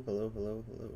Hello, hello, hello, hello.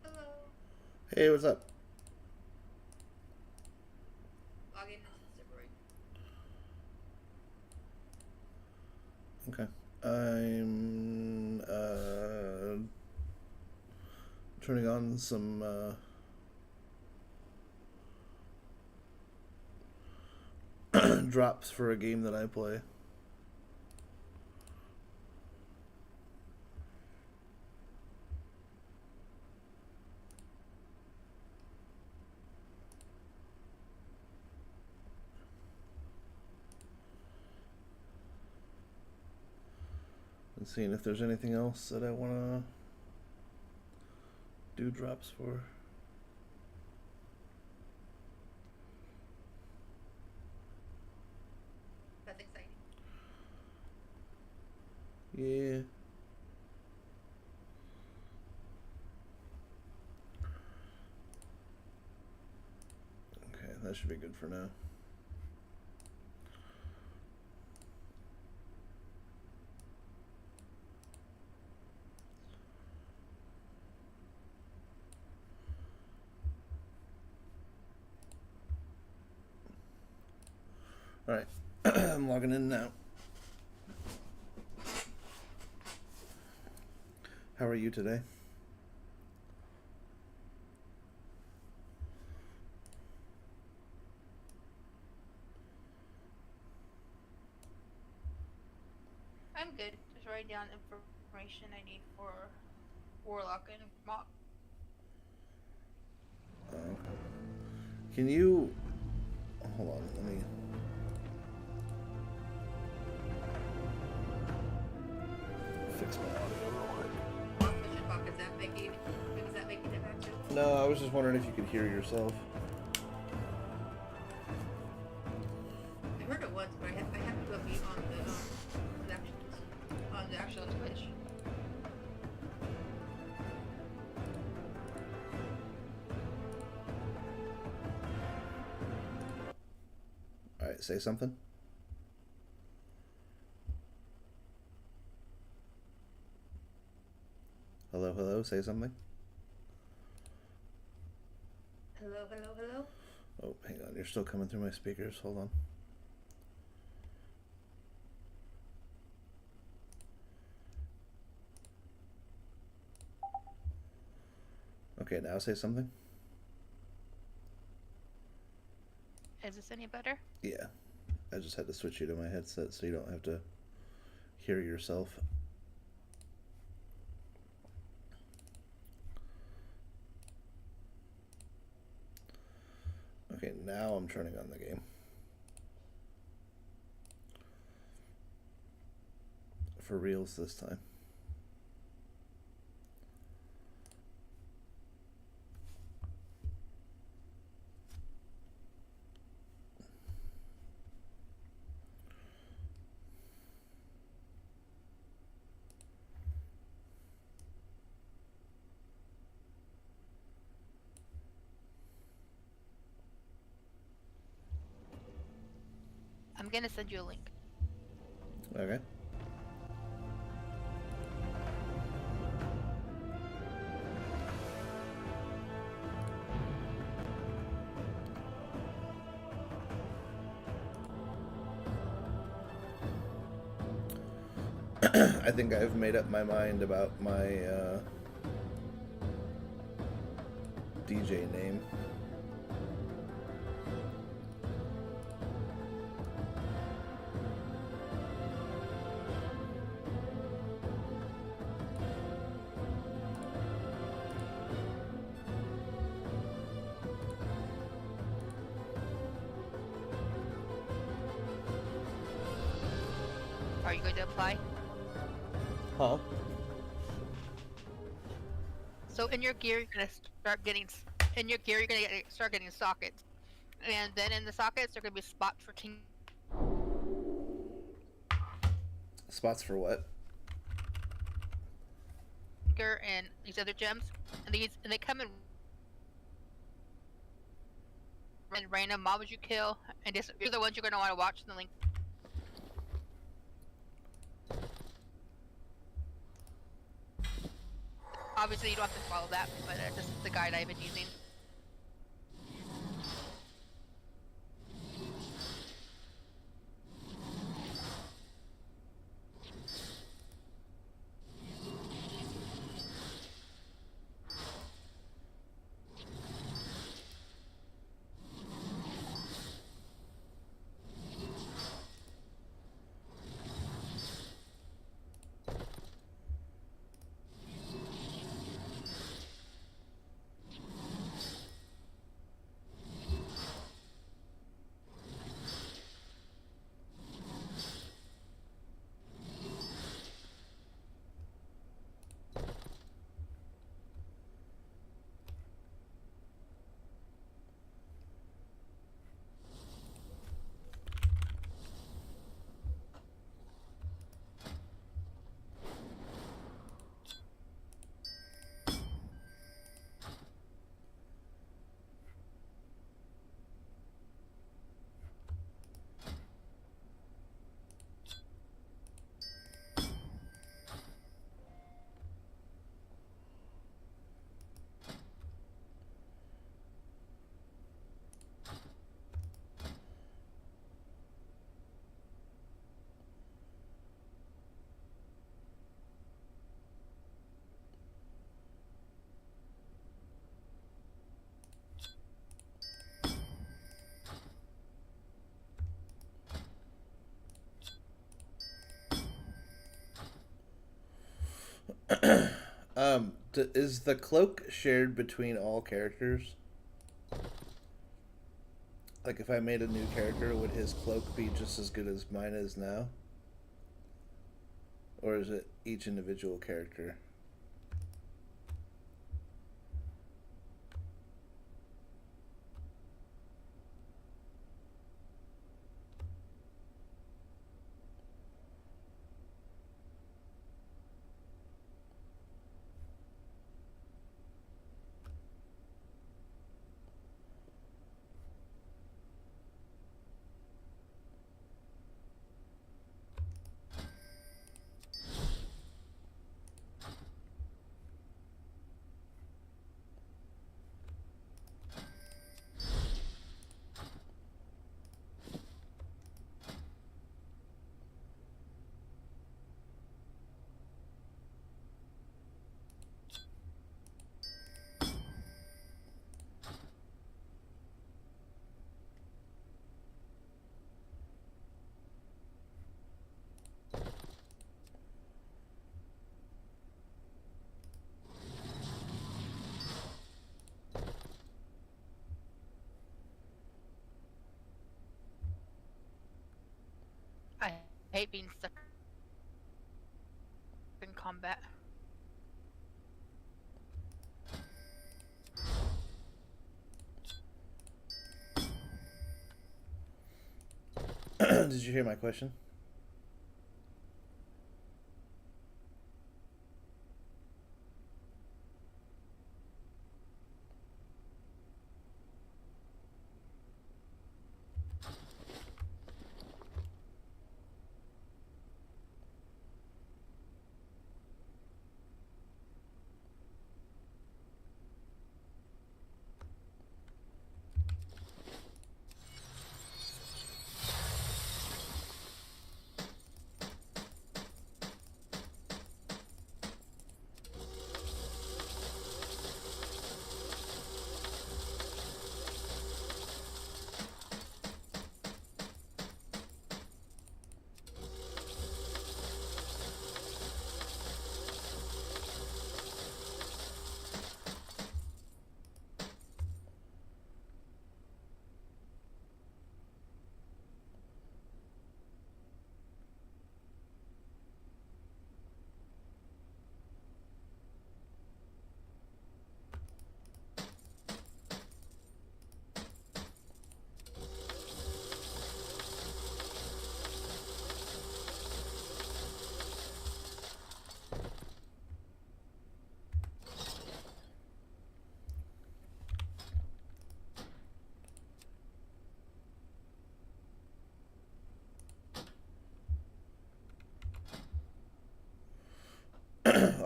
Hello. Hey, what's up? Log in as Zippery. Okay. I'm turning on some drops for a game that I play. And seeing if there's anything else that I want to do drops for. That's exciting. Yeah. Okay, that should be good for now. All right. I'm logging in now. How are you today? I'm good. Just writing down information I need for Warlock and Mock. Okay. Can you hold on? Let me fix my audio real quick. Mock Mission Mock, is that making it back too? No, I was just wondering if you could hear yourself. I heard it once, but I have to go mute on the Productions. say something. Hello, hello, say something. Hello, hello, hello. Oh, hang on, you're still coming through my speakers. Hold on. Okay, now say something. Is this any better? Yeah, I just had to switch you to my headset so you don't have to hear yourself. Okay, now I'm turning on the game. For reals this time. I'm gonna send you a link. Okay. I think I've made up my mind about my DJ name. Are you going to apply? Huh? So in your gear, you're gonna start getting start getting sockets, and then in the sockets, there are gonna be spots for Spots for what? tinker and these other gems, and they come in random mobs you kill, and these are the ones you're gonna want to watch in the link. Obviously, you don't have to follow that, but this is the guide I've been using. Is the cloak shared between all characters? Like, if I made a new character, would his cloak be just as good as mine is now? Or is it each individual character? hate being stuck in combat. Did you hear my question?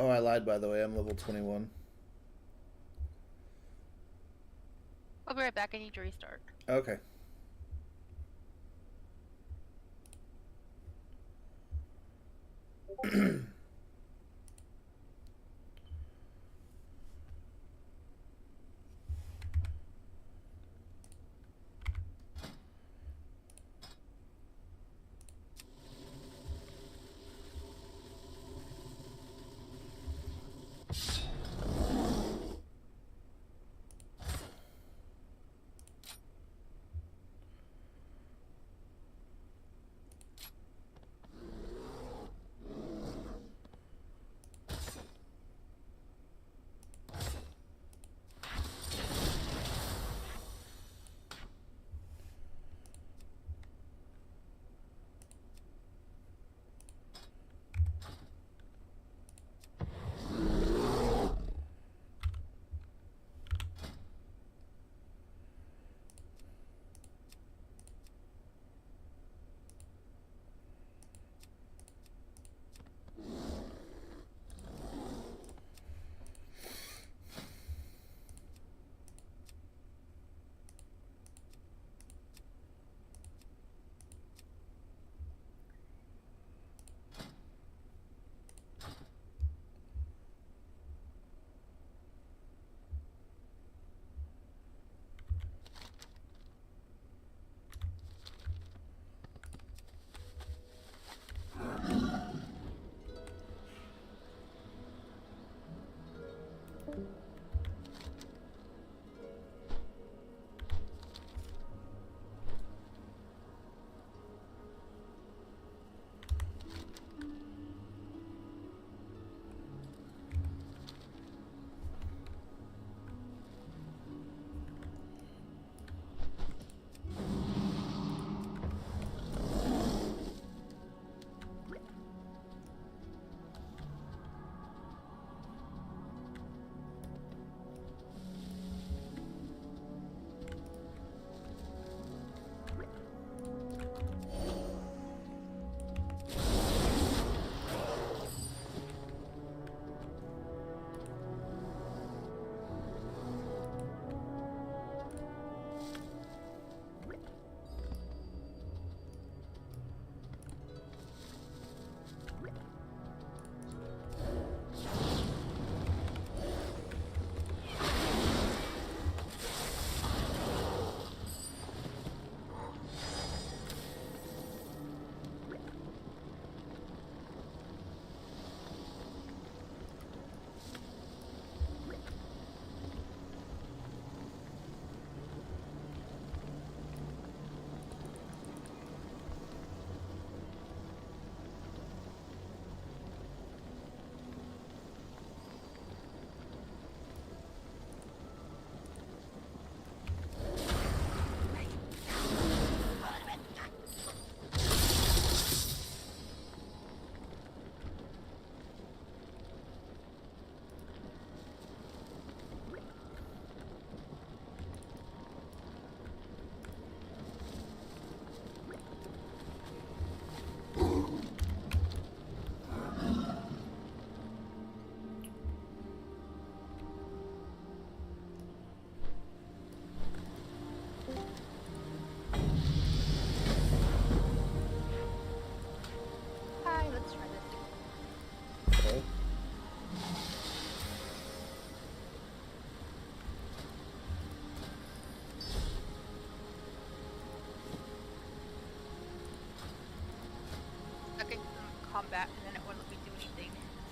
Oh, I lied, by the way. I'm level 21. I'll be right back. I need to restart. Okay.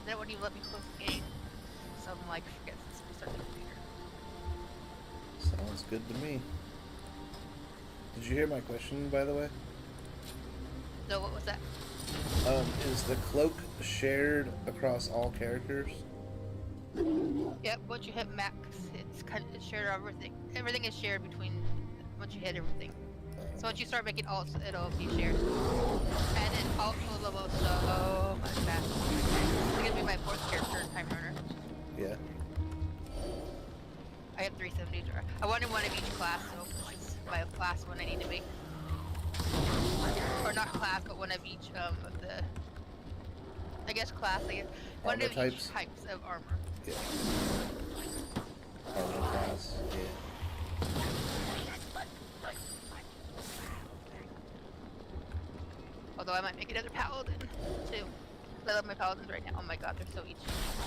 then it wouldn't even let me close the game. So I'm like, forget this, restart the computer. Sounds good to me. Did you hear my question, by the way? So what was that? Is the cloak shared across all characters? Yep, once you hit max, it's shared everything. Everything is shared between once you hit everything. So once you start making alts, it'll be shared. And then alt will level so much faster. It's gonna be my 4th character in Time Runner. Yeah. I have 370. I wanted one of each class, so it's my class one I need to make. Or not class, but one of each of the. I guess class. I guess one Armor of types? each types of armor. Yeah. Armor class. Yeah. Although I might make another paladin too. I love my paladins right now. Oh my god, they're so easy.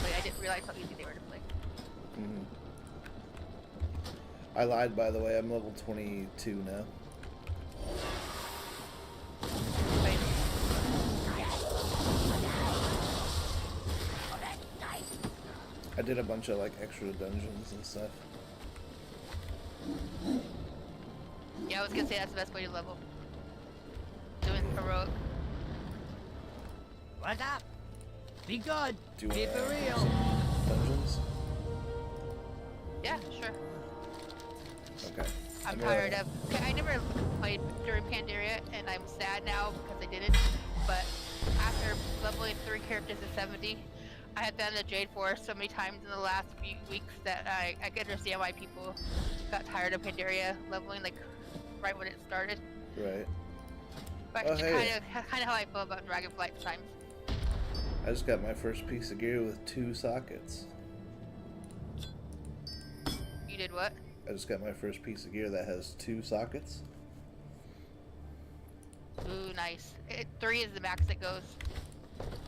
Like, I didn't realize how easy they were to play. Mm-hmm. I lied, by the way. I'm level 22 now. But I did a bunch of like extra dungeons and stuff. yeah, I was gonna say that's the best way to level. Doing heroic. What's up? Be good. Do you Be for wanna real. some dungeons? Yeah, sure. Okay. I'm gonna- tired of. Okay, I never played during Pandaria, and I'm sad now because I didn't. But after leveling 3 characters to 70, I have done the Jade Forest so many times in the last few weeks that I can understand why people got tired of Pandaria leveling like right when it started. Right. But Oh, it's hey. kind of how I feel about Dragonflight at times. I just got my first piece of gear with 2 sockets. You did what? I just got my first piece of gear that has 2 sockets. Ooh, nice. 3 is the max that goes.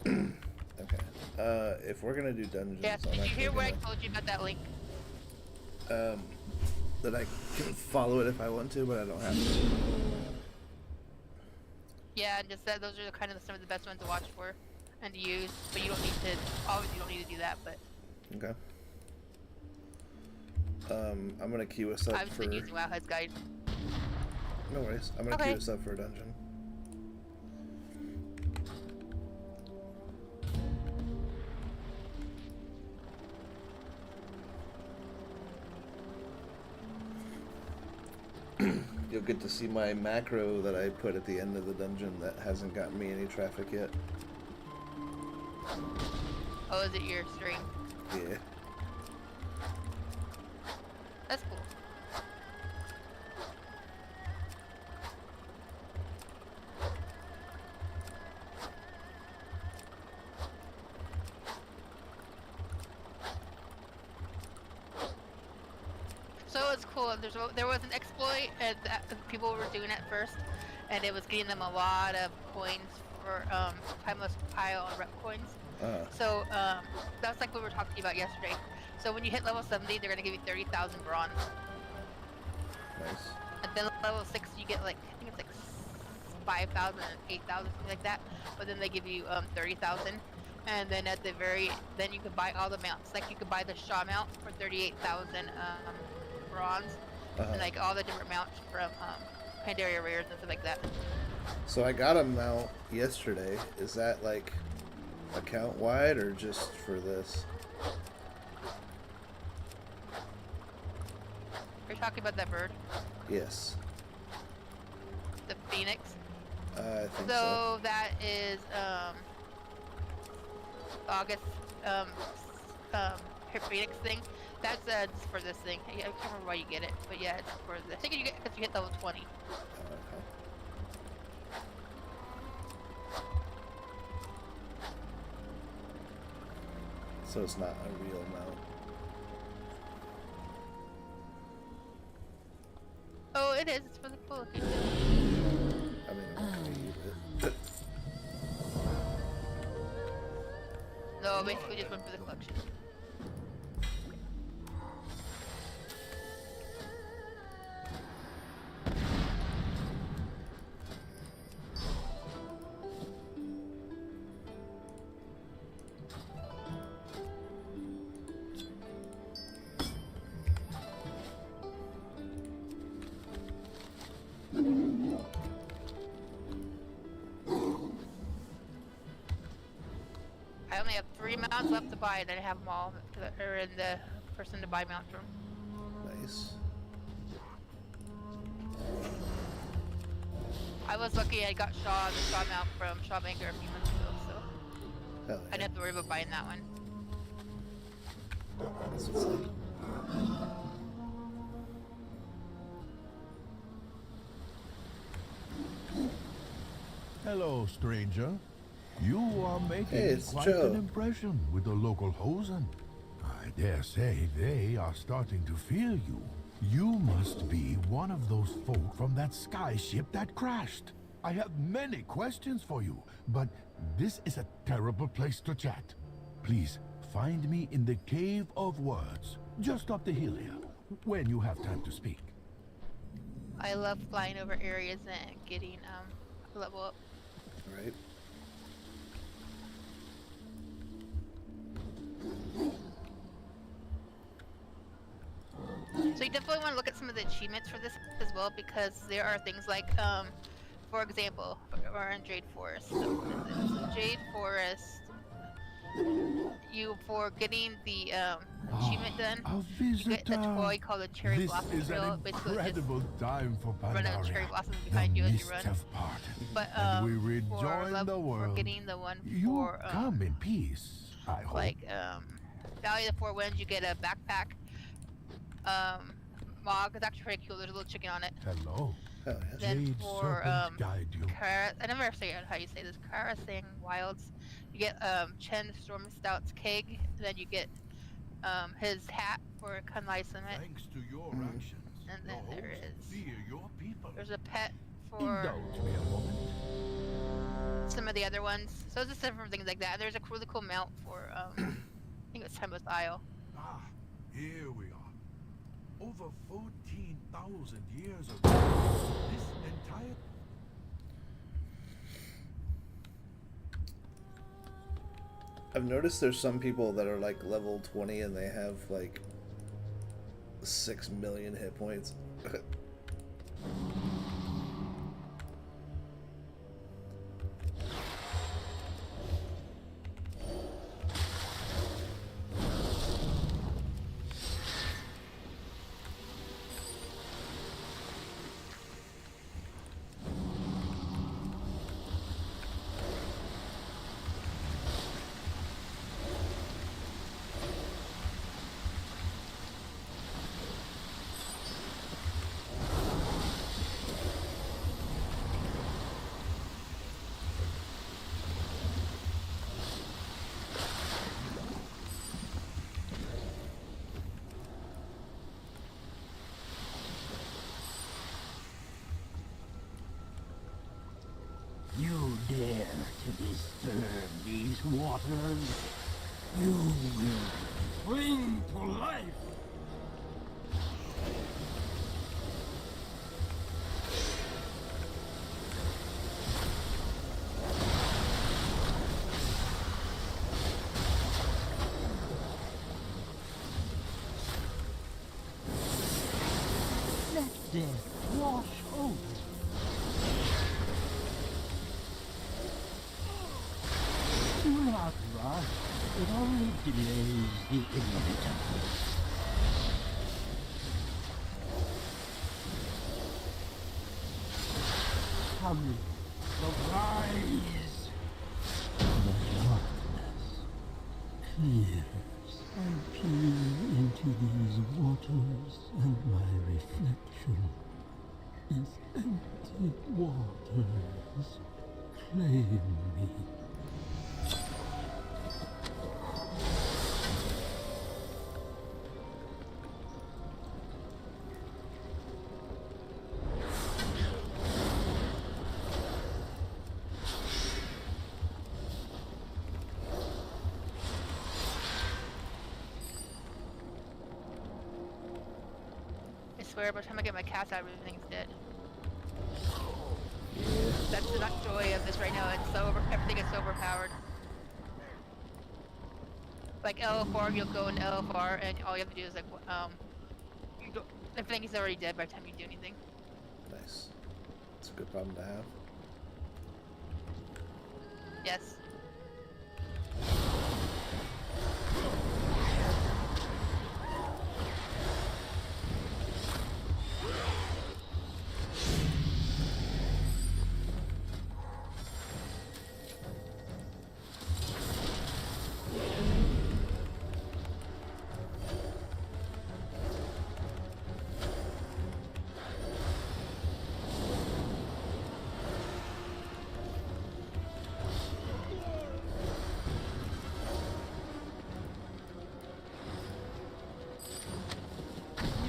Okay. If we're gonna do dungeons, Yes. I'm Did you actually hear what I gonna, told you about that link? that I can follow it if I want to, but I don't have to. Yeah, and just that those are some of the best ones to watch for and to use. But you don't need to. Obviously, you don't need to do that. But Okay. I'm gonna queue us up I've for. been using Wowhead's guide. No worries. I'm gonna Okay. queue us up for a dungeon. You'll get to see my macro that I put at the end of the dungeon that hasn't gotten me any traffic yet. Oh, is it your stream? Yeah. That's cool. So it's cool. There was an exploit that people were doing at first, and it was getting them a lot of coins for timeless pile and rep coins. So that's like what we were talking about yesterday. So when you hit level 70, they're gonna give you 30,000 bronze, Nice. and then level 60 you get like I think it's like 5,000, 8,000, something like that. But then they give you 30,000, and then at the then you can buy all the mounts. Like you could buy the Shaw mount for 38,000 bronze, and like all the different mounts from Pandaria rares and stuff like that. So I got a mount yesterday. Is that like account wide or just for this? You're talking about that bird, Yes. the phoenix. I think so. So that is August her Phoenix thing. That's just for this thing. I can't remember why you get it, but yeah, it's for the. I think you get because you hit level 20. Okay. So it's not a real mount. Oh, it is. It's really cool looking. I mean, I'm not gonna use it. No, basically just went for the collection. only have 3 mounts left to buy, then I have them all that are in the person to buy mount room. Nice. I was lucky I got the Shaw mount from Shaw Banker a few months ago, so Hell I yeah. didn't have to worry about buying that one. That's what's up. Hello, stranger. You are making Hey, it's quite Joe. an impression with the local hosen. I dare say they are starting to fear you. You must be one of those folk from that sky ship that crashed. I have many questions for you, but this is a terrible place to chat. Please, find me in the Cave of Words, just up the hill here, when you have time to speak. I love flying over areas and getting level up. Right. So you definitely want to look at some of the achievements for this as well, because there are things like, for example, we're in Jade Forest. So Jade Forest, for getting the achievement done, A you get a visitor. toy called a Cherry This Blossom is Trail. an Basically, just incredible time for run out of cherry Pandaria. blossoms behind you The as you mists run. have parted, But and we for rejoin the for world. getting the one You for come in peace, I hope. like Valley of the Four Winds, you get a backpack. Mog, it's actually pretty cool. There's a little chicken on it. Hello. Hell yeah. Then Jade for Serpent guide you. I never say how you say this. Karasang Wilds, you get Chen Storm Stout's keg. Then you get his hat for Kunlai Summit. Thanks to your Mhm. actions, And the then there host is- fear your people. There's a pet for Indulge me a moment. some of the other ones. So it's just different things like that. And there's a really cool mount for I think it was Tempest Isle. Ah, here we are. Over 14,000 years ago, this entire... I've noticed there's some people that are like level 20 and they have like 6 million hit points. You dare to disturb these waters? You will bring to life. Let death wash over. Do not rush. It only delays the inevitable. Come, arise. The darkness clears. I peer into these waters, and my reflection is empty waters. Claim me. I swear, by the time I get my cats out, everything's dead. Yeah. That's the joy of this right now. It's so everything is so overpowered. Like LFR, you'll go into LFR, and all you have to do is like, you go. Everything's already dead by the time you do anything. Nice. It's a good problem to have. Yes.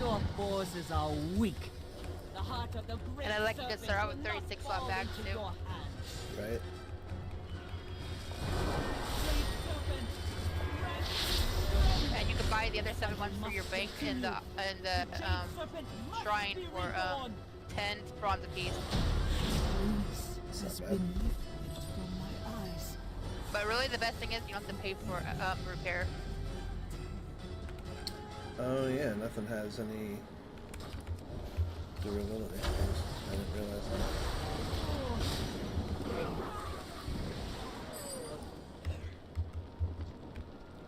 Your forces are weak. The heart of the great And I like you can start out with serpent will 36 not slot bags, fall into too. your hands. Right? Great serpent, And you can buy the other 7 ones for your bank in the shrine for 10 bronze apiece. has bad. been lifted from my eyes. But really, the best thing is you don't have to pay for repair. Oh yeah, nothing has any durability. I didn't realize that.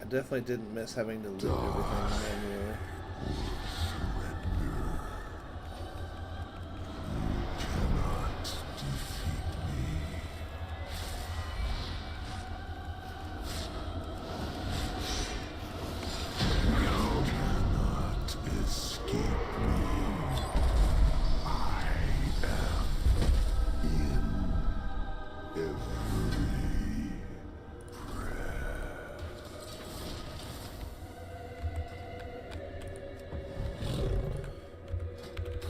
I definitely didn't miss having to loot everything manually.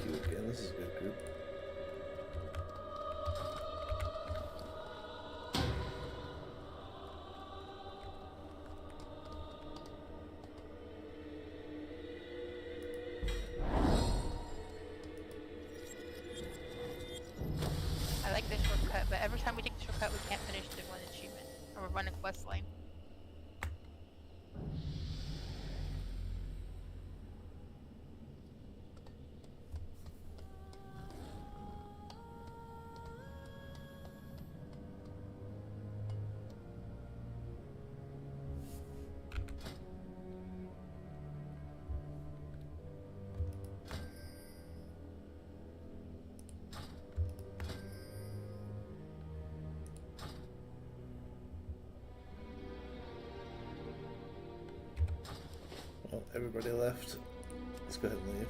Cute again, this is a good group. I like this shortcut, but every time we take the shortcut, we can't finish the one achievement or run a quest line. Well, everybody left. Let's go ahead and leave.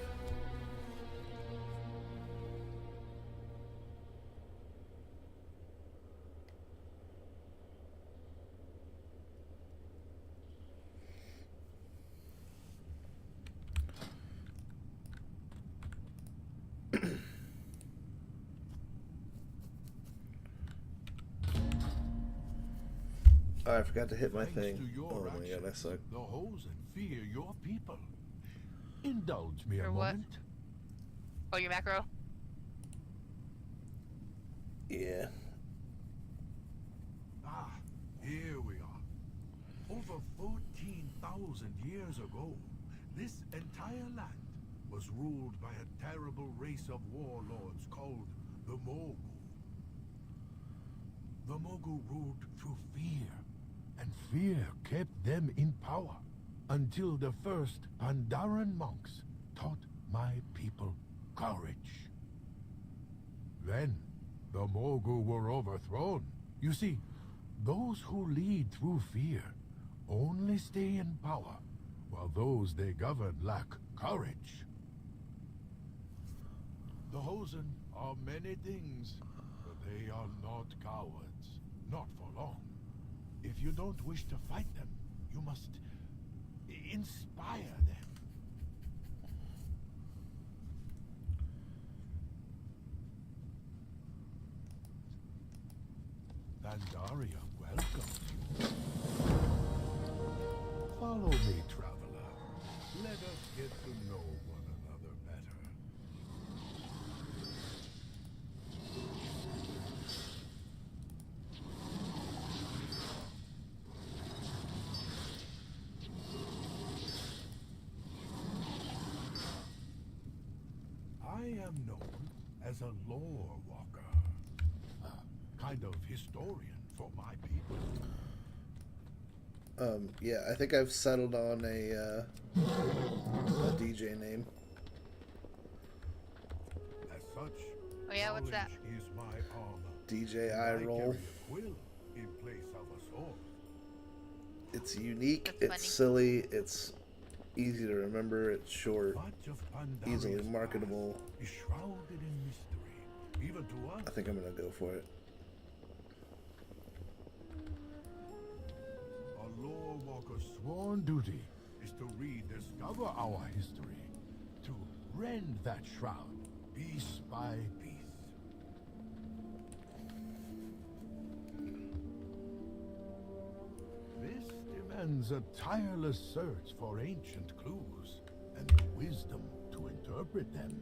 Oh, I forgot to hit my Thanks thing. to your Oh my god, I actions, suck. The Hosen fear your people. Indulge me For a what? moment. Oh, your macro? Yeah. Ah, here we are. Over 14,000 years ago, this entire land was ruled by a terrible race of warlords called the Mogu. The Mogu ruled through fear, and fear kept them in power until the first Pandaren monks taught my people courage. Then the Mogu were overthrown. You see, those who lead through fear only stay in power, while those they govern lack courage. The Hosen are many things, but they are not cowards. Not for long. If you don't wish to fight them, you must inspire them. Pandaria, welcome. Follow me, traveler. Let us get to know one another better. I am known as a lore walker. A kind of historian for my people. Yeah, I think I've settled on a DJ name. As such, Oh yeah, what's that? knowledge is my armor. DJ And I I roll. carry a quill in place of a sword. It's unique, That's it's funny. silly, it's easy to remember, it's short, Much of Pandaria's easily past marketable. is shrouded in mystery, even to us. I think I'm gonna go for it. A lore walker's sworn duty is to rediscover our history, to rend that shroud, piece by piece. This demands a tireless search for ancient clues and the wisdom to interpret them.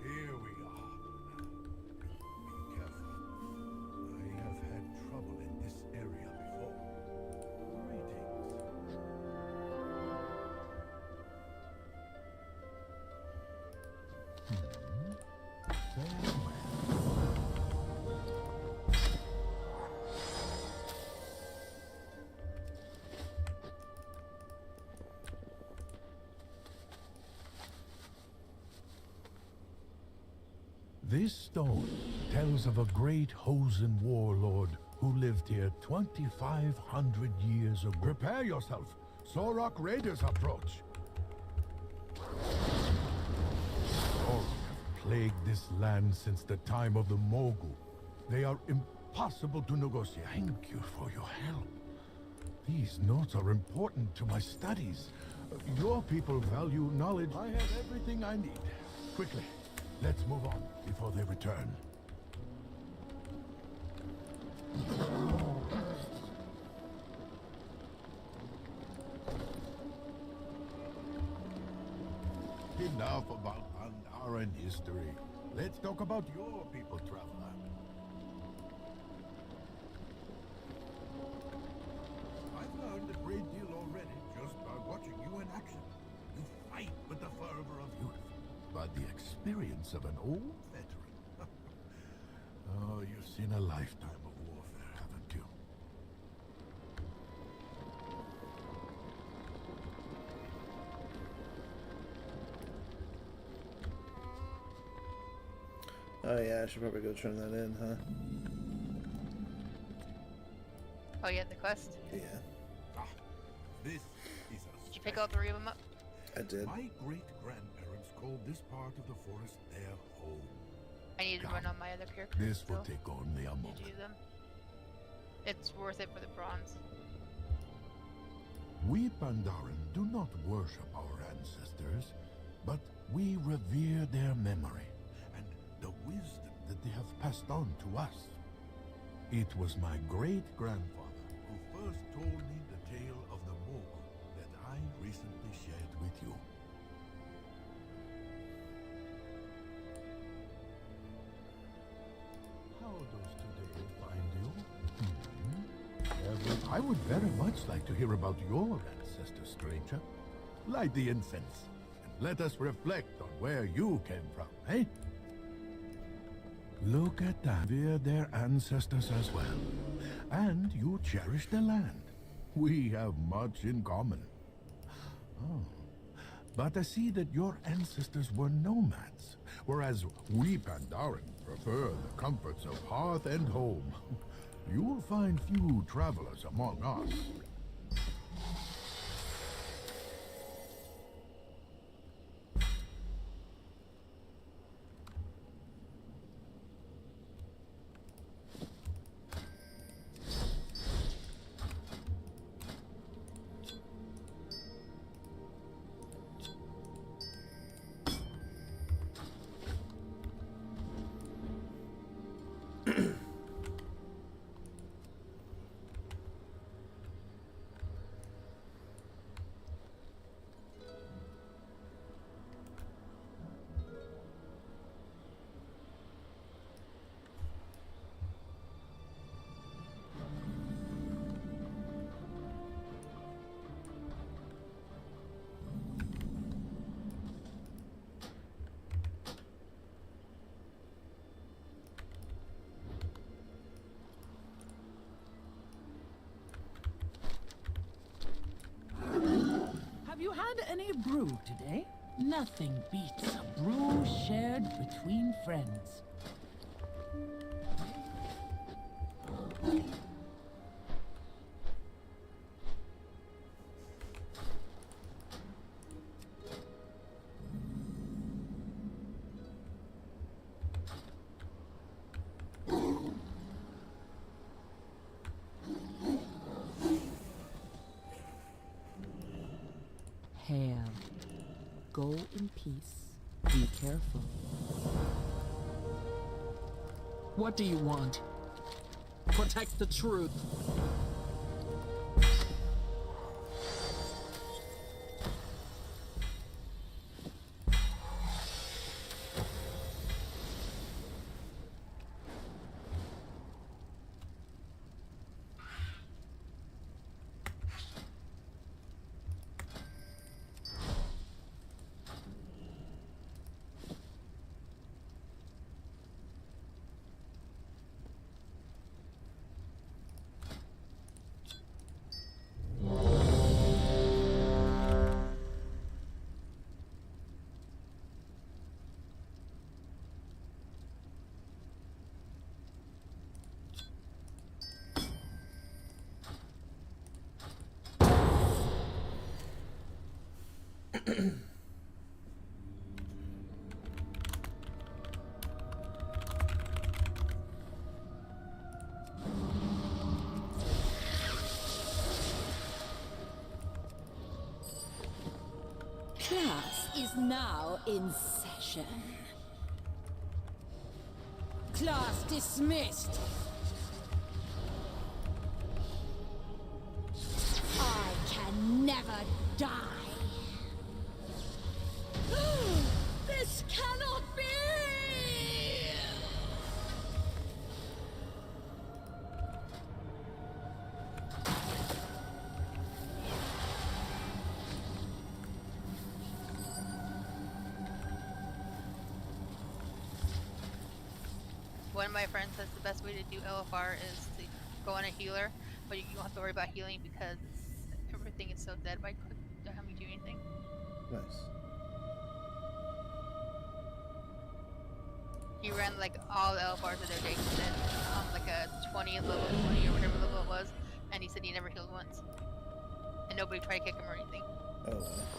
Here we are. Be careful. I have had trouble in this area before. Greetings. Farewell. This stone tells of a great Hosen warlord who lived here 2,500 years ago. Prepare yourself. Sorok raiders approach. Sorok have plagued this land since the time of the Mogul. They are impossible to negotiate. Thank you for your help. These notes are important to my studies. Your people value knowledge. I have everything I need. Quickly, let's move on before they return. Enough about Pandaren history. Let's talk about your people, traveler. I've learned a great deal already just by watching you in action. You fight with the fervor of youth, but the experience of an old veteran. Oh, you've seen a lifetime of warfare, haven't you? Oh yeah, I should probably go turn that in, huh? Oh, yeah, the quest. Yeah, Ah, this is a Did you pick all three of them up? I did. My great-grandparents called this part of the forest their home. I need to run on my other character. This will still. take only a Did moment. you do them? It's worth it for the bronze. We Pandaren do not worship our ancestors, but we revere their memory and the wisdom that they have passed on to us. It was my great-grandfather who first told me the tale of the Mogul that I recently shared with you. How does today find you? I would very much like to hear about your ancestors, stranger. Light the incense, and let us reflect on where you came from, eh? Look at that. We're their ancestors as well. And you cherish the land. We have much in common. Oh. But I see that your ancestors were nomads, whereas we Pandaren prefer the comforts of hearth and home. You'll find few travelers among us. Have you had any brew today? Nothing beats a brew shared between friends. Go in peace. Be careful. What do you want? Protect the truth. Class is now in session. Class dismissed. I can never die. This cannot be! One of my friends says the best way to do LFR is to go on a healer, but you don't have to worry about healing because everything is so dead by quick. Don't have me do anything. Nice. He ran like all the LFRs of their day then like a 20 level 20 or whatever level it was, and he said he never healed once, and nobody tried to kick him or anything. Oh wow.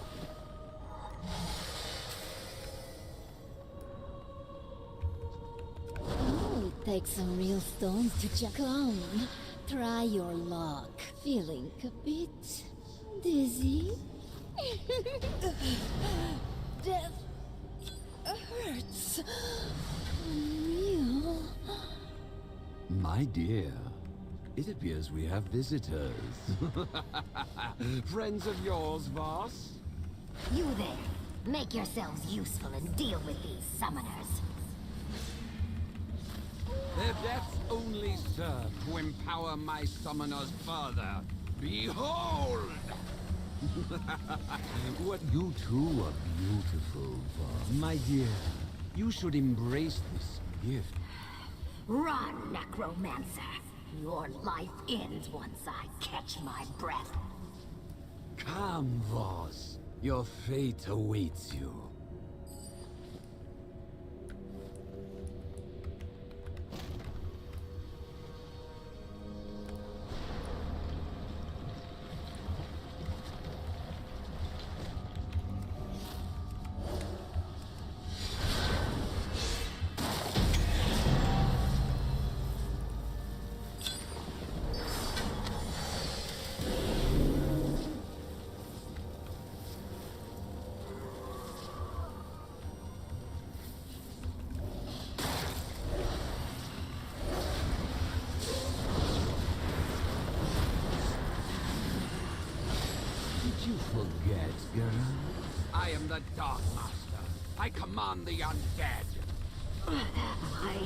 Oh, it takes some real stones to check on. Try your luck. Feeling a bit dizzy? Death hurts. Unreal. My dear, it appears we have visitors. Friends of yours, Voss? You there. Make yourselves useful and deal with these summoners. Their deaths only serve to empower my summoners further. Behold! What you two are beautiful, Voss. My dear, you should embrace this gift. Run, Necromancer. Your life ends once I catch my breath. Come, Voss. Your fate awaits you. Did you forget, girl? I am the Dark Master. I command the undead. I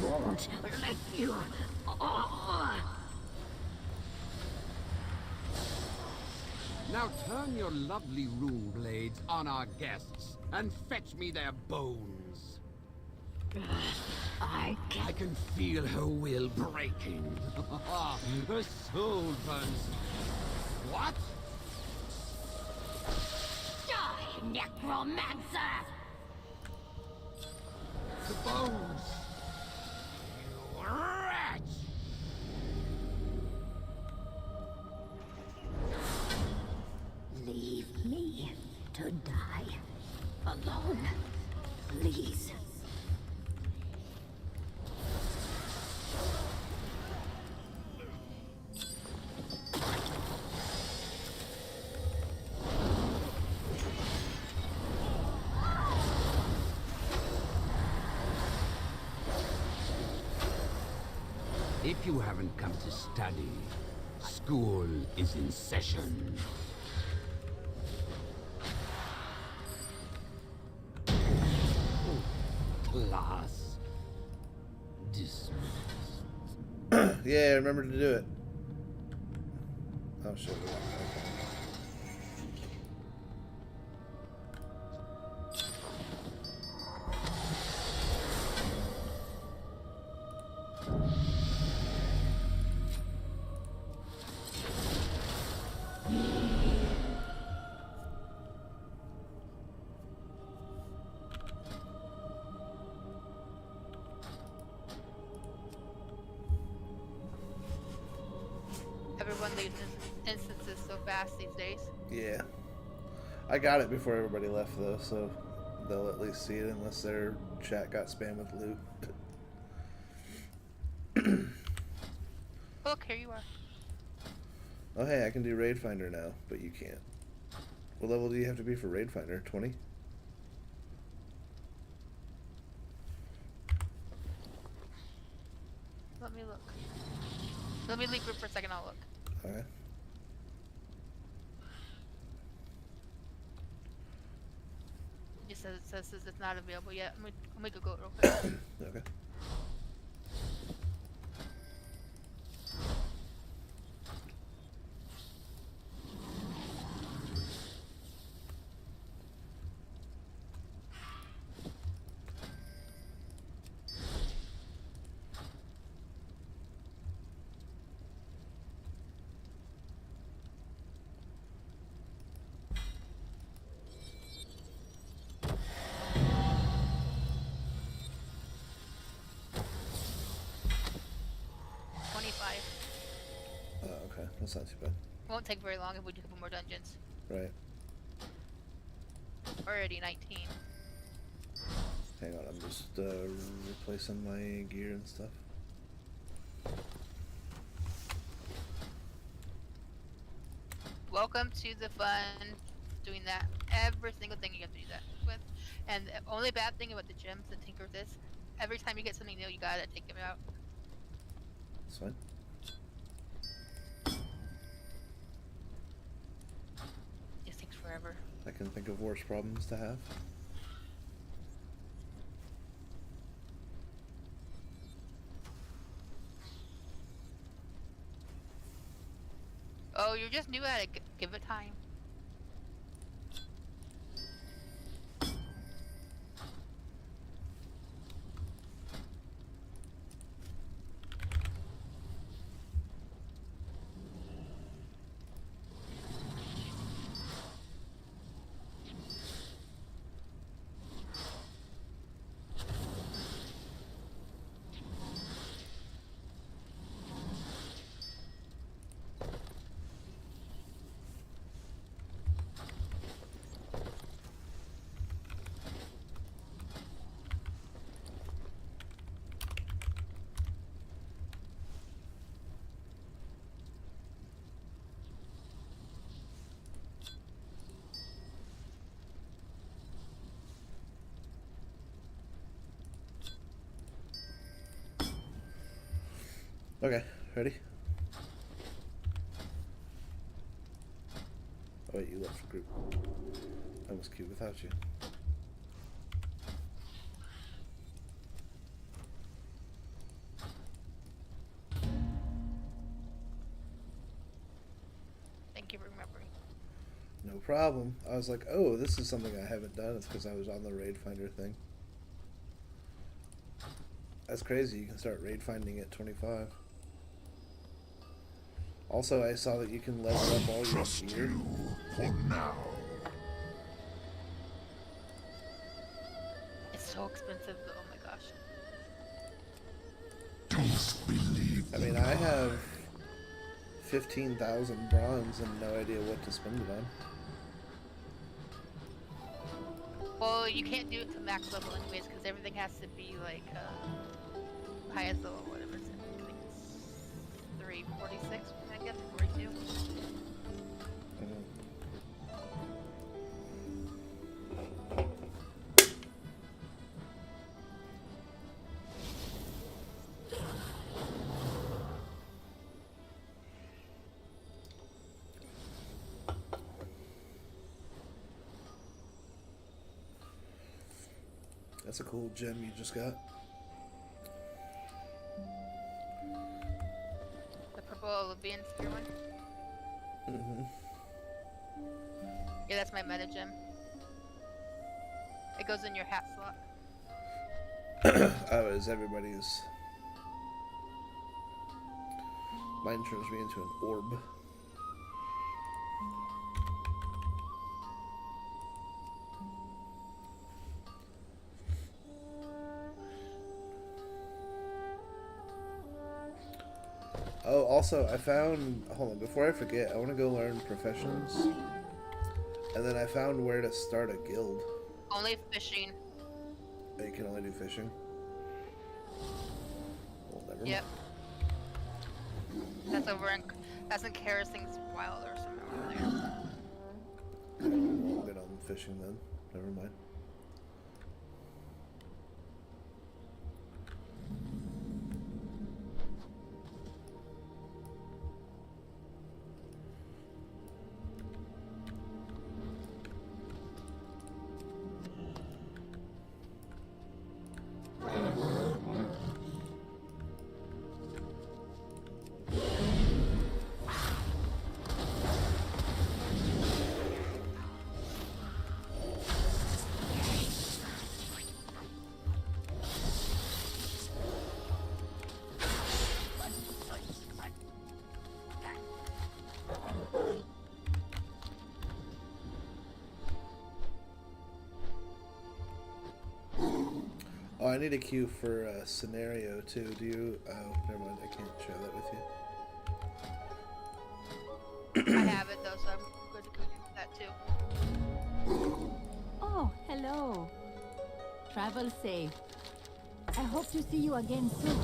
won't let you. Now turn your lovely rune blades on our guests and fetch me their bones. I I can feel her will breaking. Her soul burns. What? die, Necromancer! The bones! You wretch! Leave me to die alone, please. If you haven't come to study, school is in session. Class dismissed. Yeah, I remember to do it. Oh shit. Okay. Everyone leaves instances so fast these days. Yeah. I got it before everybody left though, so they'll at least see it unless their chat got spammed with loot. Look, here you are. Oh hey, I can do Raid Finder now, but you can't. What level do you have to be for Raid Finder? 20? Let me look. Let me leave group for a second, I'll look. Okay. It just says it's not available yet. Let me Google it real quick. Okay. Okay, that's not too bad. Won't take very long if we do a couple more dungeons. Right. Already 19. Hang on, I'm just replacing my gear and stuff. Welcome to the fun. Doing that. Every single thing you have to do that with. And the only bad thing about the gems and tinkers is every time you get something new, you gotta take them out. That's fine. It just takes forever. I can think of worse problems to have. Oh, you're just new at it. Give it time. Okay, ready? Oh wait, you left the group. I was queued without you. Thank you for remembering. No problem. I was like, oh, this is something I haven't done. It's because I was on the Raid Finder thing. That's crazy. You can start raid finding at 25. Also, I saw that you can level up all your gear. For now. It's so expensive though, oh my gosh. Don't believe. I mean, I have 15,000 bronze and no idea what to spend it on. Well, you can't do it to max level anyways, because everything has to be like highest level, whatever it's in. I think it's 346, I guess, 42. That's a cool gem you just got. The purple Olympian spear one. Mm-hmm. Yeah, that's my meta gem. It goes in your hat slot. Oh, is everybody's. Mine turns me into an orb. Oh, also, I found. Hold on, before I forget, I want to go learn professions. And then I found where to start a guild. Only fishing. Oh, you can only do fishing? Well, never mind. Yep. That's over in. That's in Kerosing's Wild or somewhere over there. I'll get on fishing then. Never mind. Oh, I need a queue for a scenario too. Do you? Oh, never mind. I can't share that with you. I have it though, so I'm good to go do that too. Oh, hello. Travel safe. I hope to see you again soon.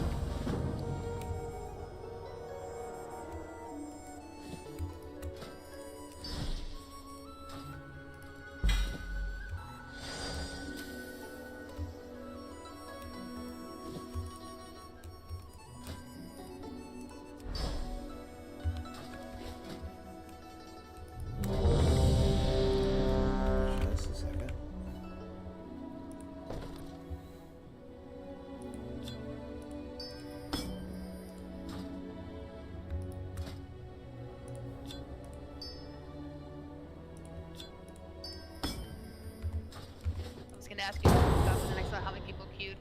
Just a second. I was gonna ask you stuff, and then I saw how many people queued.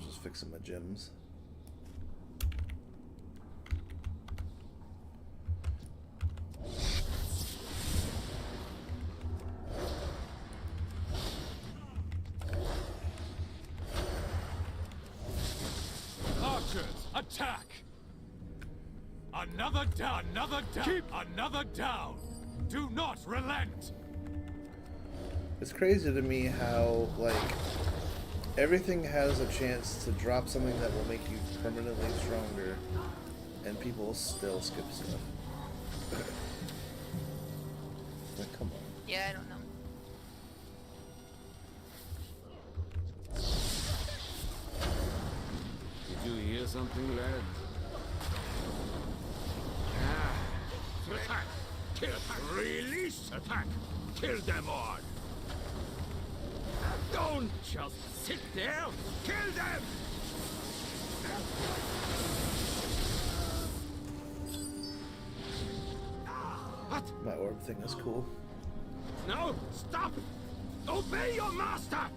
Just fixing my gems. Archers, attack! Another down, another down! Do not relent! It's crazy to me how, like, everything has a chance to drop something that will make you permanently stronger, and people still skip stuff. Like, come on. Yeah, I don't know. Did you hear something, lad? Attack! Kill! Release! Attack! Kill them all! Don't just sit there! Kill them! What? My orb thing is cool. No! Stop! Obey your master!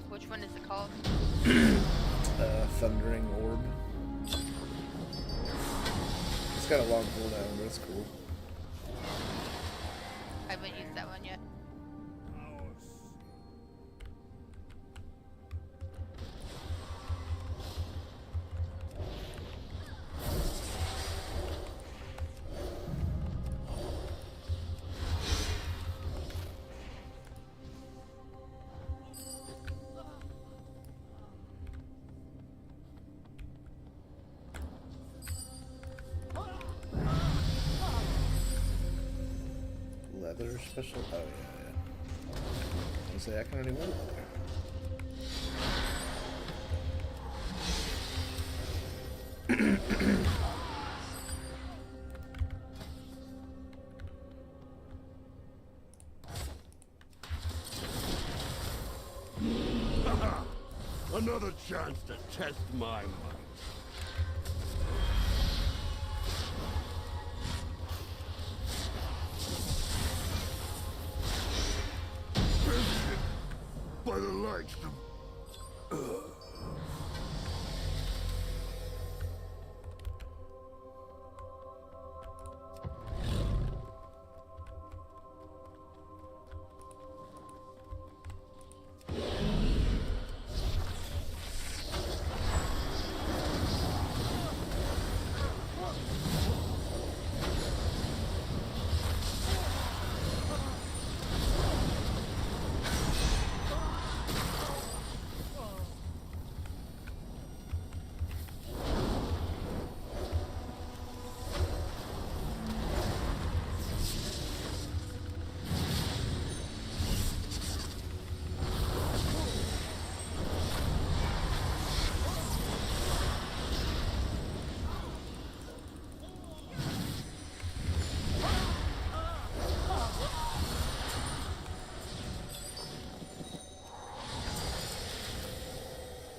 Which one is it called? Thundering orb. It's got a long cooldown, but it's cool. I haven't used that one yet. Leather special? Oh, yeah. I say I can already wear leather. Another chance to test my might. By the lights of...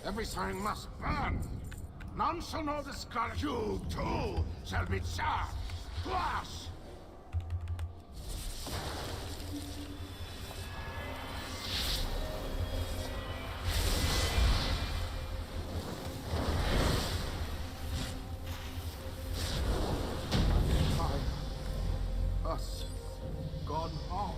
Everything must burn. None shall know the skull. You too shall be charged. Glass. Us gone hard.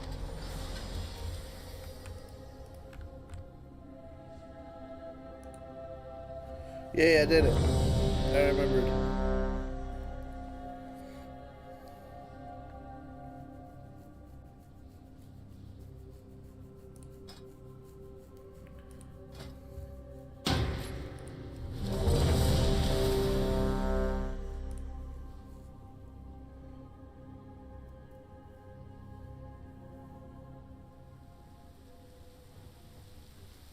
Yeah, I did it. I remembered.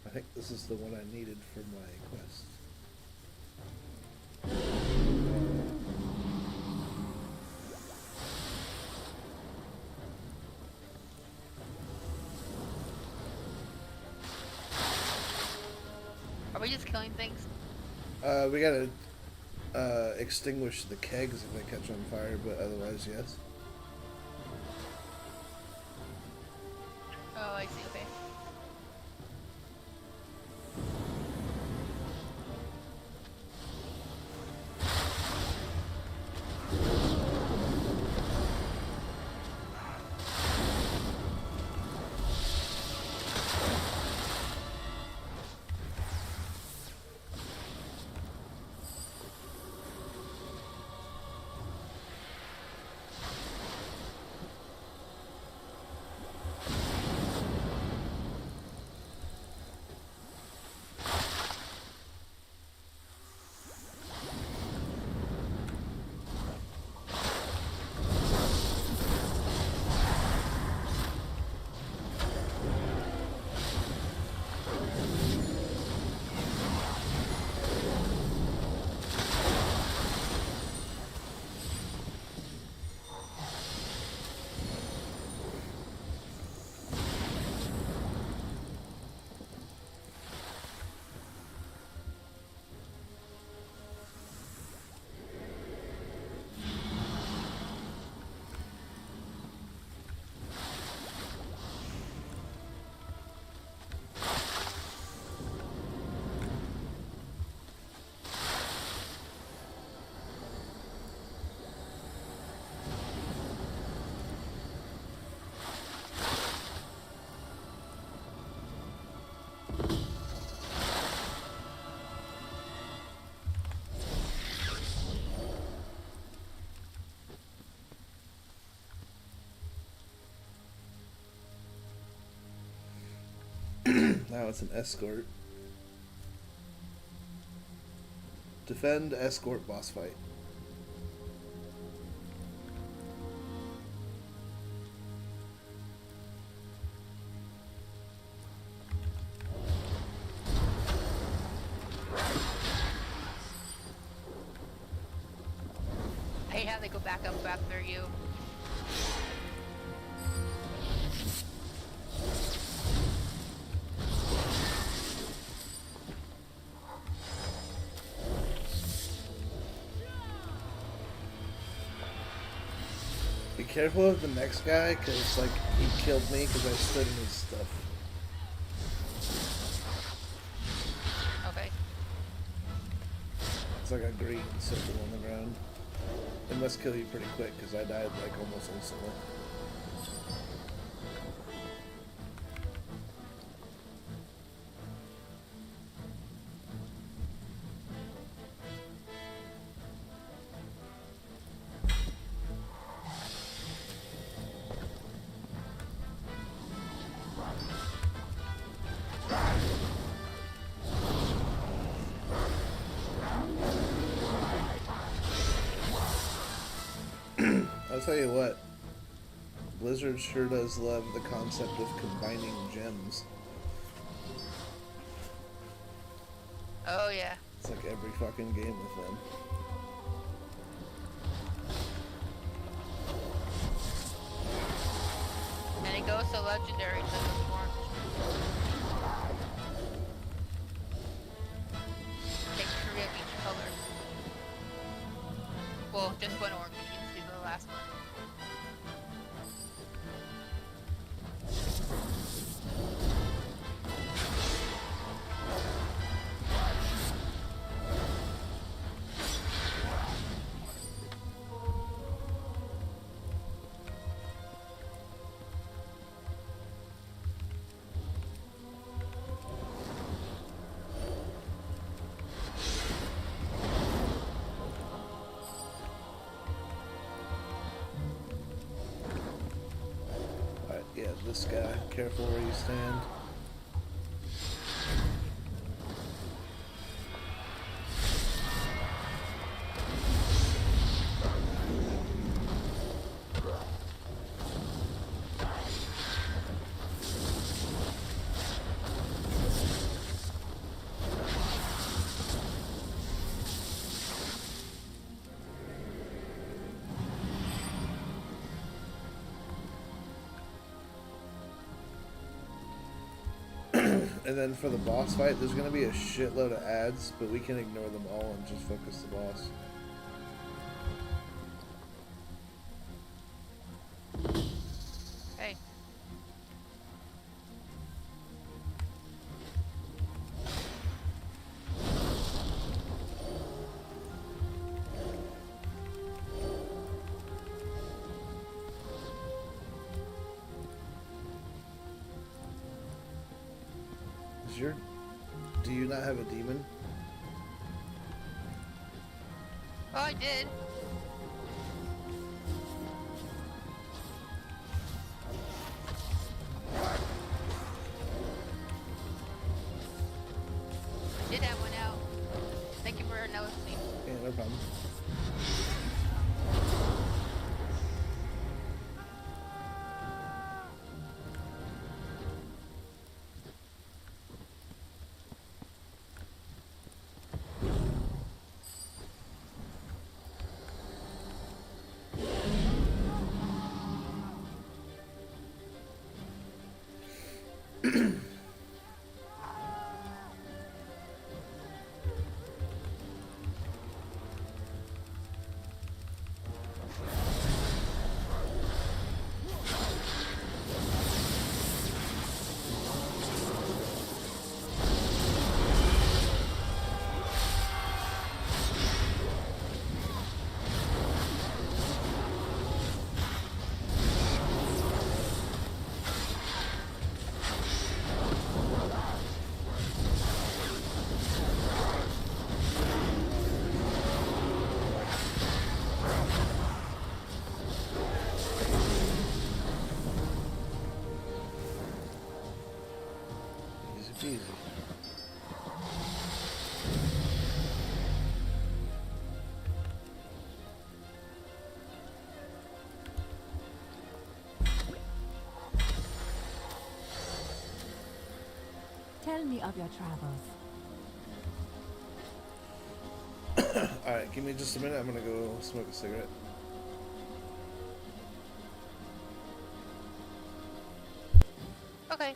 I think this is the one I needed for my quest. Are we just killing things? We gotta extinguish the kegs if they catch on fire, but otherwise, yes. Oh, I see. Okay. Now it's an escort. Defend escort boss fight. I hate how they go back up after you. careful of the next guy, because, like, he killed me because I stood in his stuff. Okay. It's like a green circle on the ground. It must kill you pretty quick, because I died, like, almost instantly. I'll tell you what, Blizzard sure does love the concept of combining gems. Oh yeah. It's like every fucking game with them. And it goes to legendary to the orange. Take 3 of each color. Well, just one orange. You can see the last one. Alright, yeah, this guy. Careful where you stand. And then for the boss fight, there's going to be a shitload of ads, but we can ignore them all and just focus the boss. Okay. Do you not have a demon? Oh, I did. I did have one out. Thank you for noticing. Yeah, no problem. Easy peasy. Tell me of your travels. Alright, give me just a minute. I'm gonna go smoke a cigarette. Okay.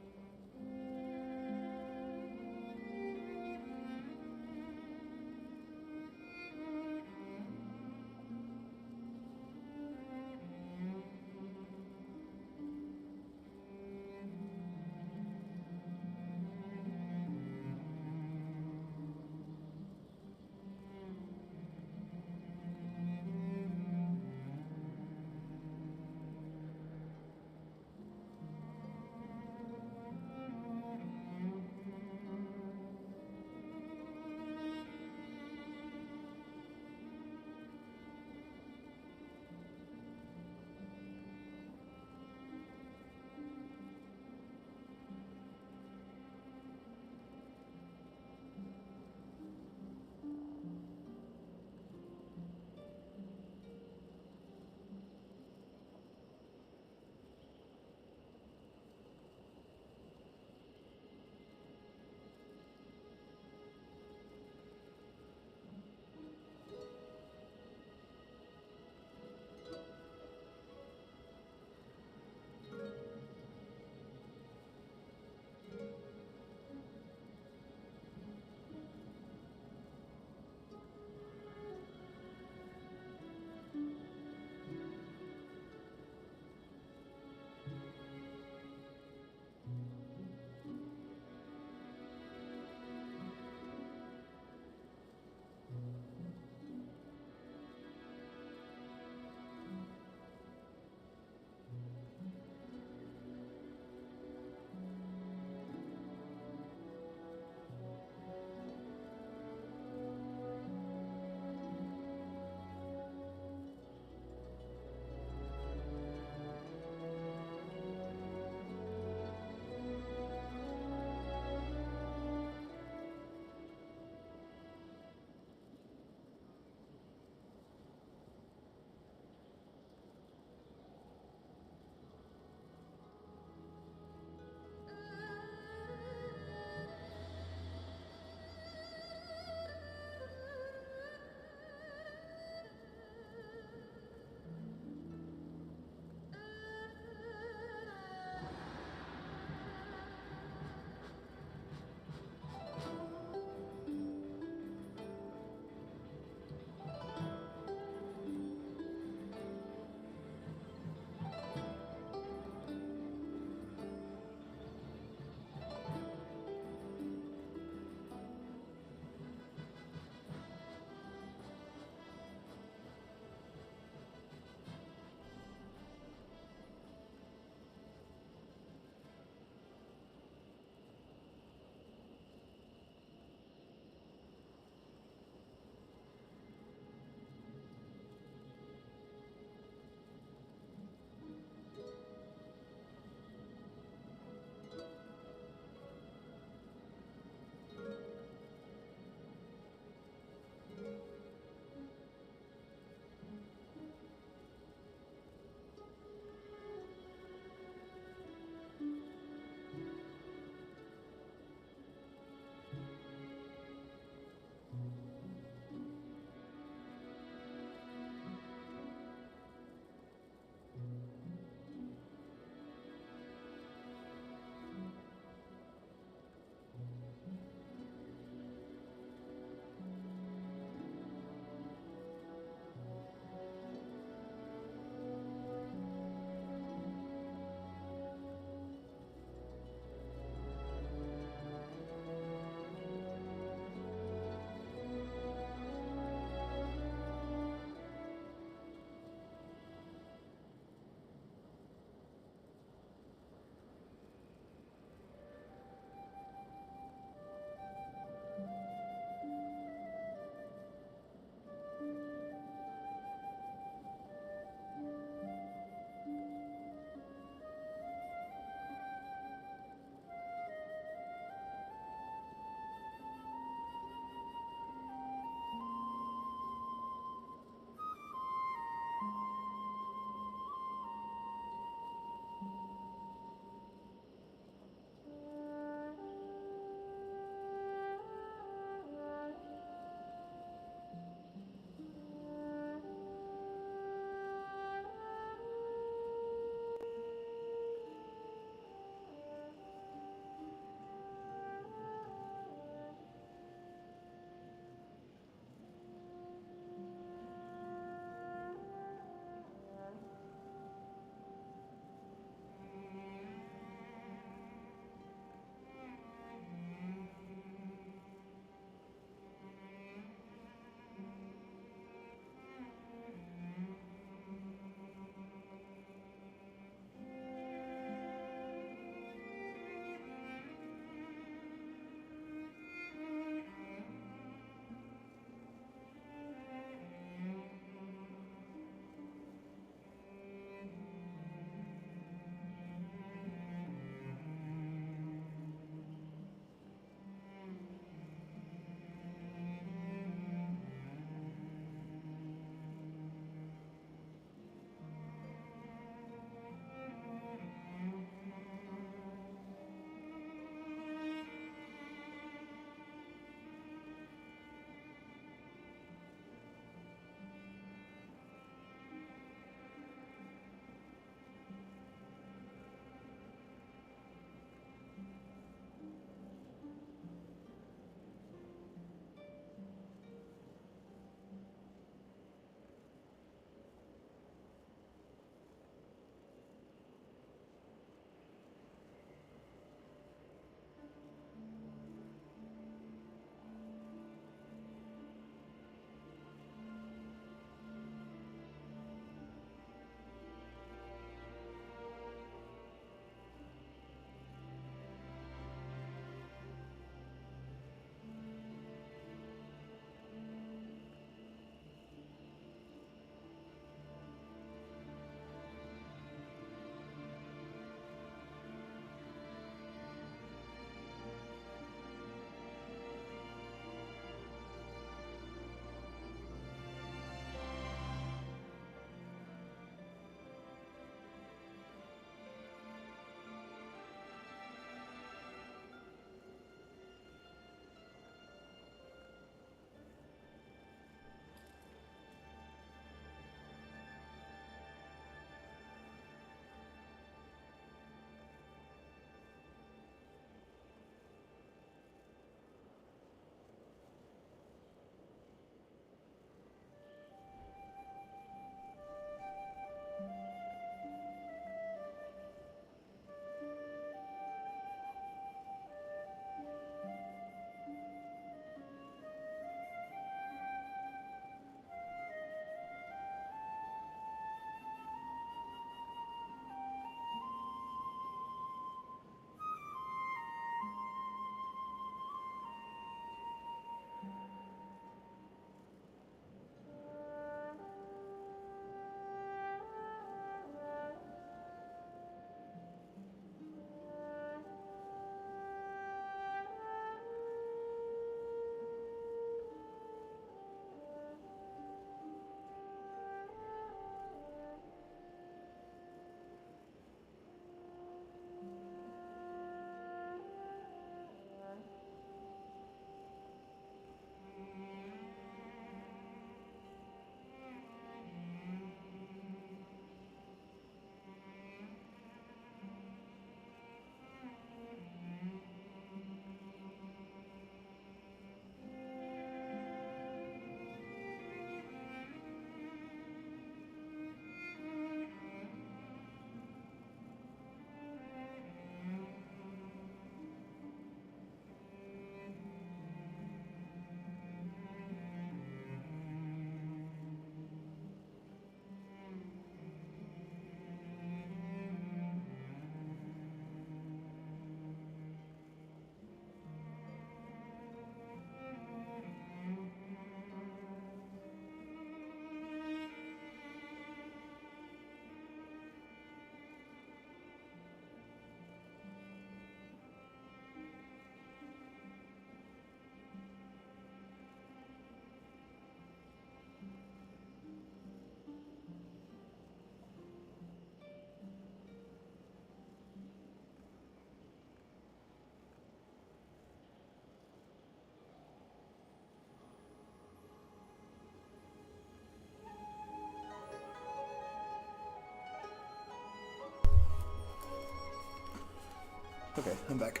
Okay, I'm back.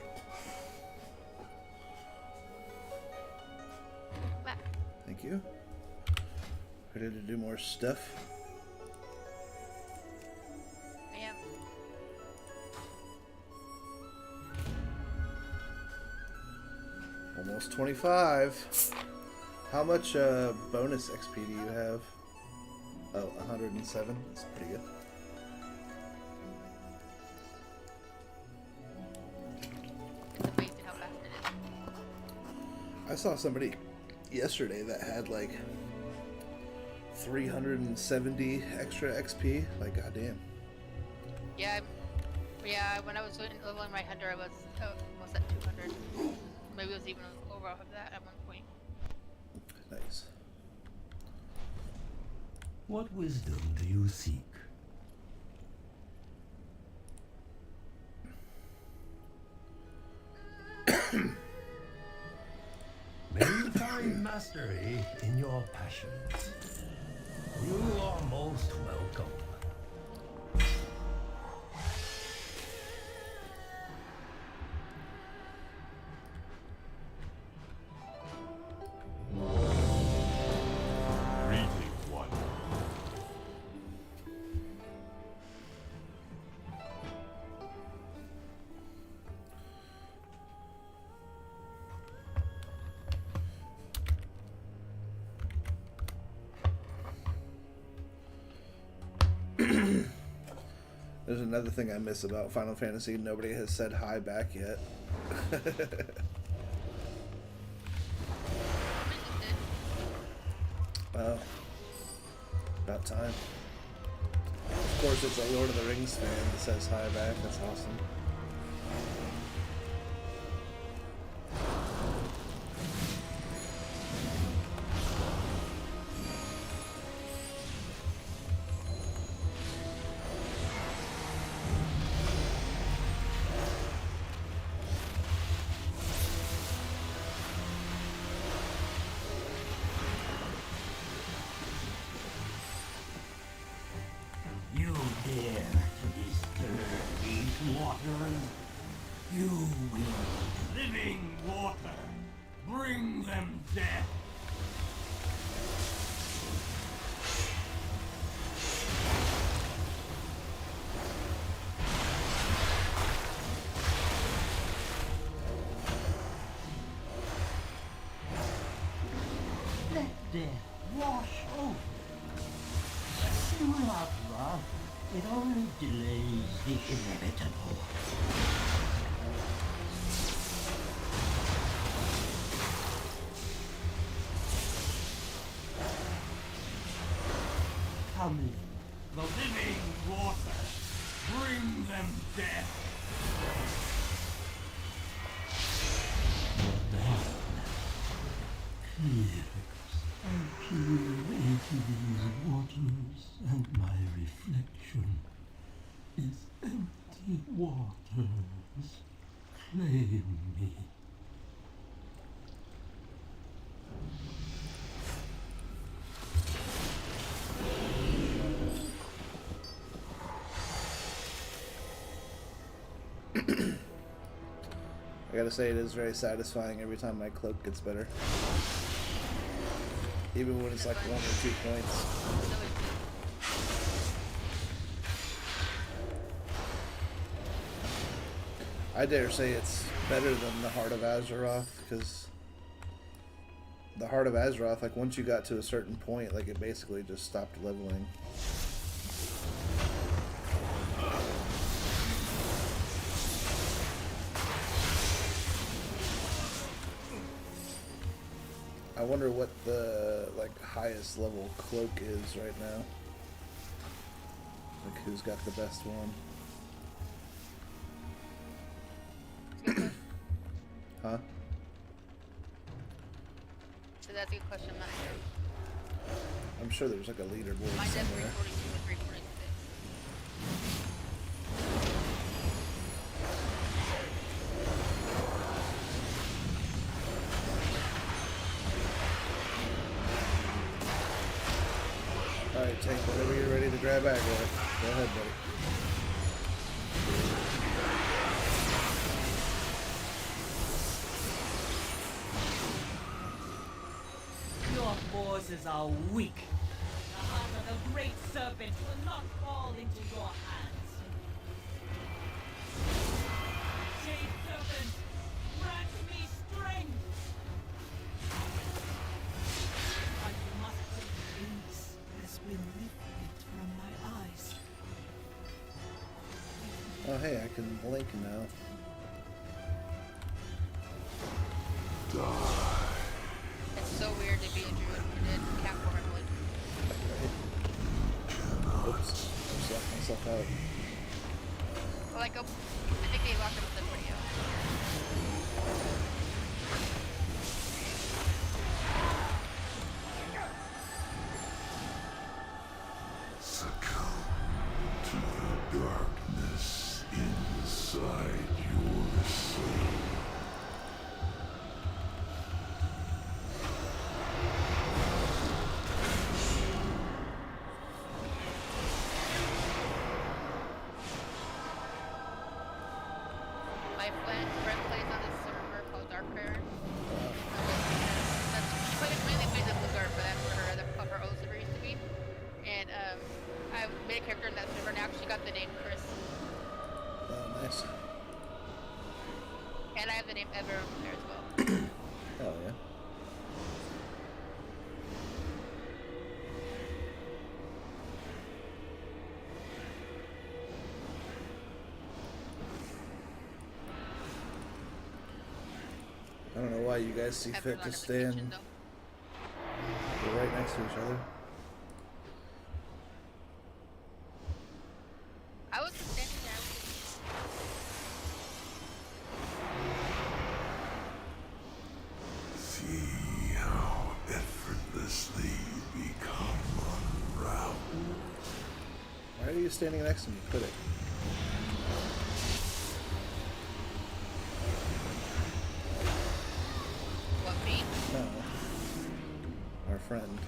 Back. Thank you. Ready to do more stuff? I am. Almost 25. How much bonus XP do you have? Oh, 107. That's pretty good. It's amazing how fast it is. I saw somebody yesterday that had like 370 extra XP. Like, goddamn. Yeah, when I was leveling my hunter, I was almost at 200. Maybe it was even over that at one point. Nice. What wisdom do you seek? May you find mastery in your passions. You are most welcome. Greetings, one. There's another thing I miss about Final Fantasy. Nobody has said hi back yet. Well, about time. Of course, it's a Lord of the Rings fan that says hi back. That's awesome. You dare to disturb these waters? You will living water. Bring them death. Let death wash over. You love love. It only delays the inevitable. Come in. The living water. Bring them death. Then, clear. I peer into these waters, and my reflection is empty waters. Claim me. I gotta say, it is very satisfying every time my cloak gets better. Even when it's like 1 or 2 points. I dare say it's better than the Heart of Azeroth, because the Heart of Azeroth, like once you got to a certain point, like it basically just stopped leveling. I wonder what the like highest level cloak is right now. Like who's got the best one? Huh? So that's a good question. I'm not sure. I'm sure there's like a leaderboard Mine's at somewhere. 342 and 346. Alright, Tank, whenever you're ready to grab aggro, go ahead, buddy. forces are weak. The heart of the great serpent will not fall into your hands. Jade serpent, grant me strength! But you must release has been lifted from my eyes. Oh hey, I can blink now. It's so weird to be a druid in cat form and blink. Oops, I just locked myself out. Like, I think they locked up the video. Succumb to the darkness inside your soul. My friend plays on this server called Dark Prayer. She mainly plays in Blizzard, but that's where her old server used to be. And I made a character in that server, and I actually got the name Chris. Oh, nice. And I have the name Ever over there as well. Hell yeah. I don't know why you guys see fit to stand right next to each other. I was standing there. See how effortlessly you become unraveled. Why are you standing next to me? Quit it. What, me? No. Our friend.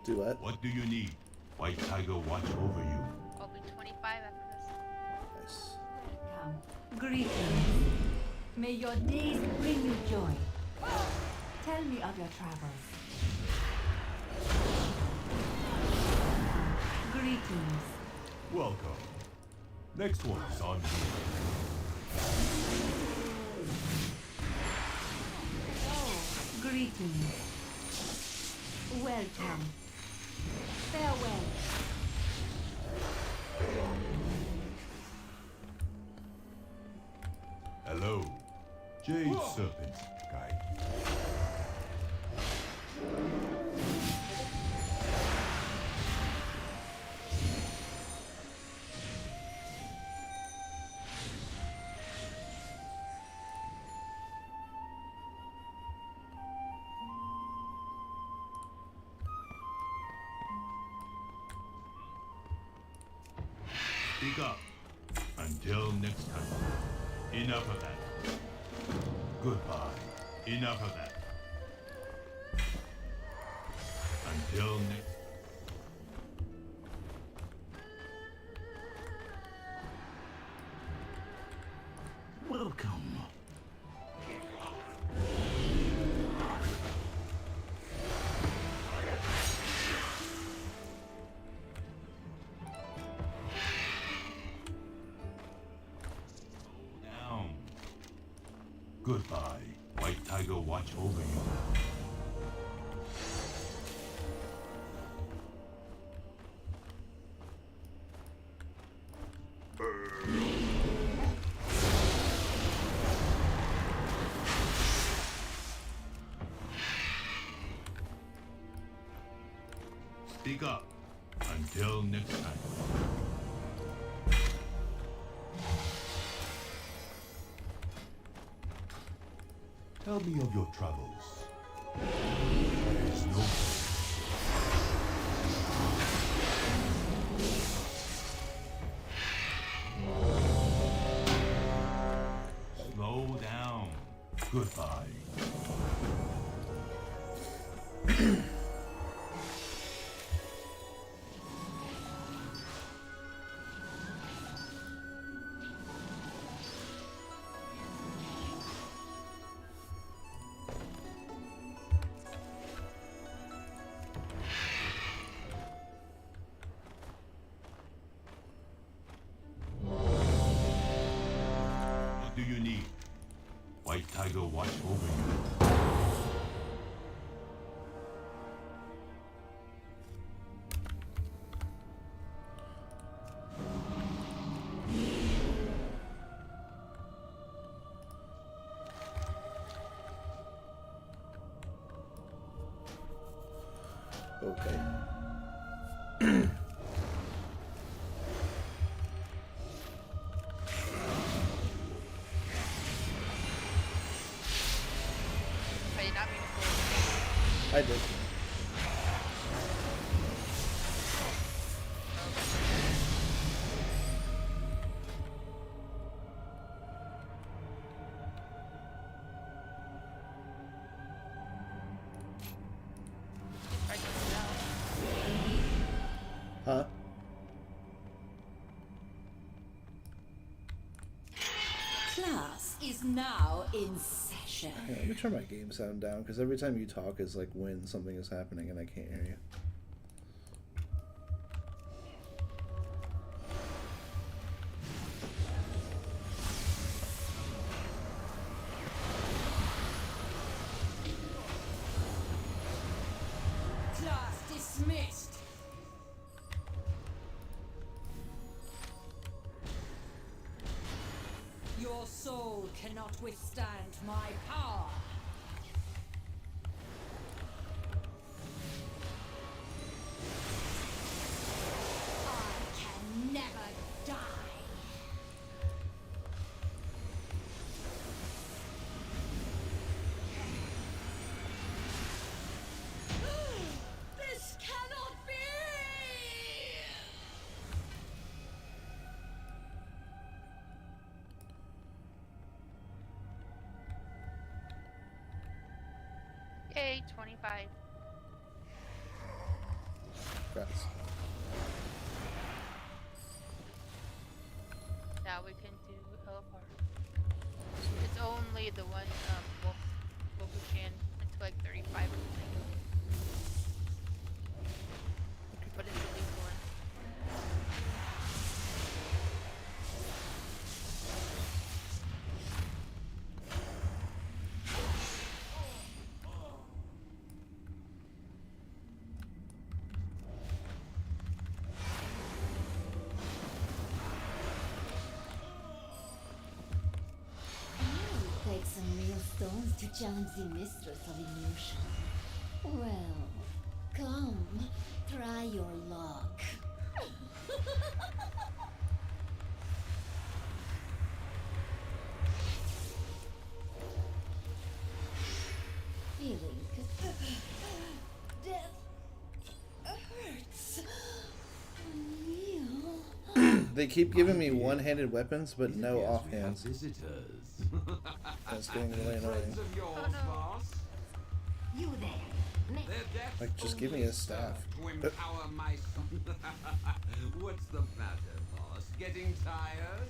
Do what? What do you need? White Tiger watch over you. I'll be 25 after this. Nice. Greetings. May your days bring you joy. Tell me of your travels. Greetings. Welcome. Next one's on me. Greetings. Welcome. Farewell. Hello. Jade Serpent Guide. Speak up. Until next time. Enough of that. Goodbye. Enough of that. Until next. Welcome. Down. Goodbye. White Tiger watch over you. Speak up. Until next time. Tell me of your travels. There is no Slow down. Goodbye. What do you need? White Tiger watch over you. Okay. I did not mean to say I did. Huh? Class is now in session. Yeah, let me turn my game sound down because every time you talk is like when something is happening and I can't hear you. Class dismissed. Your soul cannot withstand my power. I can never die. This cannot be! Yay, 25. Congrats. Now we can do Elfar. It's only the one Wolfushan until like 35 or something. But it's the legal one. Take some real stones to challenge the mistress of illusion. Well, come, try your luck. Feeling death hurts. Unreal. They keep giving me one-handed weapons, but no Yes, we have offhands. visitors. That's getting really annoying. Friends of yours, boss? You there. Nick. Their deaths Like, just give me only a staff. serve To empower my son. What's the matter, boss? Getting tired?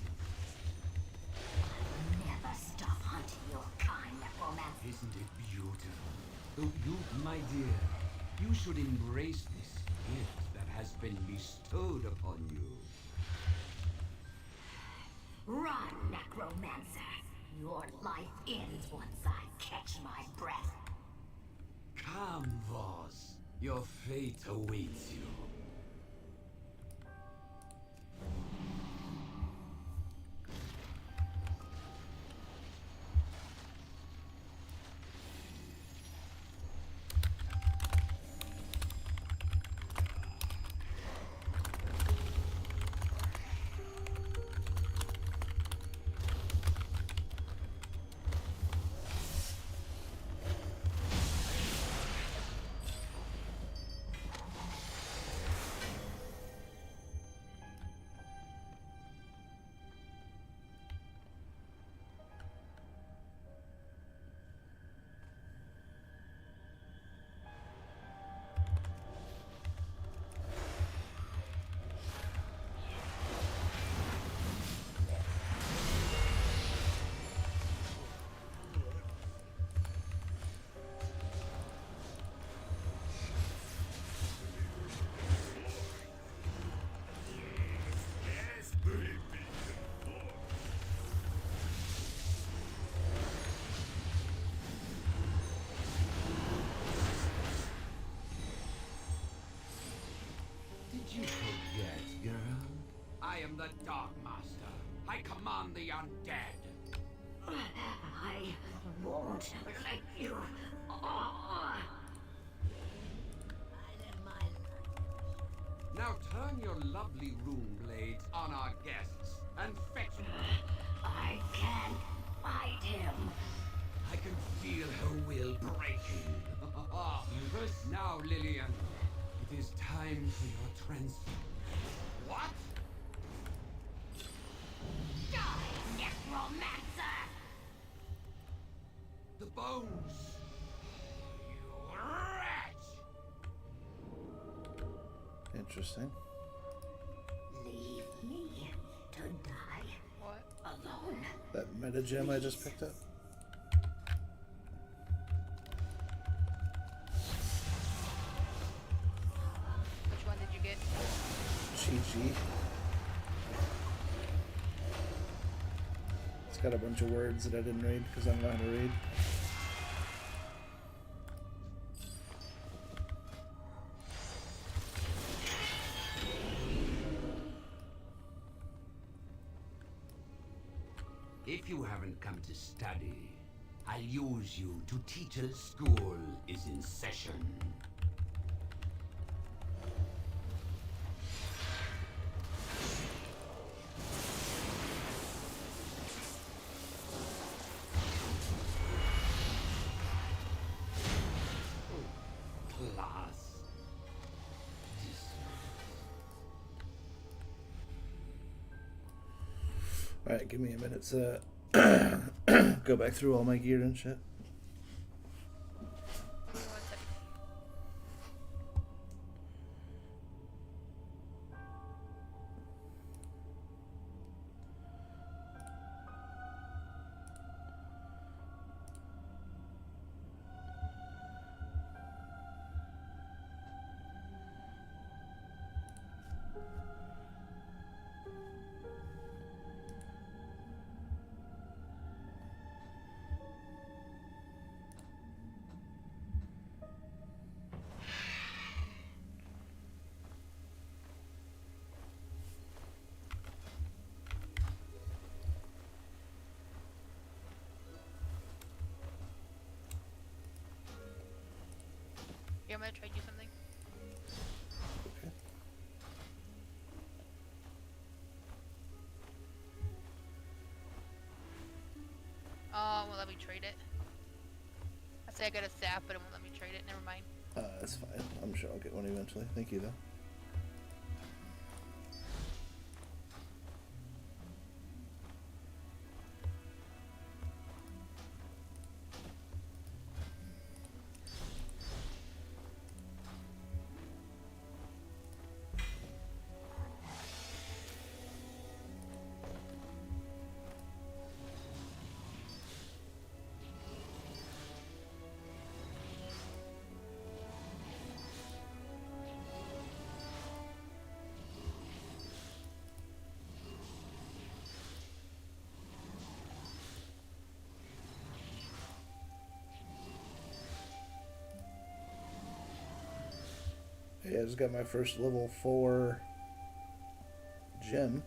Never stop hunting your kind, necromancer. Isn't it beautiful? Oh, you, my dear, you should embrace this gift that has been bestowed upon you. Run, necromancer. Your life ends once I catch my breath. Come, Voss. Your fate awaits you. Did you forget, girl? I am the Dark Master. I command the undead. I won't let you. Now turn your lovely rune blades on our guests and fetch me. I can't fight him. I can feel her will breaking. Now, Lillian, it is time for your transformation. What? Die, necromancer! The bones! You wretch! Interesting. Leave me to die What? alone. That meta gem I just picked up. Which one did you get? Chi-Chi. It's got a bunch of words that I didn't read because I'm not going to read. If you haven't come to study, I'll use you to teacher's school is in session. Class. Alright, give me a minute to go back through all my gear and shit. Give me 1 second. Yeah, I'm gonna trade you something. Okay. Won't let me trade it. I say I got a staff, but it won't let me trade it. Never mind. That's fine. I'm sure I'll get one eventually. Thank you, though. Yeah, I just got my first level 4 gem.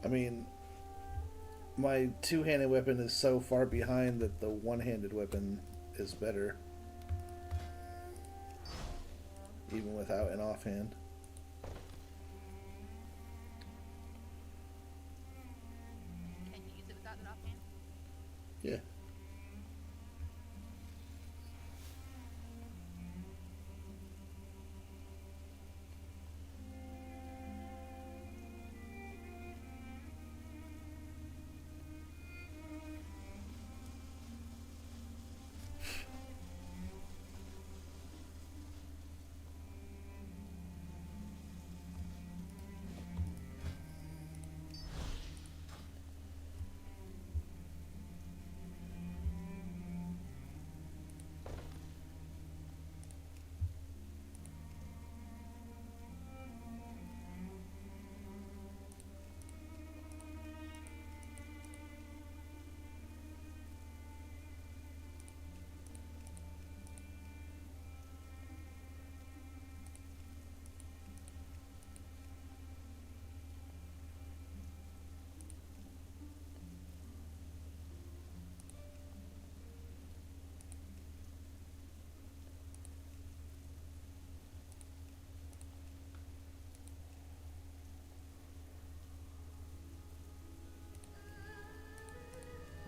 I mean, my two-handed weapon is so far behind that the one-handed weapon is better. Even without an offhand. Can you use it without an offhand? Yeah.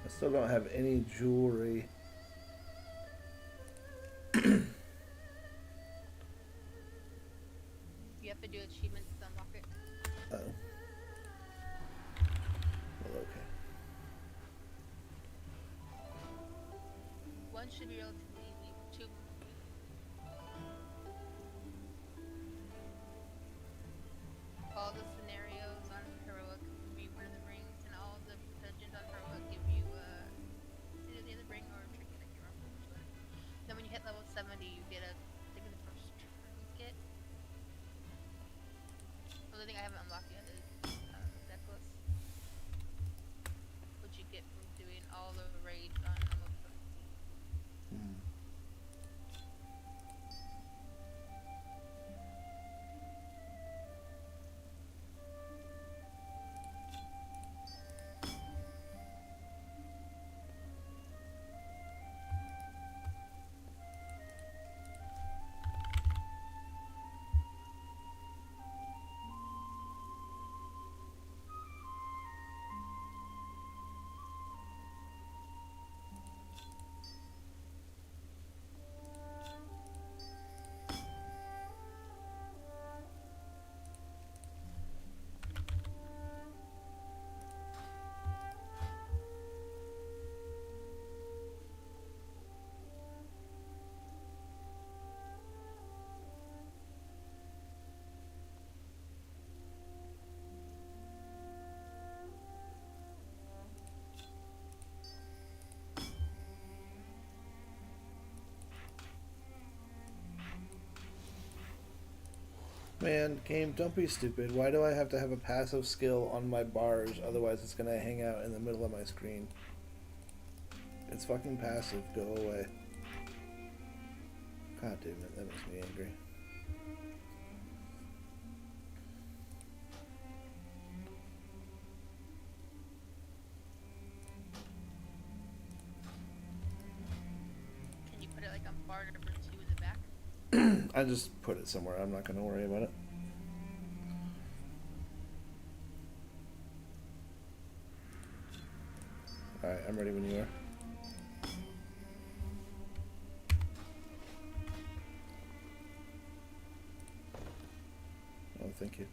I still don't have any jewelry. You have to do achievements to unlock it. Oh. Well, okay. One should be relatively easy. Two. All the scenarios on Heroic give you one of the rings, and all the dungeons on Heroic give you either the other ring or a trinket. I can't remember which one. Then when you hit level 70, you get a. I think the first trinket. The only thing I haven't unlocked yet is necklace, which you get from doing all the raids on almost. Hmm. Man, game, don't be stupid. Why do I have to have a passive skill on my bars? Otherwise, it's gonna hang out in the middle of my screen. It's fucking passive. Go away. God damn it, that makes me angry. Can you put it like on bar number 2 in the back? I just put it somewhere. I'm not gonna worry about it. Alright, I'm ready when you are. Oh, thank you.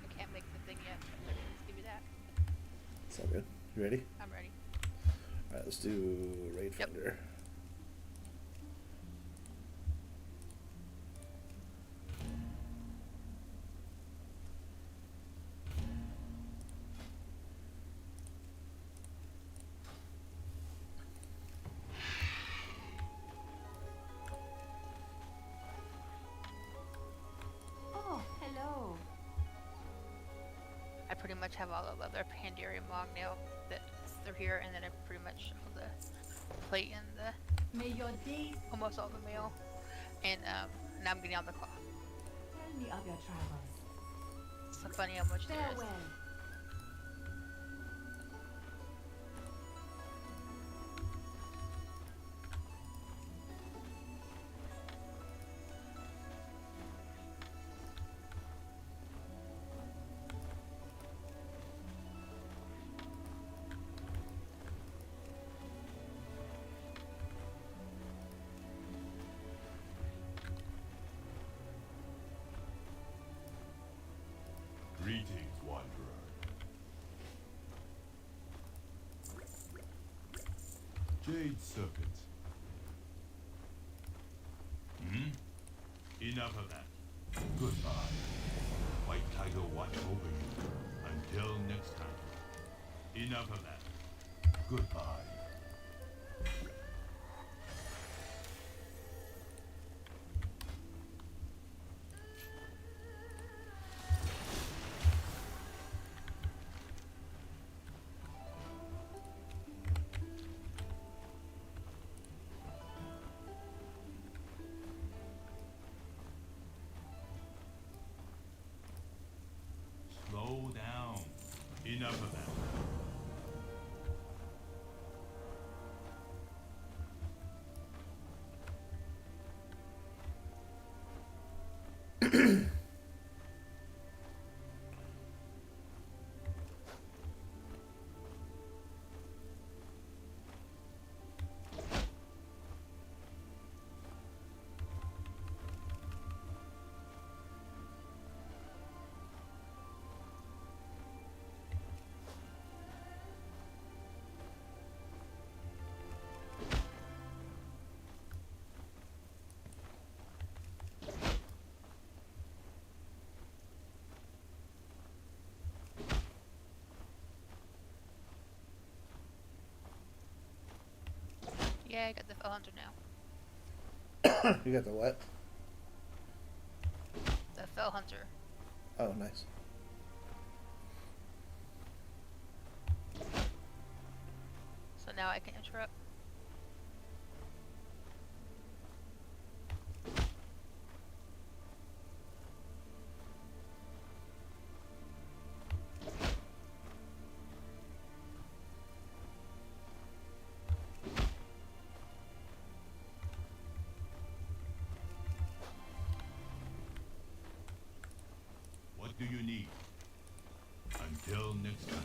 I can't make the thing yet. But just give me that. It's all good. You ready? I'm ready. Alright, let's do Raid Yep. Finder. Oh, hello. I pretty much have all the other Pandarium long nail that's through here, and then I pretty much all the plate and the May your days almost all the mail, and now I'm getting all the cloth. tell me of your travels. It's so funny how much there is. Farewell. Greetings, wanderer. Jade Serpent. Enough of that. Goodbye. White Tiger watch over you. Until next time. Enough of that. Goodbye. Slow down. Enough of that. Yeah, I got the Fell Hunter now. You got the what? The Fell Hunter. Oh, nice. So now I can interrupt. What do you need? Until next time.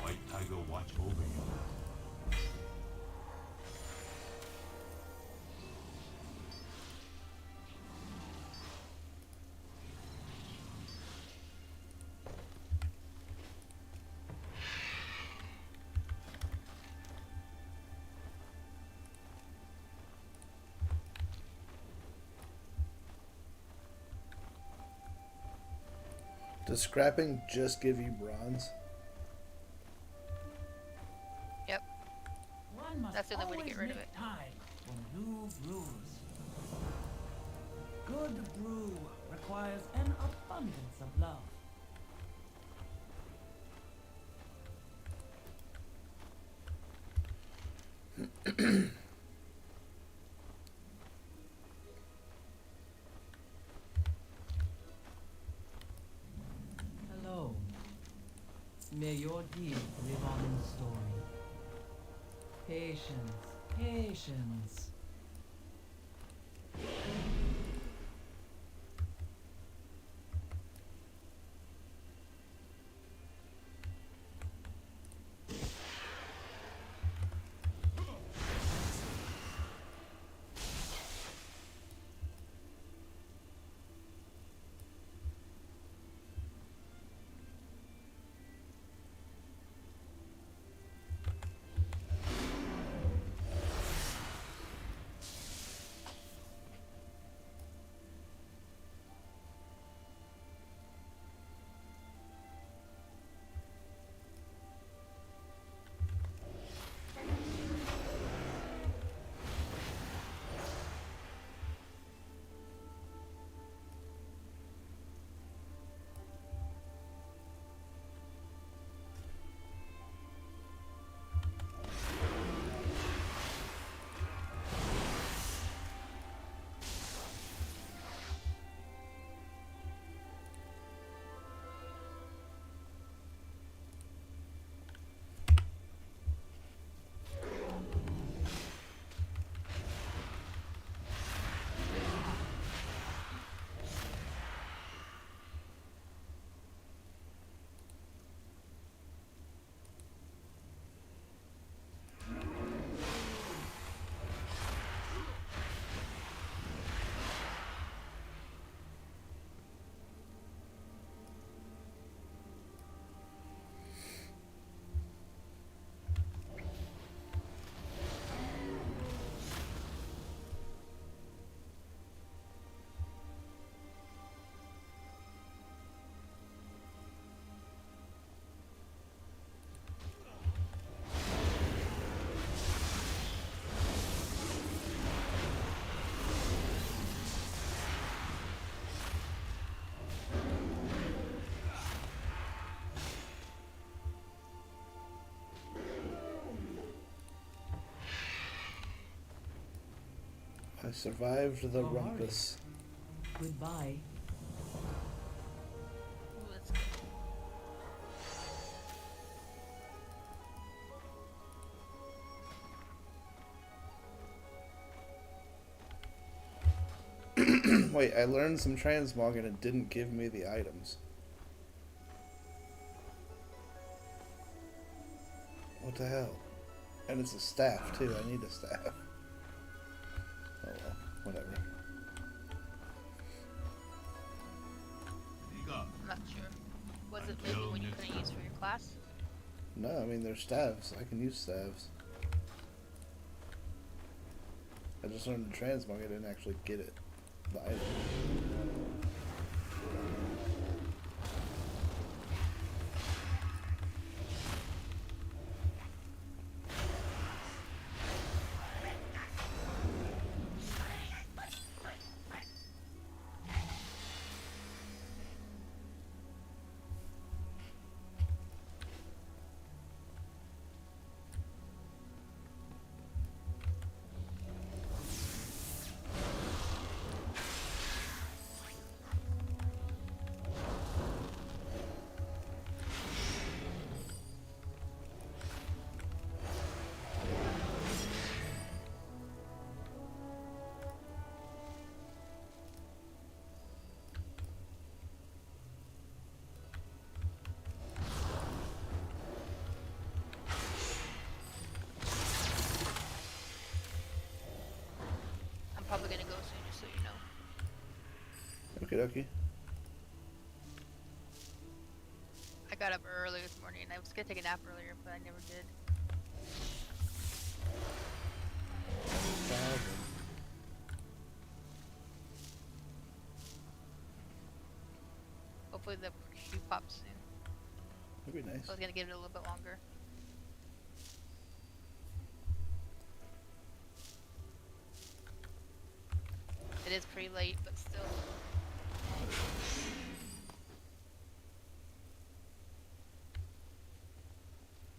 White Tiger watch over you. Does scrapping just give you bronze? Yep. One must That's the only way to always get rid of make it. time for new brews. Good brew requires an abundance of love. May your deeds live on in story. Patience, patience. I survived the Oh, hurry. rumpus. Goodbye. Ooh, that's good. Wait, I learned some transmog and it didn't give me the items. What the hell? And it's a staff too. I need a staff. Oh well, whatever. I'm not sure. Was it maybe when you couldn't use for your class? No, I mean they're staves. I can use staves. I just learned the transmog. I didn't actually get it. The item. I'm probably gonna go soon, just so you know. Okie dokie. I got up early this morning. I was gonna take a nap earlier, but I never did. Hopefully the queue pops soon. That'd be nice. I was gonna give it a little bit longer. It is pretty late, but still.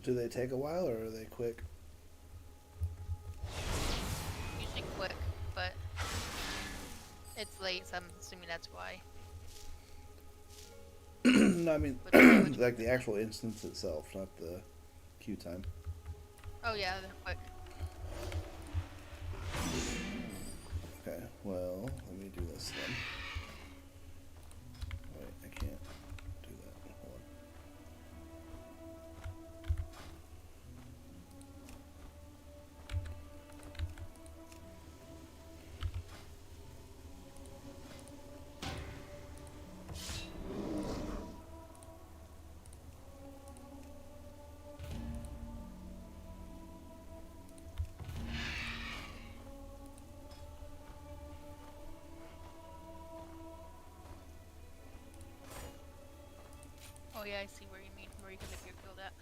Do they take a while or are they quick? Usually quick, but it's late, so I'm assuming that's why. No, I mean, Which- like the actual instance itself, not the queue time. Oh yeah, they're quick. Okay, well, let me do this then. Wait, I can't do that. Hold on. Oh yeah, I see where you mean. Where you can make your build at.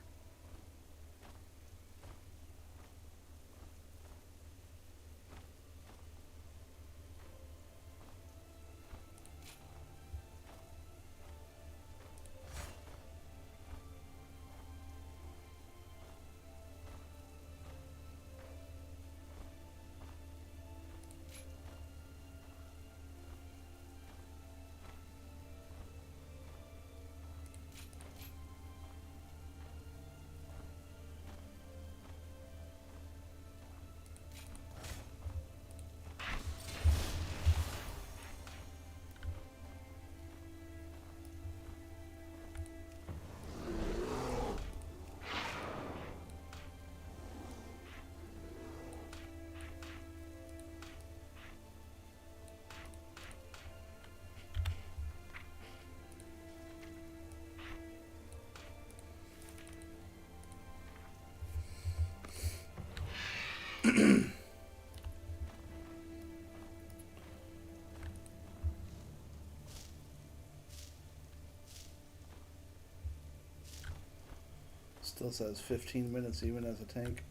Still says 15 minutes even as a tank.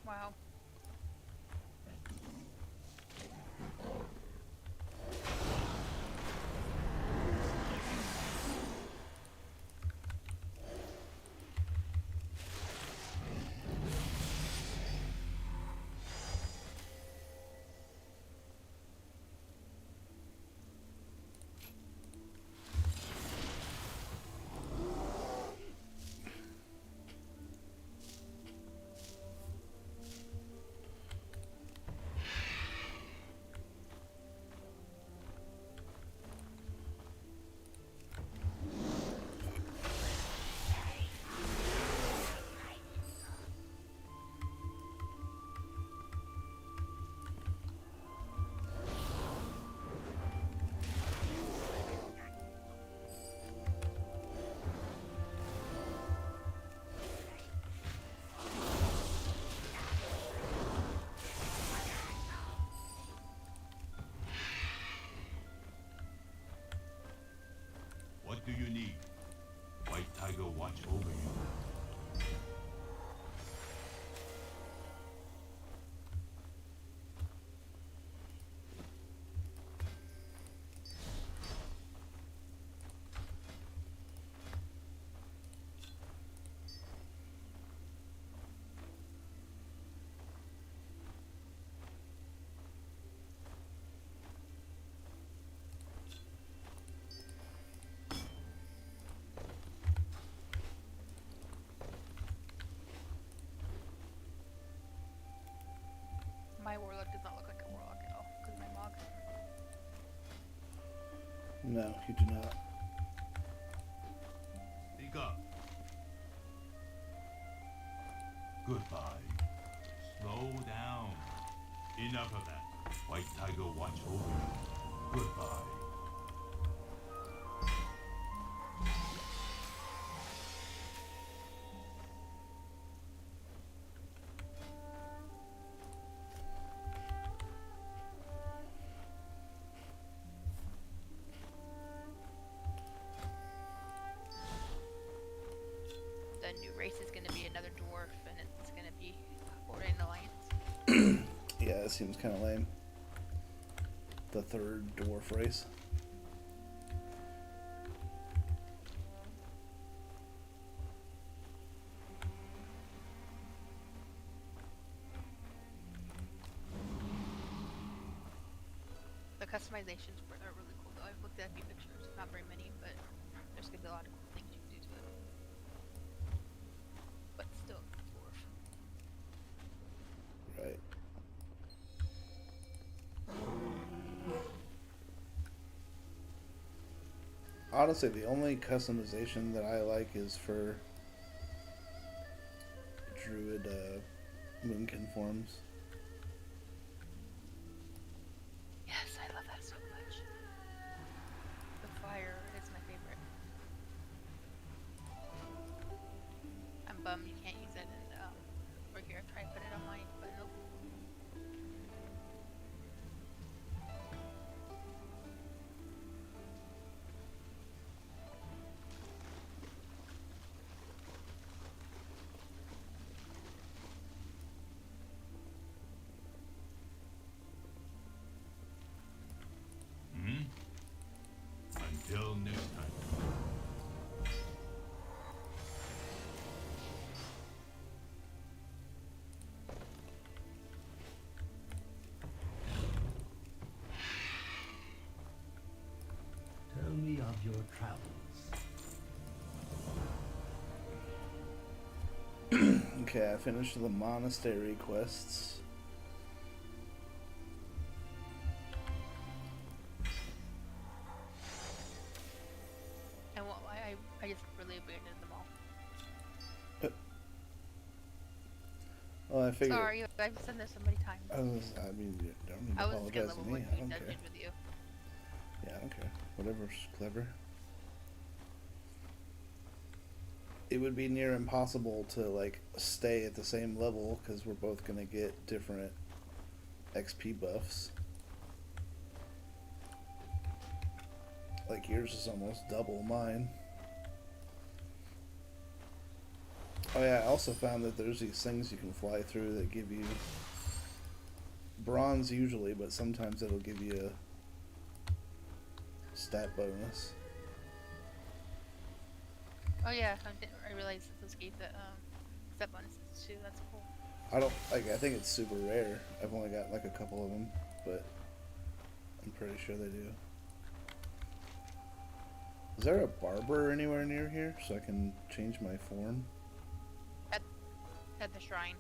Wow. What do you need? White Tiger watch over you. My warlock does not look like a warlock at all, because my mog. No, you do not. Speak up. Goodbye. Slow down. Enough of that. White Tiger watch over you. Goodbye. The new race is going to be another dwarf, and it's going to be Horde Alliance. Yeah, it seems kind of lame. The third dwarf race. The customizations are really cool though. I've looked looked at a few pictures, not very many, but there's gonna be a lot of cool things you can do to it. But still, dwarf. Right. Honestly, the only customization that I like is for druid moonkin forms. Yes, I love that so much. The fire is my favorite. I'm bummed you can't use it in over here. Try to put it on mine, but nope. Until next time. Tell me of your travels. Okay, I finished the monastery quests. And what I just really abandoned them all. Well, I figured. Sorry, I've said this so many times. I mean, you don't need to I was skill apologize to level me. with I don't dungeon care. with you. Yeah, I don't care. Whatever's clever. It would be near impossible to like stay at the same level because we're both gonna get different XP buffs. Like yours is almost double mine. Oh yeah, I also found that there's these things you can fly through that give you bronze usually, but sometimes it'll give you a stat bonus. Oh yeah, I realized that this gave the step bonuses too. That's cool. I don't like. I think it's super rare. I've only got like a couple of them, but I'm pretty sure they do. Is there a barber anywhere near here so I can change my form? At the shrine.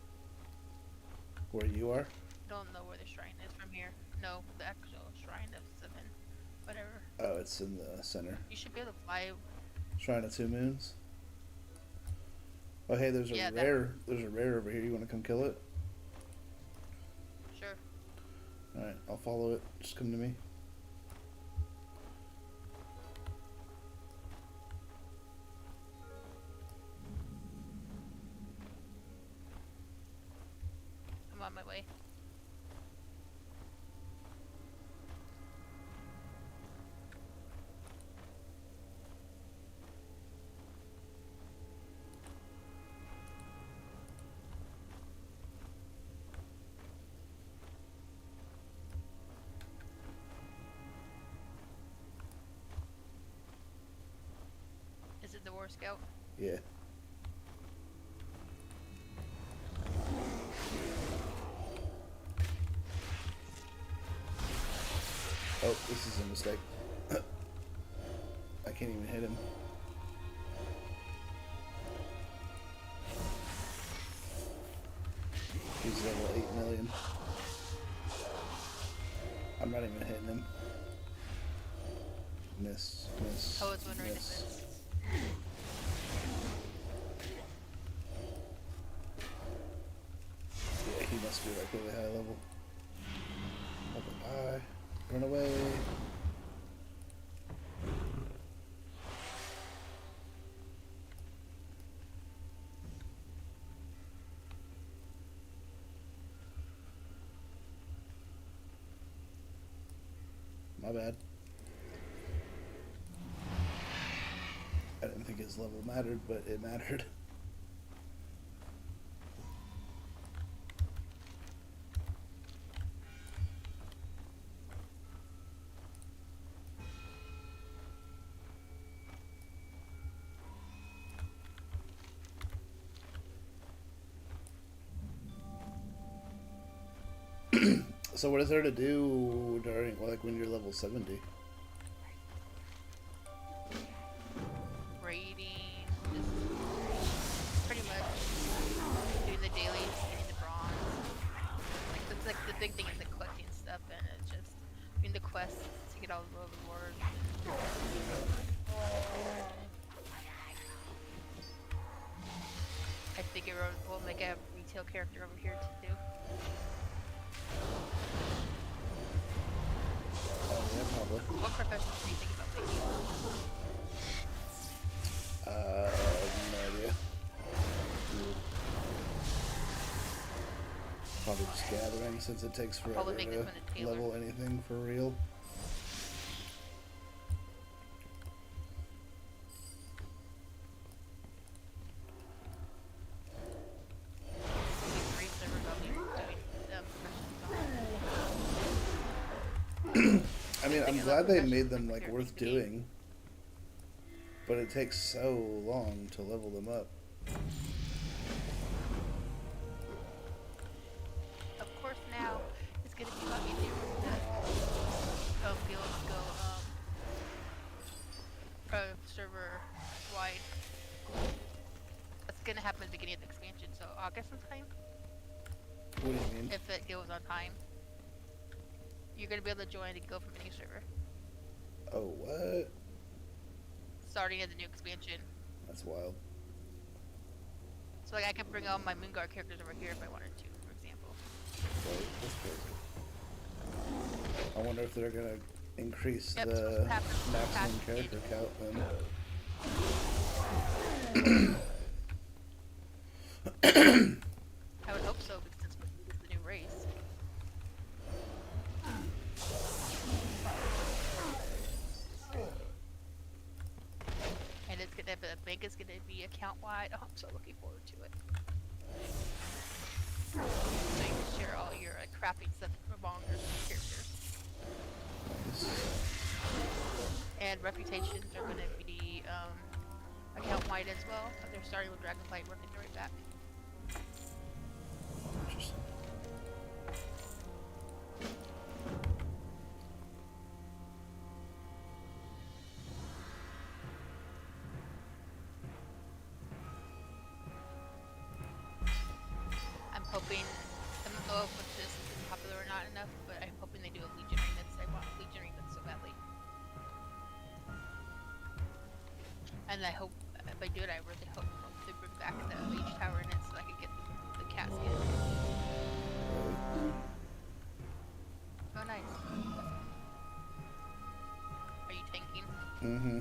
Where you are? Don't know where the shrine is from here. No, the actual shrine of 7. Whatever. Oh, it's in the center. You should be able to fly. Shrine of Two Moons. Oh, hey, there's a Yeah, rare. There's a rare over here. You want to come kill it? Sure. All right, I'll follow it. Just come to me. I'm on my way. Is it the War Scout? Yeah. Oh, this is a mistake. I can't even hit him. He's level 8 million. I'm not even hitting him. Miss, miss. I was wondering if miss. it's... Yeah, he must be like really high level. Bye. Run away. My bad. I didn't think his level mattered, but it mattered. So what is there to do during, like, when you're level 70? quests to get all the rewards. I think it will make a retail character over here too. Oh, yeah, probably. What professions do you think about making? No idea. Probably just gathering, since it takes forever Probably make this to one a tailor. level anything for real. Three servers I'll be doing professions on. I mean, I'm Thinking glad about they professions made them like like they're worth making. doing, but it takes so long to level them up. Of course, now it's gonna be a lot easier to be able to go server wide. That's gonna happen at the beginning of the expansion, so August sometime. What do you mean? If it goes on time, you're gonna be able to join and go from any server, Oh, what? starting at the new expansion. That's wild. So like I can bring all my Moonguard characters over here if I wanted to, for example. Right, that's crazy. I wonder if they're gonna increase Yep, the so it happens maximum past character count then. I would hope so, because it's the new race. And it's gonna, I think it's gonna be account wide. Oh, I'm so looking forward to it. So you can share all your crafting stuff among your characters. And reputations are gonna be account wide as well. They're starting with Dragonflight, working their way back. Interesting. I'm hoping, I don't know if this is popular or not enough, but I'm hoping they do a Legion remix. I want Legion remix so badly. And I hope, if I do it, I really hope they bring back the Mage Tower in it so I can get the casket. Oh, nice. Are you tanking? Mm-hmm.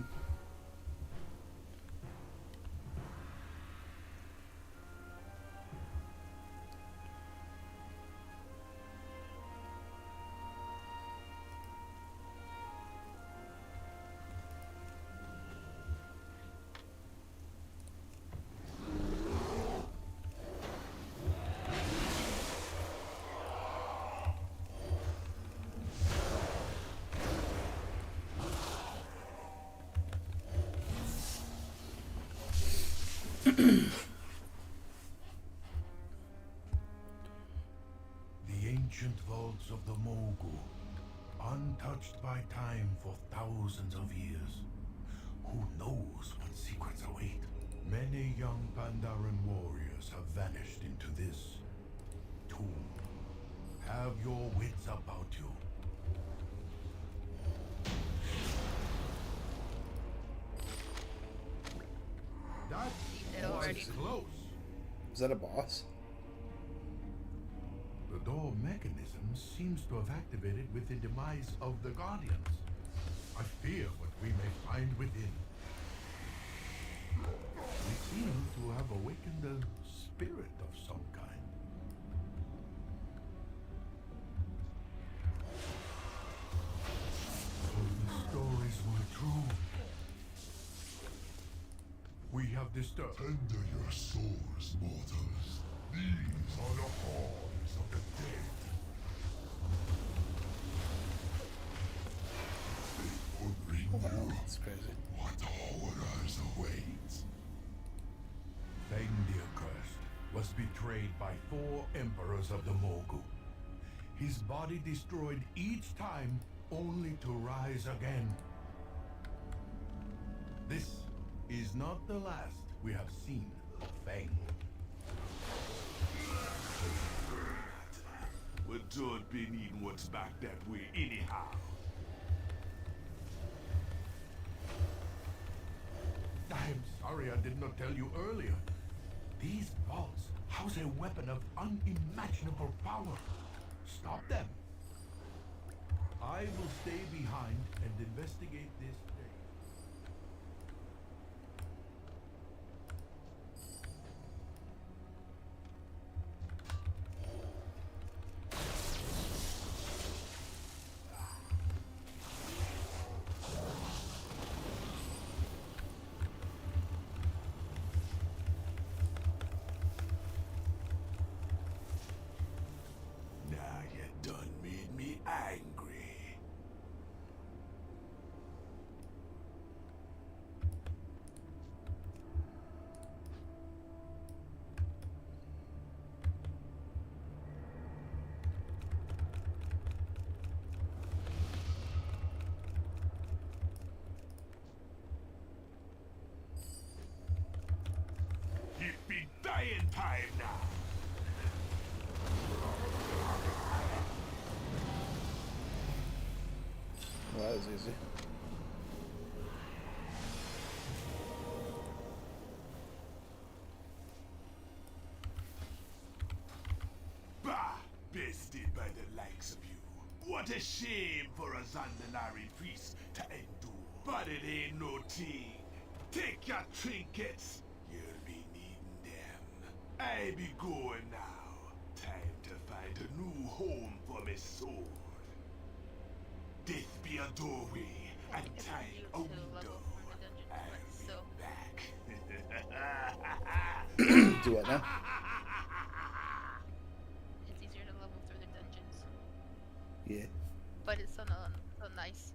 The ancient vaults of the Mogu, untouched by time for thousands of years. Who knows what secrets await? Many young Pandaren warriors have vanished into this tomb. Have your wits about you. That It already. was close. Is that a boss? The door mechanism seems to have activated with the demise of the Guardians. I fear what we may find within. We seem to have awakened a spirit of some kind. So the stories were true. We have disturbed. Tender your souls, mortals. These are the halls of the dead. They will bring Wow, you that's crazy. what horrors await. Thane the Accursed was betrayed by 4 emperors of the Mogu. His body destroyed each time, only to rise again. This is not the last we have seen of Thane. We don't be needing what's back that way anyhow. did not tell you earlier. These vaults house a weapon of unimaginable power. Stop them. I will stay behind and investigate this thing. Now you done made me angry. It be dying time now. Well, that was easy. Bah! Bested by the likes of you. What a shame for a Zandalari priest to endure. But it ain't no thing. Take your trinkets. You'll be needing them. I be going now. Time to find a new home for me sword. Death be a doorway, and time a window. I'll be back. Do what now? It's easier to level through the dungeons, Yeah. but it's so nice.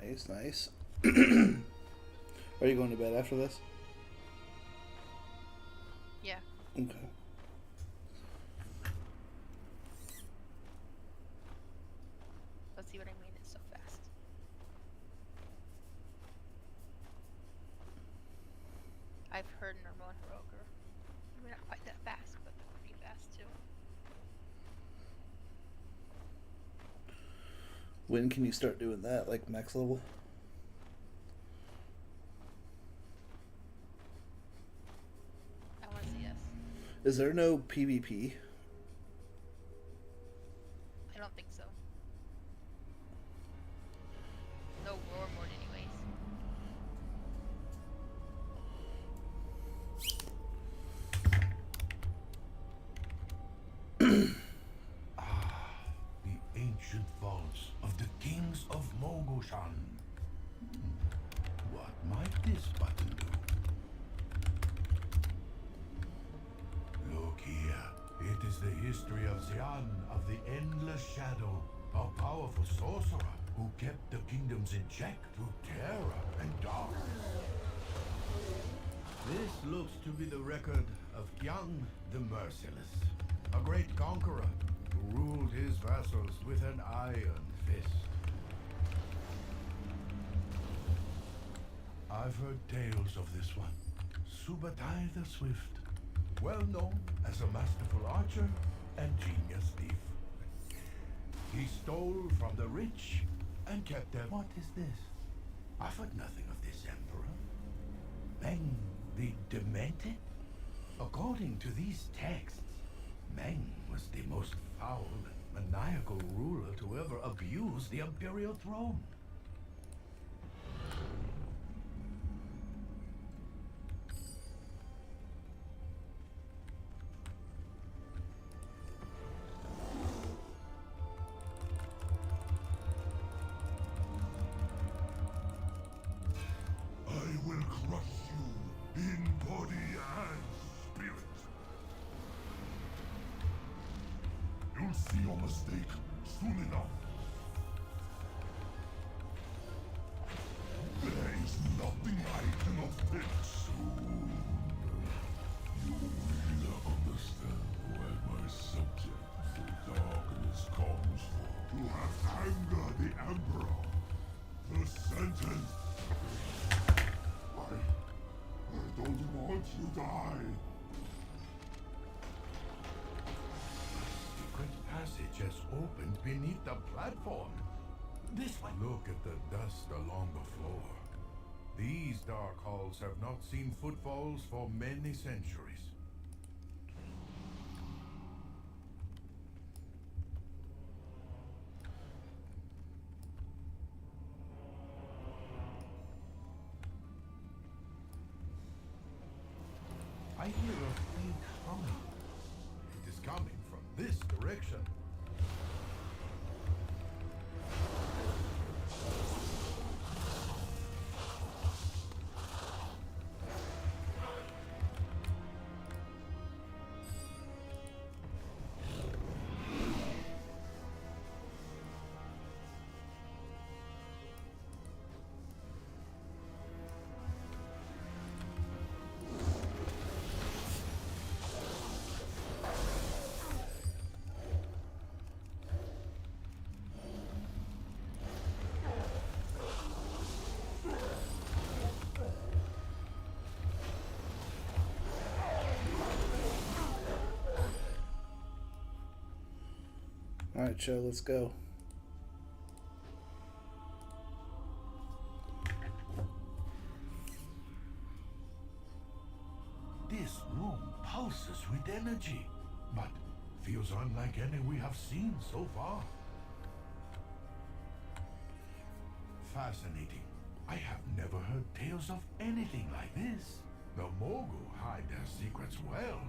Nice, nice. Are you going to bed after this? Yeah. Okay. Let's see what I mean. It's so fast. I've heard normal and heroic are maybe not quite that fast, but they're pretty fast too. When can you start doing that? Like max level? I want to see yes. Is there no PvP? I don't think so. No roar mode anyways. The ancient vaults of the kings of Mogoshan. What might this button do? Look here. It is the history of Xian of the Endless Shadow. A powerful sorcerer who kept the kingdoms in check through terror and darkness. This looks to be the record of Qiang the Merciless, a great conqueror who ruled his vassals with an iron fist. I've heard tales of this one, Subutai the Swift, well known as a masterful archer and genius thief. He stole from the rich and kept them. What is this? I've heard nothing of this emperor. Meng the Demented? According to these texts, Meng was the most foul and maniacal ruler to ever abuse the imperial throne. I will crush you in body and spirit. You'll see your mistake soon enough. There is nothing I cannot fix. Soon, you will understand where my subject, the darkness, comes from. To have angered the Emperor. The sentence. I don't want you to die. Secret passage has opened beneath the platform. This one. Look at the dust along the floor. These dark halls have not seen footfalls for many centuries. I hear a faint humming. It is coming from this direction. Alright, Joe, let's go. This room pulses with energy, but feels unlike any we have seen so far. Fascinating. I have never heard tales of anything like this. The Mogu hide their secrets well.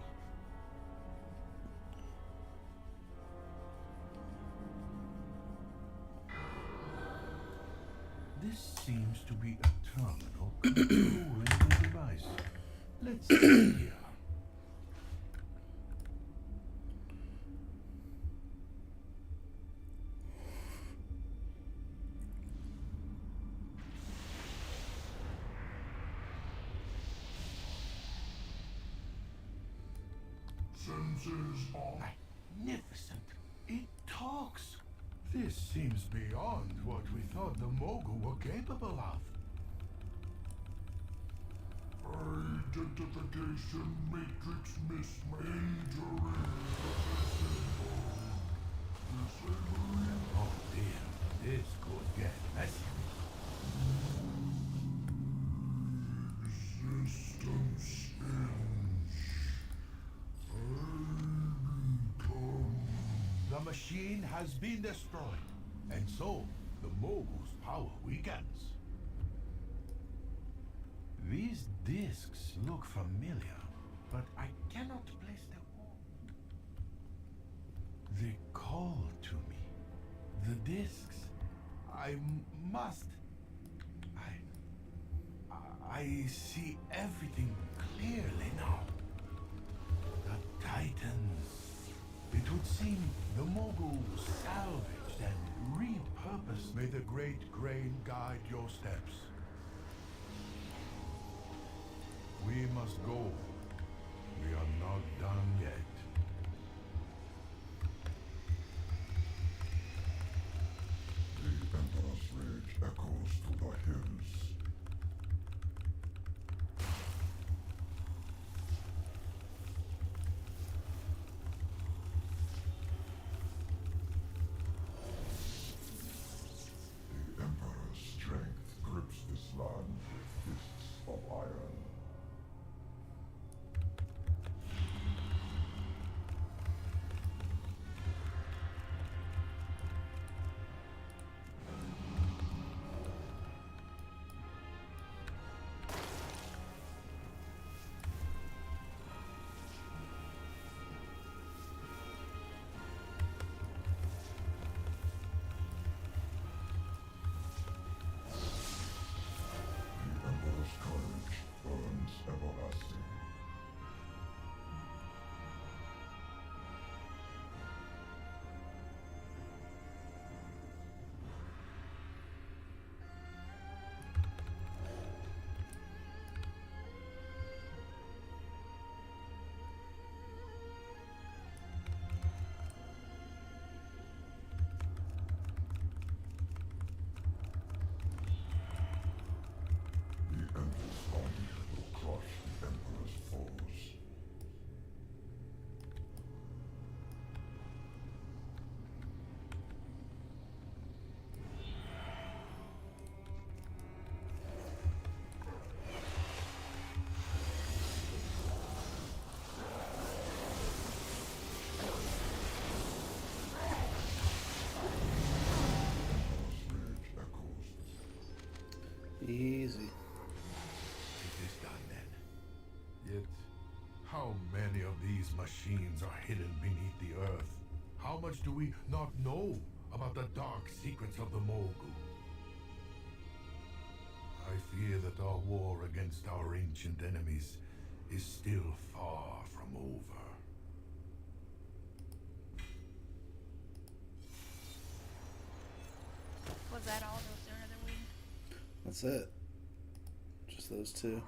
This seems to be a terminal controlling the device. Let's see here. Senses are Magnificent. It talks. This seems beyond what we thought the Mogu were capable of. identification matrix mismatering. Oh dear, this could get messy. Existence ends. I become. The machine has been destroyed, and so the Mogu's power weakens. These discs look familiar, but I cannot place them all. They call to me. The discs. I must. I see everything clearly now. The Titans. It would seem the Mogu salvaged and repurposed. May the great grain guide your steps. We must go. We are not done yet. The Emperor's rage echoes through the hills. The Emperor's strength grips this land with fists of iron. The Emperor's courage burns everlasting. The endless army will crush the Emperor's foes. Emperor's rage echoes. Easy. It is done then. Yet, how many of these machines are hidden beneath the earth? How much do we not know about the dark secrets of the Mogu? I fear that our war against our ancient enemies is still far from over. Was that all? Was there another wing? That's it. Just those two.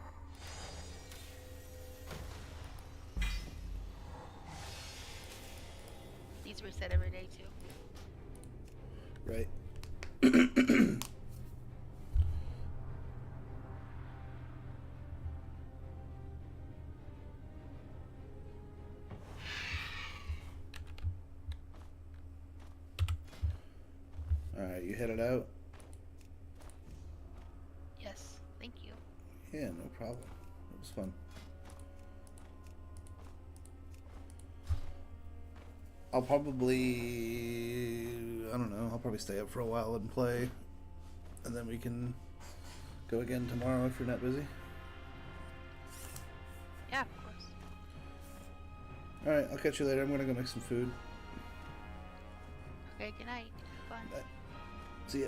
These reset every day too. Right. Alright, you headed out? Yes, thank you. Yeah, no problem. It was fun. I'll probably, I don't know, I'll probably stay up for a while and play. And then we can go again tomorrow if you're not busy. Yeah, of course. Alright, I'll catch you later. I'm gonna go make some food. Okay, good night. Fun. Bye. See ya.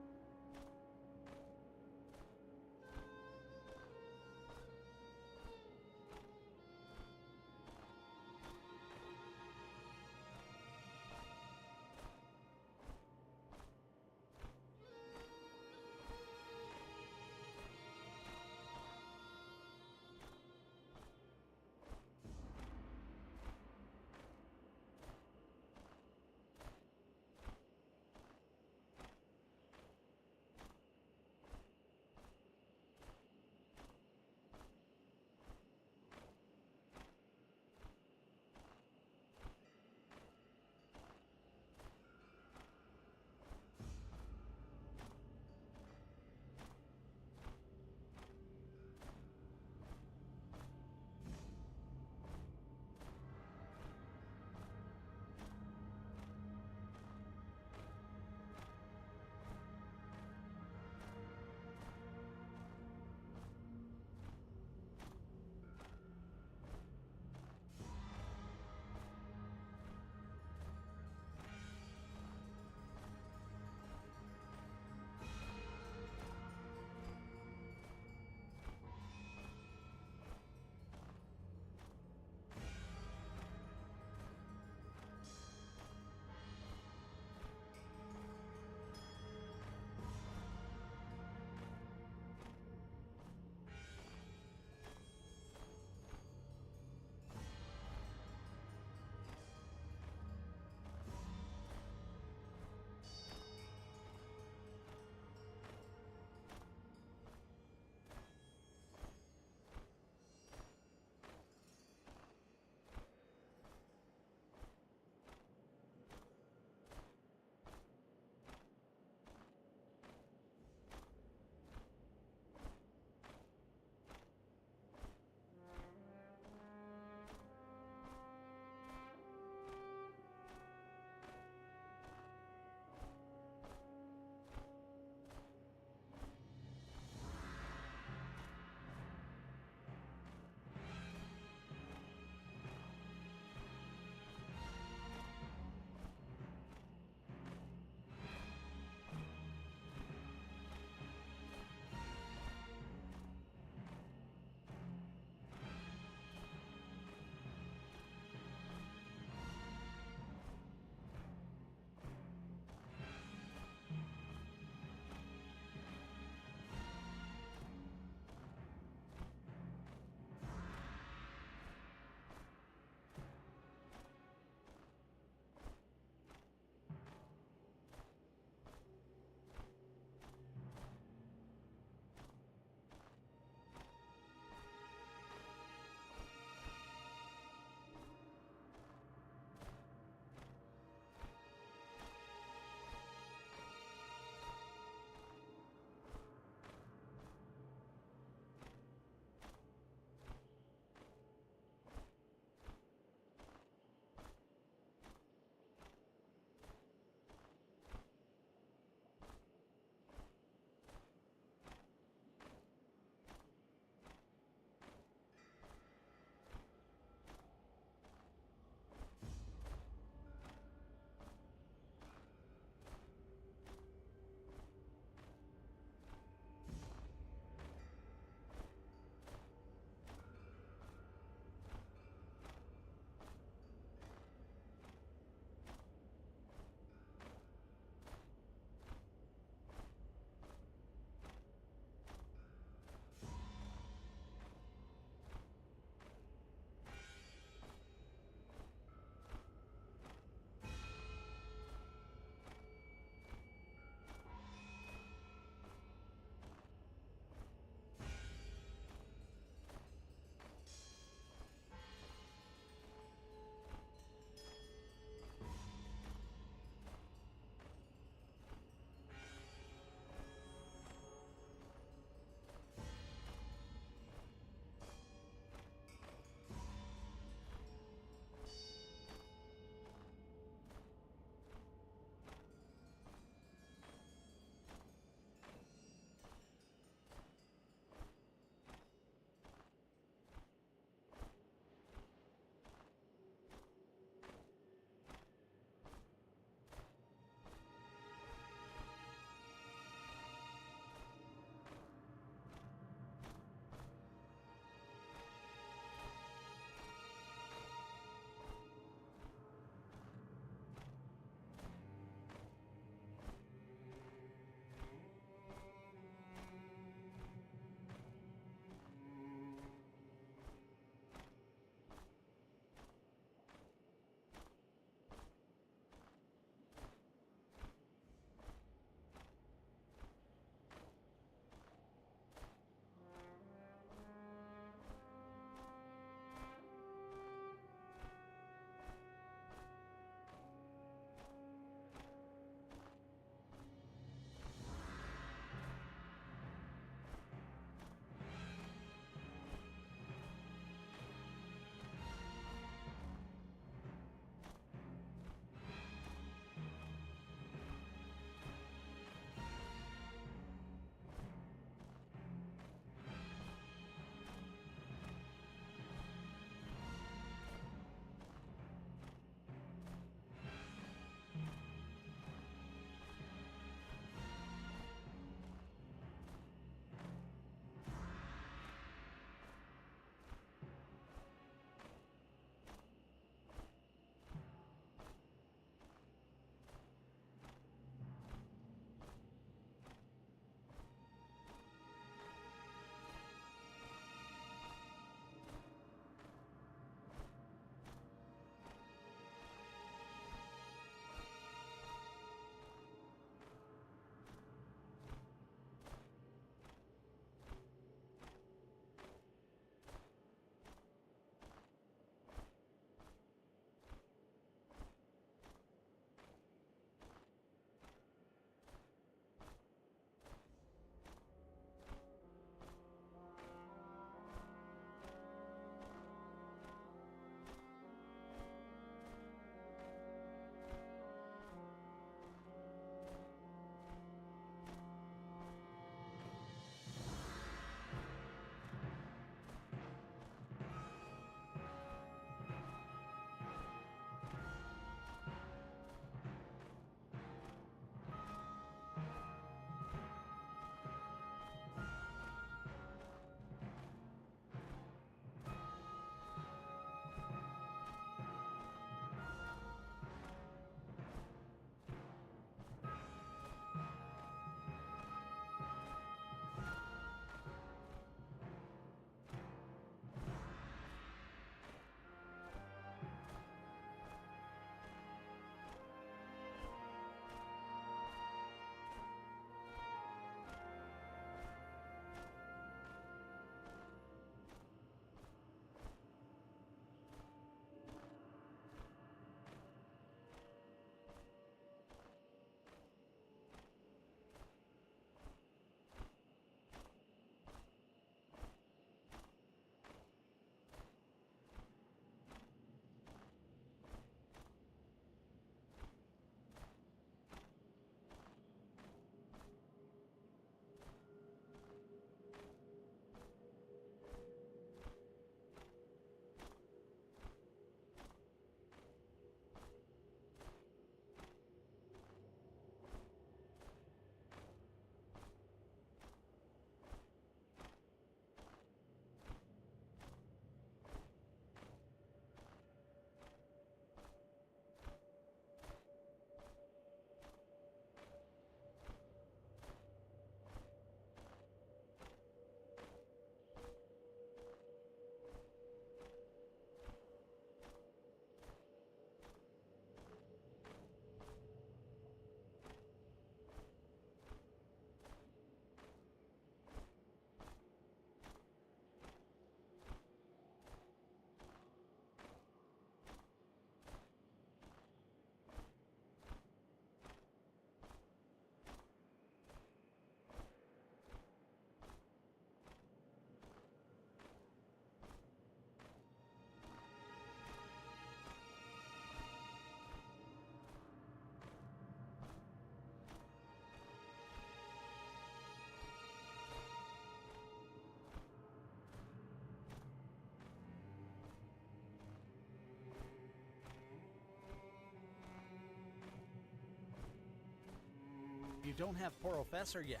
don't have Professor yet.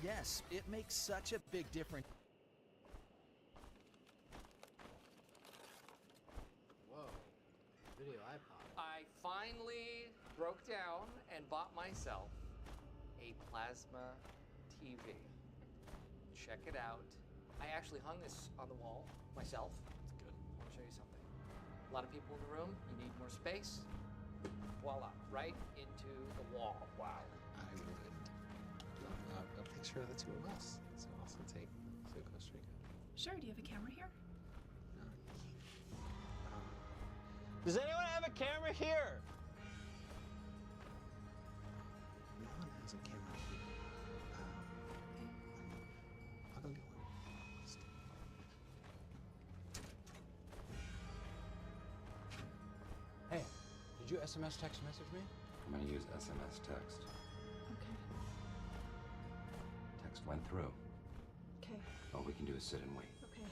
Yes, it makes such a big difference. Whoa. Video iPod. I finally broke down and bought myself a plasma TV. Check it out. I actually hung this on the wall myself. It's good. I'll show you something. A lot of people in the room. You need more space. Voila, right into the wall. Wow. I love a picture of the two of us. So also take to Costa Rica. Sure, do you have a camera here? Does anyone have a camera here? No one has a camera here. I'll go get one. Hey, did you SMS text message me? I'm gonna use SMS text. Okay. Text went through. Okay. All we can do is sit and wait. Okay.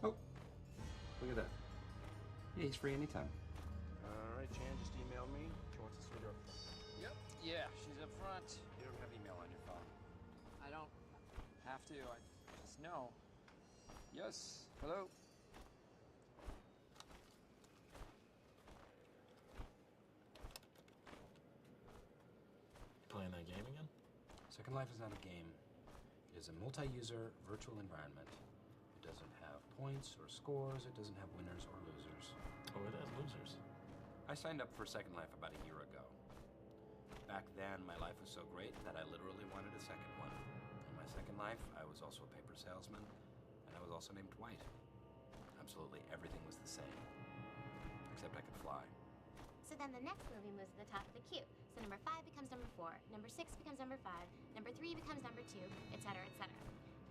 Oh, look at that. Yeah, he's free anytime. All right, Jan just emailed me. She wants to see her up front. Yep. Yeah, she's up front. You don't have email on your phone. I don't have to. I just know. Yes. Hello. Playing that game again? Second Life is not a game. It is a multi-user virtual environment. It doesn't have points or scores. It doesn't have winners or losers. Oh, it has losers. I signed up for Second Life about a year ago. Back then, my life was so great that I literally wanted a second one. In my second life, I was also a paper salesman, and I was also named Dwight. Absolutely everything was the same, except I could fly. So then the next movie moves to the top of the queue. So number 5 becomes number 4, number 6 becomes number 5, number 3 becomes number 2, etc., etc.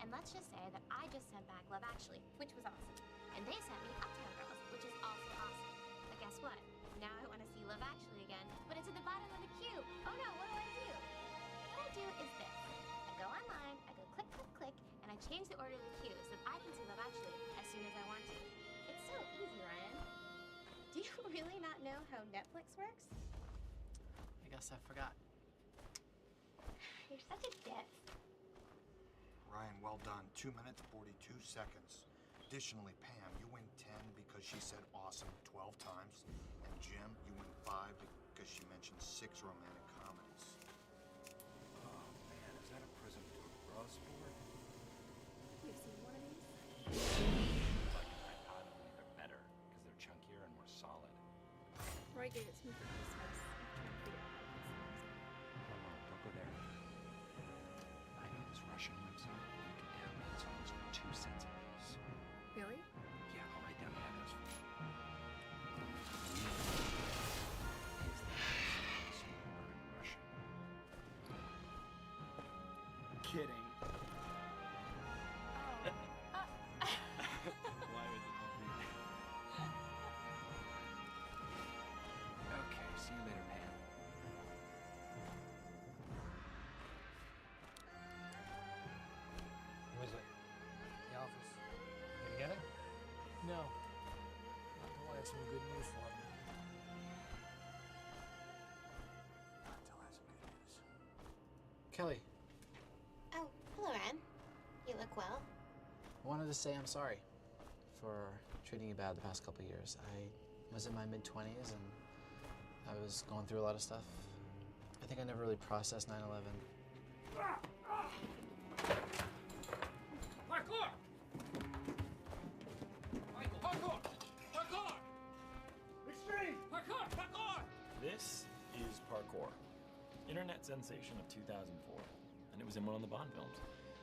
And let's just say that I just sent back Love Actually, which was awesome. And they sent me Uptown Girls, which is also awesome. But guess what? Now I want to see Love Actually again, but it's at the bottom of the queue. Oh no, what do I do? What I do is this. I go online, I go click, click, click, and I change the order of the queue so that I can see Love Actually as soon as I want to. It's so easy, Ryan. Do you really not know how Netflix works? I guess I forgot. You're such a dick. Ryan, well done. 2 minutes, 42 seconds. Additionally, Pam, you win 10 because she said awesome 12 times. And Jim, you win 5 because she mentioned 6 romantic comedies. Oh, man, is that a present for a bra sport? You've seen one of these? Like an iPod, only they're better because they're chunkier and more solid. Roy gave it to me for Christmas. I'm trying to figure out how to use it. No, don't go there. I know this Russian website. You can download songs for 2 cents a piece. Really? Yeah, I'll write down the address for you. Is the somewhere in Russia? Kidding. Why would it be? Okay, see you later, Pam. Who is it? The office. You gonna get it? No. Not until I have some good news for him. Not until I have some good news. Kelly, Oh, hello, Ryan. You look well. I wanted to say I'm sorry for treating you bad the past couple of years. I was in my mid-20s and I was going through a lot of stuff. I think I never really processed 9/11. Parkour! Michael, parkour! Parkour! Extreme! Parkour! Parkour! This is Parkour, internet sensation of 2004, and it was in one of the Bond films.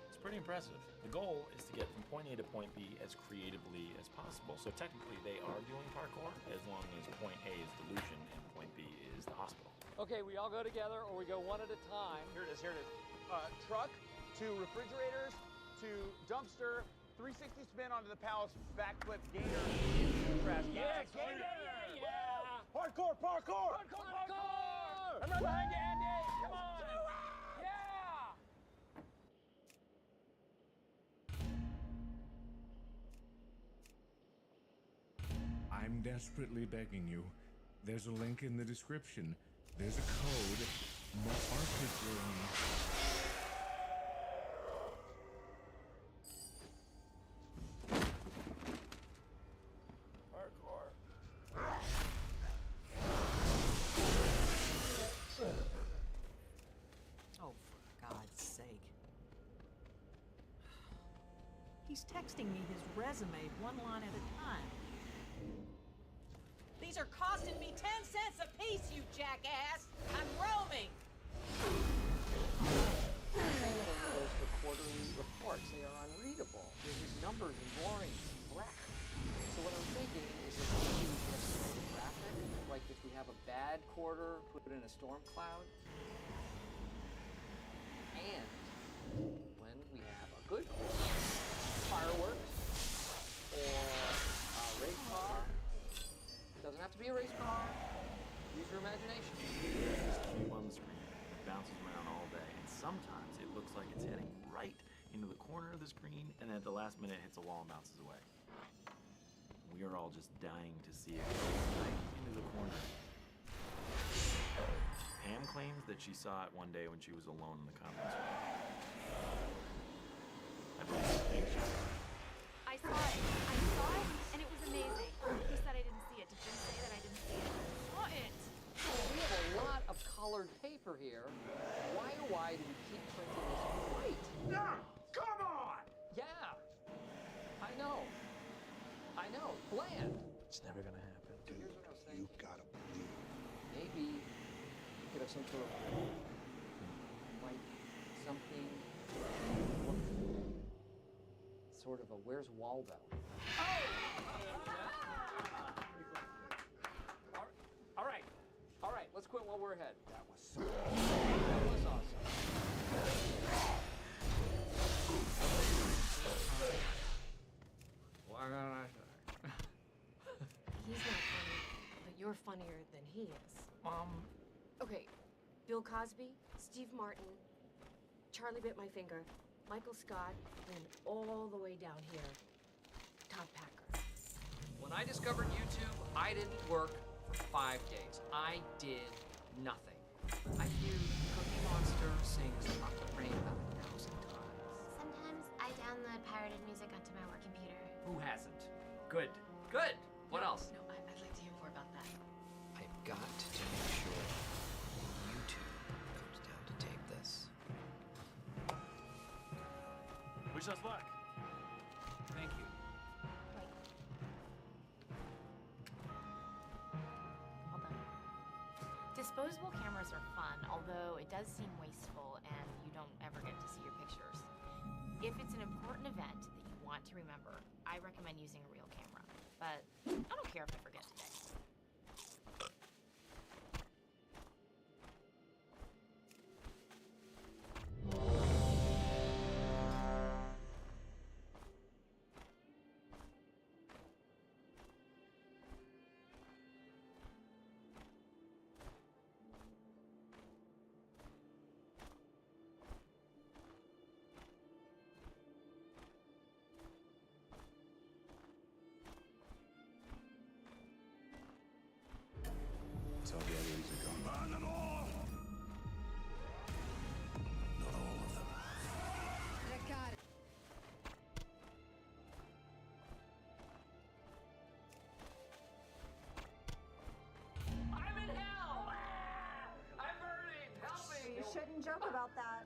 It's pretty impressive. The goal is to get from point A to point B as creatively as possible. So technically they are doing parkour as long as point A is delusion and point B is the hospital. Okay, we all go together or we go one at a time. Here it is, here it is. Truck to refrigerators to dumpster, 360 spin onto the palace, backflip, gainer, trash. Yeah, gainer! Yeah! Parkour! Parkour! Parkour! Parkour! I'm right behind you, Andy! Come on! Yeah! I'm desperately begging you. There's a link in the description. There's a code. The architect. Oh, for God's sake. He's texting me his resume one line at a time. These are costing me 10 cents a piece, you jackass! I'm roaming! Those for quarterly reports, they are unreadable. They're just numbers and boring and black. So what I'm thinking is if we use estimated graphic, like if we have a bad quarter, put it in a storm cloud, and when we have a good quarter, fireworks, or a race car. Doesn't have to be a race car. Use your imagination. This cube on the screen. It bounces around all day, and sometimes it looks like it's heading right into the corner of the screen, and then at the last minute it hits a wall and bounces away. We are all just dying to see it go right into the corner. Pam claims that she saw it one day when she was alone in the conference room. I believe she thinks she saw it. I saw it, and it was amazing. Who said I didn't see it? Did Jim say that I didn't see it? I saw it. We have a lot of colored paper here. Why do we keep printing this white? Yeah, come on! Yeah, I know. Bland. It's never gonna happen. Dude, here's what I was saying. You gotta believe. Maybe we could have some sort of like something sort of a Where's Waldo? All right, let's quit while we're ahead. That was so That was awesome. Why not I say? He's not funny, but you're funnier than he is. Okay, Bill Cosby, Steve Martin, Charlie Bit My Finger, Michael Scott, and all the way down here, Todd Packer. When I discovered YouTube, I didn't work for 5 days. I did nothing. I hear Cookie Monster sings Up the Rain about 1,000 times. Sometimes I download pirated music onto my work computer. Who hasn't? Good. What else? No, I'd like to hear more about that. I've got to make sure YouTube comes down to tape this. Wish us luck. Thank you. Hold on. Disposable cameras are fun, although it does seem wasteful and you don't ever get to see your pictures. If it's an important event that you want to remember, I recommend using a real camera. But I don't care if I forget today. So the other ones are gone. Burn them all! Not all of them. Got it. I'm in hell! I'm burning! Help me! You shouldn't joke about that.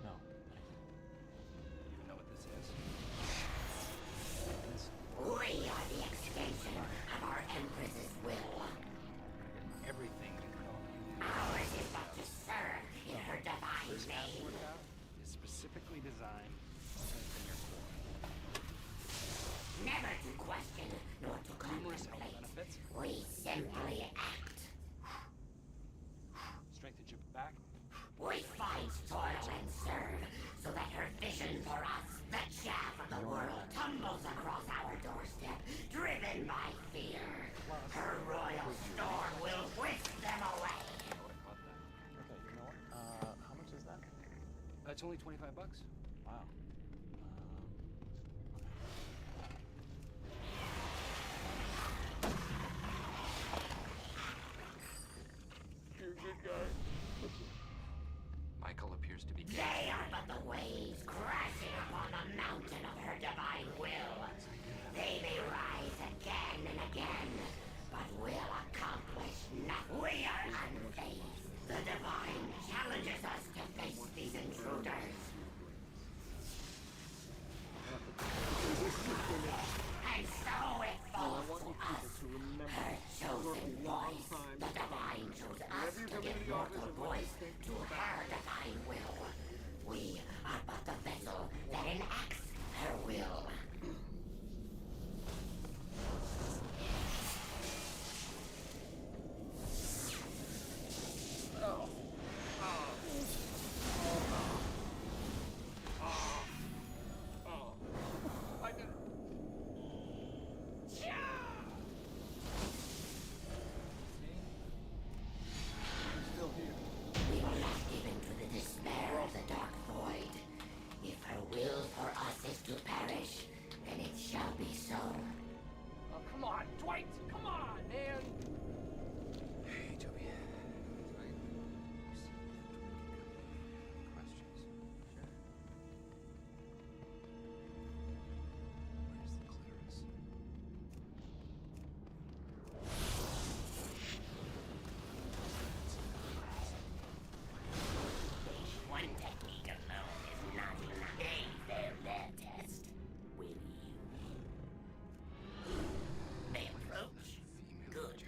No. You know what this is? We are the extension of our Empress's will. Everything to call you. Ours is but to serve in her divine This name. workout is specifically designed to strengthen your core. Never to question nor to Numerous health contemplate. benefits. We simply act. Strengthens your back. We fight, toil, and serve, so that her vision for us, the chaff of the world, tumbles across our doorstep, driven by fear. Her royal storm will whisk them away. Okay, you know what? How much is that? That's only 25 bucks. Wow. You're a good guy. Michael appears to be gay. They are but the waves crashing upon the mountain of her divine will. They may rise again and again, but will accomplish nothing. We are unfazed. The divine challenges us to face these intruders. And so it falls to us, her chosen voice. The divine chose us to give mortal voice to her divine will. We are but the vessel that enacts her will. We will not give in to the despair of the dark void. If her will for us is to perish, then it shall be so. Oh, come on, Dwight! Come on, man! Hey, Toby. Questions? Sure. Where's the clitoris? One technique alone is not enough. They failed their test. Will you? They approach. Good.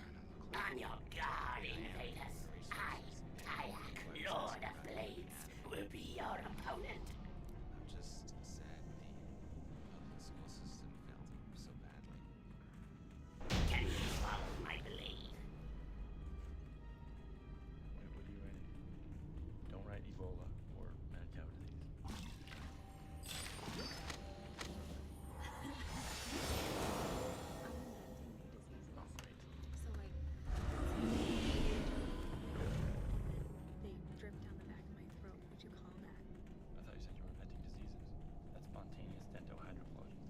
On your guard, invaders. I, Kayak, Lord of Blades, will be your opponent. I'm just sad the public school system failed him so badly. Can you follow my blade? What are you writing? Don't write Ebola or mad cow disease. So like, they drip down the back of my throat. What would you call that? I thought you said you were inventing diseases. That's spontaneous dentohydroplosion.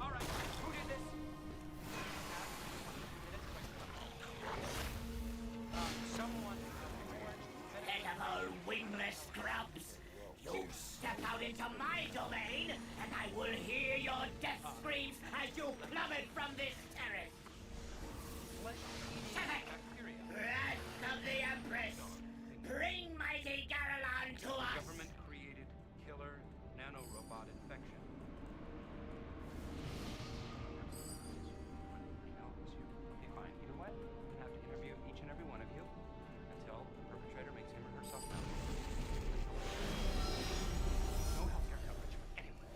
All right, who did this? Someone. Pitiful, wingless scrubs! You step out into my domain, and I will hear your death screams as you plummet from this terrace! Civic! Wrath of the Empress! Bring mighty Garelon to us! Government-created killer nanorobot infection. Okay, fine. You know what? I have to interview each and every one of you until the perpetrator makes him or herself known. No healthcare coverage for anyone.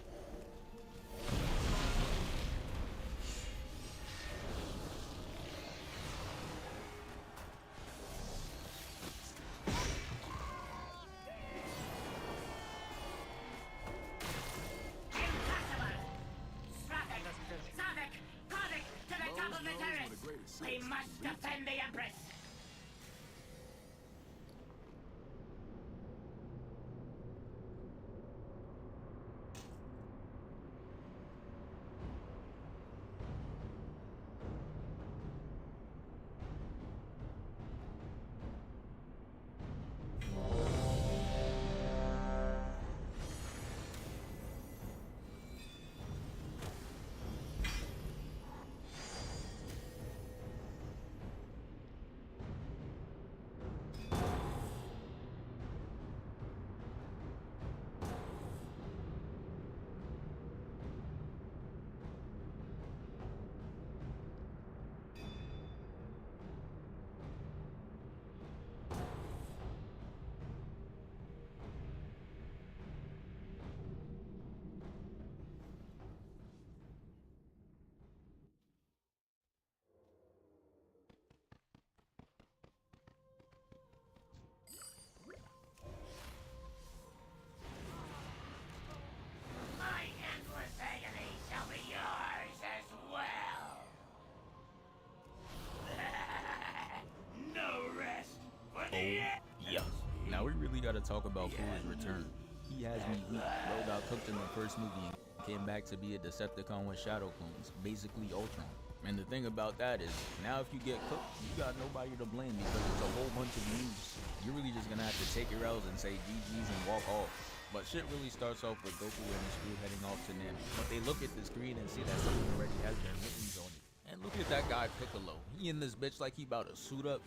gotta talk about Cooler's return. He has me weak. Bro got cooked in the first movie and came back to be a Decepticon with shadow clones, basically Ultron. And the thing about that is, now if you get cooked, you got nobody to blame because it's a whole bunch of news. You're really just gonna have to take your L's and say GG's and walk off. But shit really starts off with Goku and his crew heading off to Namek. But they look at the screen and see that someone already has their mittens on it. And look at that guy Piccolo. He in this bitch like he about to suit up.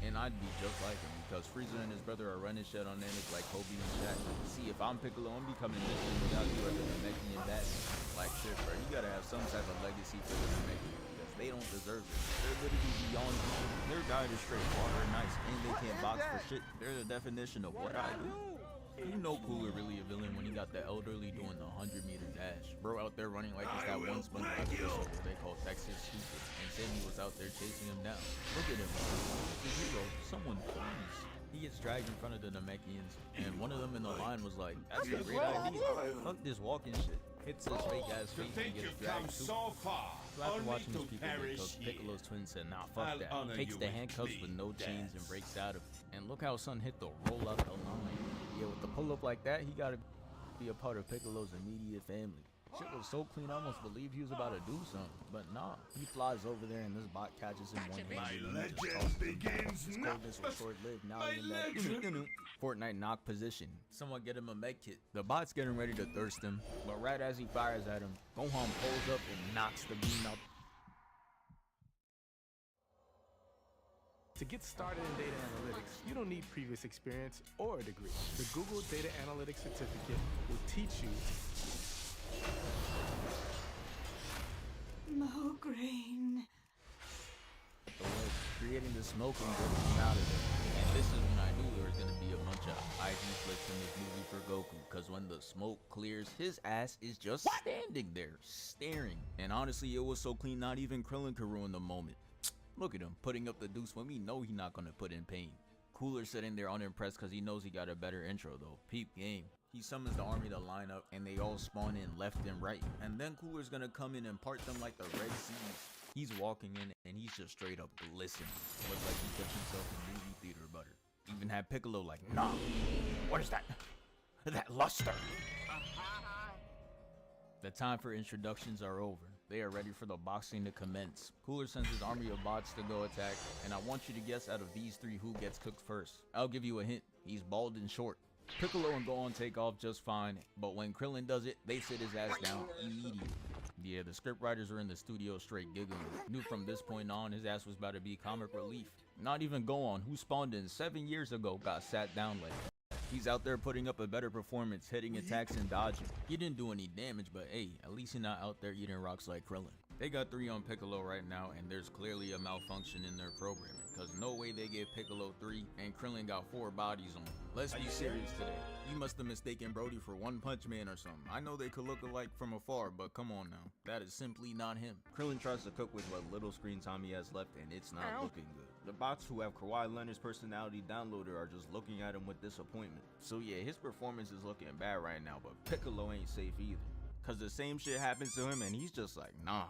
And I'd be just like him because Frieza and his brother are running shit on Namek like Kobe and Shaq. See, if I'm Piccolo, I'm becoming Michelin without you as a Namekian badass. Like shit, bro. You gotta have some type of legacy for the Namekian because they don't deserve it. They're literally beyond people. Their diet is straight water and ice, and they can't box for shit. They're the definition of what I do. You know Cooler really a villain when he got the elderly doing the 100-meter dash. Bro out there running like it's that one SpongeBob episode where they call Texas stupid, and Sammy was out there chasing him down. Look at him. The hero. Someone please. He gets dragged in front of the Namekians, and one of them in the line was like, "That's a great idea. Fuck this walking shit." Hits his fake ass face and gets dragged too. So far, So after watching these people get cooked, Piccolo's twin said, "Nah, fuck that." Takes the handcuffs with no chains and breaks out of it. And look how Son hit the roll up the line. Yeah, with the pull up like that, he gotta be a part of Piccolo's immediate family. Shit was so clean, I almost believed he was about to do something. But nah, he flies over there and this bot catches him one hand and he just tosses him. His coldness was short-lived. Now he in that Fortnite knock position. Someone get him a med kit. The bot's getting ready to thirst him, but right as he fires at him, Gohan pulls up and knocks the beam out. To get started in data analytics, you don't need previous experience or a degree. The Google Data Analytics Certificate will teach you Mograine. Creating the smoke and getting him out of there. And this is when I knew there was gonna be a bunch of IV flicks in this movie for Goku, because when the smoke clears, his ass is just standing there, staring. And honestly, it was so clean, not even Krillin could ruin the moment. Look at him, putting up the deuce when we know he's not gonna put in pain. Cooler sitting there unimpressed because he knows he got a better intro though. Peep game. He summons the army to line up and they all spawn in left and right. And then Cooler's gonna come in and part them like the Red Seas. He's walking in and he's just straight up glistening. Looks like he dipped himself in movie theater butter. Even had Piccolo like, "Nah, what is that? That luster." The time for introductions are over. They are ready for the boxing to commence. Cooler sends his army of bots to go attack, and I want you to guess out of these three who gets cooked first. I'll give you a hint. He's bald and short. Piccolo and Gohan take off just fine, but when Krillin does it, they sit his ass down immediately. Yeah, the scriptwriters were in the studio straight giggling. Knew from this point on his ass was about to be comic relief. Not even Gohan, who spawned in 7 years ago, got sat down like that. He's out there putting up a better performance, hitting attacks and dodging. He didn't do any damage, but hey, at least he's not out there eating rocks like Krillin. They got 3 on Piccolo right now, and there's clearly a malfunction in their programming, cause no way they gave Piccolo 3 and Krillin got 4 bodies on him. Let's be serious today. You must have mistaken Brody for One Punch Man or something. I know they could look alike from afar, but come on now. That is simply not him. Krillin tries to cook with what little screen time he has left, and it's not looking good. The bots who have Kawhi Leonard's personality downloaded are just looking at him with disappointment. So yeah, his performance is looking bad right now, but Piccolo ain't safe either. Cause the same shit happens to him and he's just like, nah.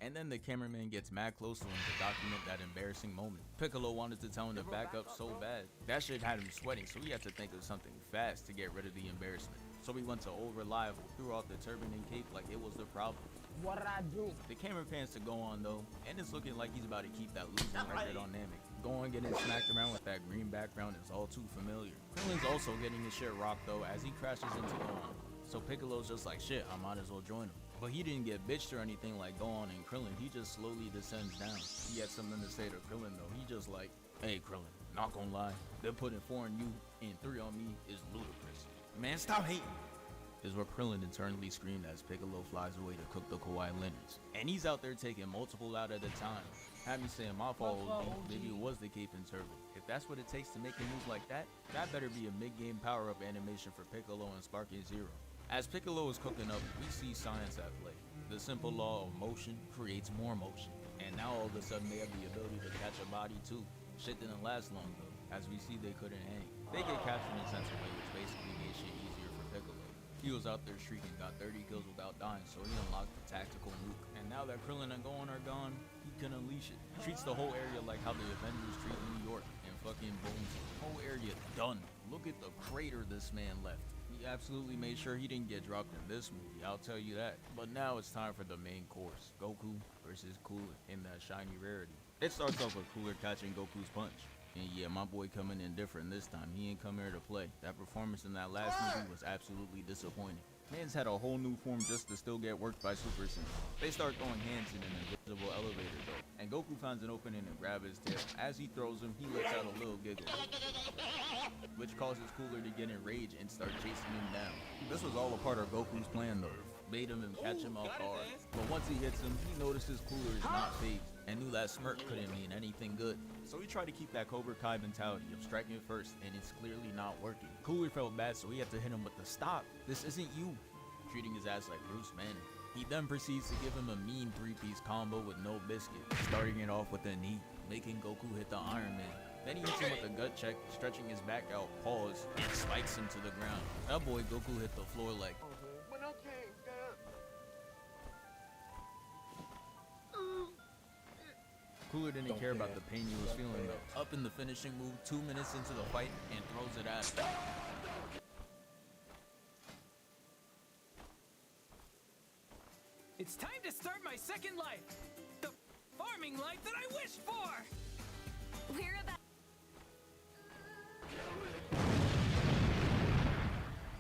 And then the cameraman gets mad close to him to document that embarrassing moment. Piccolo wanted to tell him to back up so bad. That shit had him sweating, so he had to think of something fast to get rid of the embarrassment. So he went to Old Reliable, threw off the turban and cape like it was the problem. What did I do? The camera pans to Gohan though, and it's looking like he's about to keep that losing record on Namek. Gohan getting smacked around with that green background is all too familiar. Krillin's also getting his shit rocked though as he crashes into Gohan. So Piccolo's just like, shit, I might as well join him. But he didn't get bitched or anything like Gohan and Krillin, he just slowly descends down. He had something to say to Krillin though, he just like, hey Krillin, not gonna lie, they're putting 4 on you and 3 on me is ludicrous. Man, stop hating. Is what Krillin internally screamed as Piccolo flies away to cook the Kawhi Leonards. And he's out there taking multiple out at a time. Had me saying my fault, maybe it was the cape and turban. If that's what it takes to make a move like that, that better be a mid-game power-up animation for Piccolo and Sparking Zero. As Piccolo is cooking up, we see science at play. The simple law of motion creates more motion. And now all of a sudden they have the ability to catch a body too. Shit didn't last long though. As we see, they couldn't hang. They get captured in Sensor Way, which basically made shit easier for Piccolo. He was out there streaking, got 30 kills without dying, so he unlocked the tactical nuke. And now that Krillin and Gohan are gone, he can unleash it. Treats the whole area like how the Avengers treat New York, and fucking bones. Whole area done. Look at the crater this man left. He absolutely made sure he didn't get dropped in this movie, I'll tell you that. But now it's time for the main course. Goku versus Cooler in that shiny rarity. It starts off with Cooler catching Goku's punch. And yeah, my boy coming in different this time. He ain't come here to play. That performance in that last movie was absolutely disappointing. Man's had a whole new form just to still get worked by Super Saiyan. They start throwing hands in an invisible elevator though, and Goku finds an opening and grabs his tail. As he throws him, he lets out a little giggle, which causes Cooler to get enraged and start chasing him down. This was all a part of Goku's plan though. Made him and catch him off guard. But once he hits him, he notices Cooler is not phased and knew that smirk couldn't mean anything good. So he tried to keep that Cobra Kai mentality of striking first, and it's clearly not working. Cooler felt bad, so he had to hit him with the stop. This isn't you. Treating his ass like Bruce Banner. He then proceeds to give him a mean 3-piece combo with no biscuit, starting it off with a knee, making Goku hit the Iron Man. Then he hits him with a gut check, stretching his back out, pause, and spikes him to the ground. That boy Goku hit the floor like, Cooler didn't care about the pain he was feeling though. Up in the finishing move, 2 minutes into the fight, and throws it at him. It's time to start my second life. The farming life that I wished for. We're about.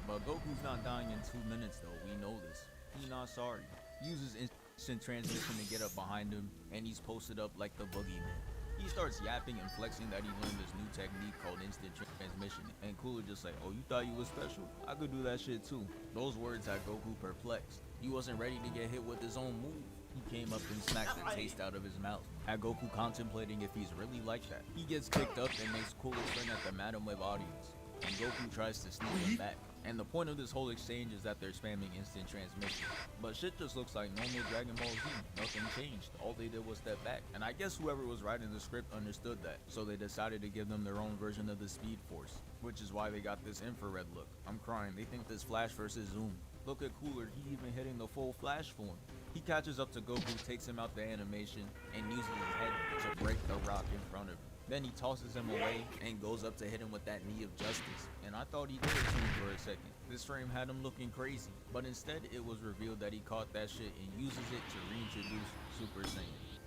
But Goku's not dying in 2 minutes though, we know this. He not sorry. He uses instant transmission to get up behind him, and he's posted up like the boogeyman. He starts yapping and flexing that he learned this new technique called instant transmission, and Cooler just like, oh, you thought you was special? I could do that shit too. Those words had Goku perplexed. He wasn't ready to get hit with his own move. He came up and smacked the taste out of his mouth. Had Goku contemplating if he's really like that. He gets kicked up and makes Cooler turn at the Madam Web audience, and Goku tries to sneak him back. And the point of this whole exchange is that they're spamming instant transmission. But shit just looks like normal Dragon Ball Z. Nothing changed. All they did was step back. And I guess whoever was writing the script understood that. So they decided to give them their own version of the Speed Force. Which is why they got this infrared look. I'm crying. They think this Flash versus Zoom. Look at Cooler. He even hitting the full Flash form. He catches up to Goku, takes him out the animation, and uses his head to break the rock in front of him. Then he tosses him away and goes up to hit him with that knee of justice. And I thought he did it to him for a second. This frame had him looking crazy. But instead, it was revealed that he caught that shit and uses it to reintroduce Super Saiyan.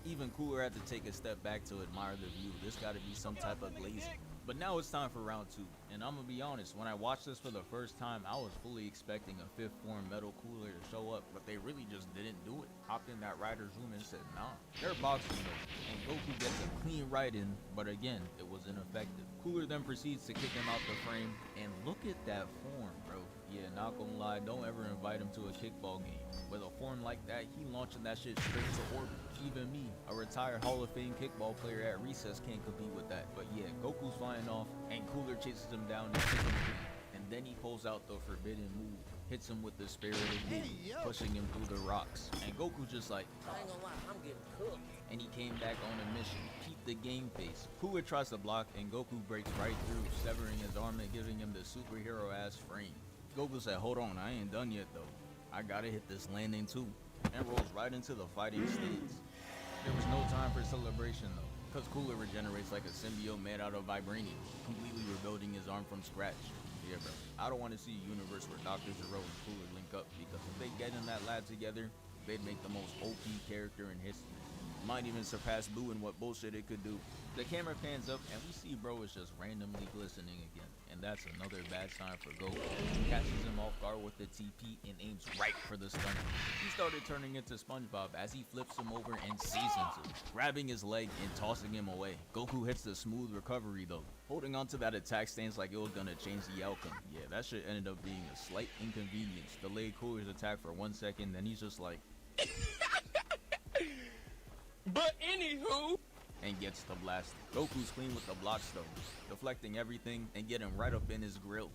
Even Cooler had to take a step back to admire the view. This gotta be some type of glazing. But now it's time for round 2. And I'm gonna be honest, when I watched this for the first time, I was fully expecting a 5th form Metal Cooler to show up, but they really just didn't do it. Hopped in that writer's room and said, nah. They're boxing though, and Goku gets a clean right in, but again, it was ineffective. Cooler then proceeds to kick him out the frame, and look at that form, bro. Yeah, not gonna lie, don't ever invite him to a kickball game. With a form like that, he launching that shit straight to orbit. Even me, a retired Hall of Fame kickball player at recess, can't compete with that. But yeah, Goku's flying off, and Cooler chases him down and kicks him clean. And then he pulls out the forbidden move, hits him with the spirited move, pushing him through the rocks. And Goku just like, I ain't gonna lie, I'm getting cooked. And he came back on a mission. Keep the game face. Cooler tries to block, and Goku breaks right through, severing his arm and giving him the superhero ass frame. Goku said, hold on, I ain't done yet though. I gotta hit this landing too. And rolls right into the fighting stance. There was no time for celebration though, cause Cooler regenerates like a symbiote made out of vibranium, completely rebuilding his arm from scratch. Yeah bro, I don't want to see a universe where Dr. Gero and Cooler link up, because if they get in that lab together, they'd make the most OP character in history. Might even surpass Boo in what bullshit it could do. The camera pans up and we see Bro is just randomly glistening again. And that's another bad sign for Goku. He catches him off guard with the TP and aims right for the stomach. He started turning into SpongeBob as he flips him over and seasons him, grabbing his leg and tossing him away. Goku hits the smooth recovery though, holding on to that attack stance like it was gonna change the outcome. Yeah, that shit ended up being a slight inconvenience. Delayed Cooler's attack for 1 second, then he's just like But anywho, and gets the blast. Goku's clean with the block stones, deflecting everything and getting right up in his grill.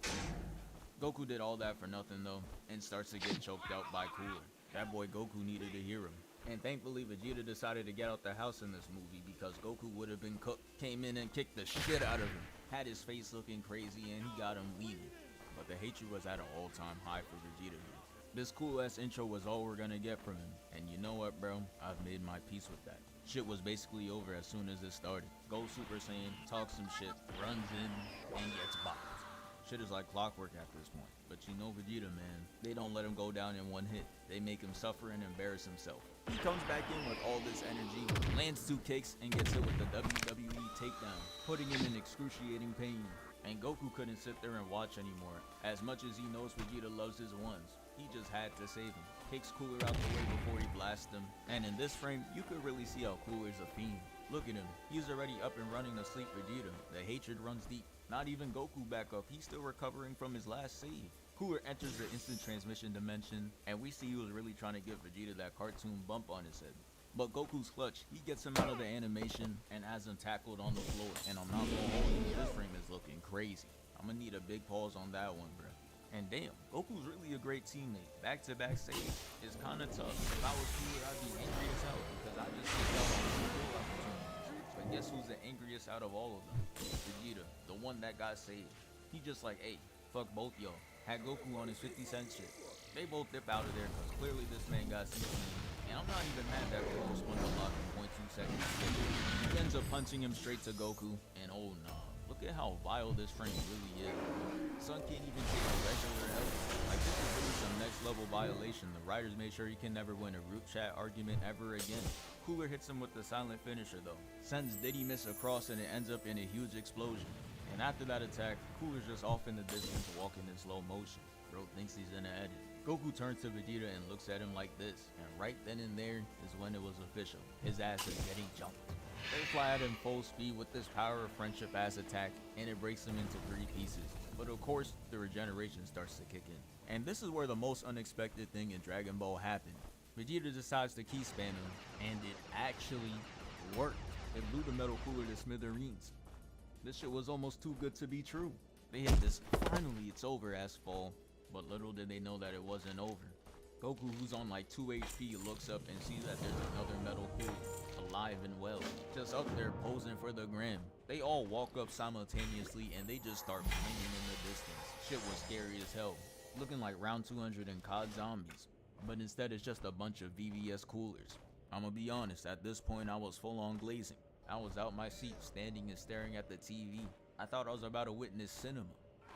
Goku did all that for nothing though, and starts to get choked out by Cooler. That boy Goku needed to hear him. And thankfully Vegeta decided to get out the house in this movie, because Goku would have been cooked. Came in and kicked the shit out of him. Had his face looking crazy and he got him bleeding. But the hatred was at an all-time high for Vegeta here. This cool ass intro was all we're gonna get from him. And you know what bro, I've made my peace with that. Shit was basically over as soon as it started. Goes Super Saiyan, talks some shit, runs in, and gets bopped. Shit is like clockwork at this point. But you know Vegeta, man, they don't let him go down in one hit. They make him suffer and embarrass himself. He comes back in with all this energy, lands 2 kicks, and gets hit with the WWE takedown, putting him in excruciating pain. And Goku couldn't sit there and watch anymore. As much as he knows Vegeta loves his ones, he just had to save him. Kicks Cooler out the way before he blasts him. And in this frame, you could really see how Cooler's a fiend. Look at him, he's already up and running to sleep Vegeta. The hatred runs deep. Not even Goku back up, he's still recovering from his last save. Cooler enters the instant transmission dimension, and we see he was really trying to give Vegeta that cartoon bump on his head. But Goku's clutch, he gets him out of the animation and has him tackled on the floor. And I'm not gonna hold you, this frame is looking crazy. I'm gonna need a big pause on that one, bruh. And damn, Goku's really a great teammate. Back-to-back saves is kinda tough. If I was Cooler, I'd be angry as hell because I just missed out on some goal opportunities. But guess who's the angriest out of all of them? Vegeta, the one that got saved. He just like, hey, fuck both y'all. Had Goku on his 50-cent shit. They both dip out of there because clearly this man got CC. And I'm not even mad that Goku spun the block in 0.2 seconds. He ends up punching him straight to Goku. And oh nah, look at how vile this frame really is. Son can't even take a regular health. Like this is really some next level violation. The writers made sure he can never win a group chat argument ever again. Cooler hits him with the silent finisher though. Sends Diddy miss a cross and it ends up in a huge explosion. And after that attack, Cooler's just off in the distance walking in slow motion. Bro thinks he's in an edit. Goku turns to Vegeta and looks at him like this. And right then and there is when it was official. His ass is getting jumped. They fly at him full speed with this power of friendship ass attack and it breaks him into 3 pieces. But of course, the regeneration starts to kick in. And this is where the most unexpected thing in Dragon Ball happened. Vegeta decides to key spam him, and it actually worked. It blew the Metal Cooler to smithereens. This shit was almost too good to be true. They hit this finally it's over ass fall, but little did they know that it wasn't over. Goku, who's on like 2 HP, looks up and sees that there's another Metal Cooler, alive and well, just up there posing for the gram. They all walk up simultaneously and they just start banging in the distance. Shit was scary as hell, looking like round 200 in COD Zombies. But instead it's just a bunch of VVS coolers. I'ma be honest, at this point I was full on glazing. I was out my seat, standing and staring at the TV. I thought I was about to witness cinema.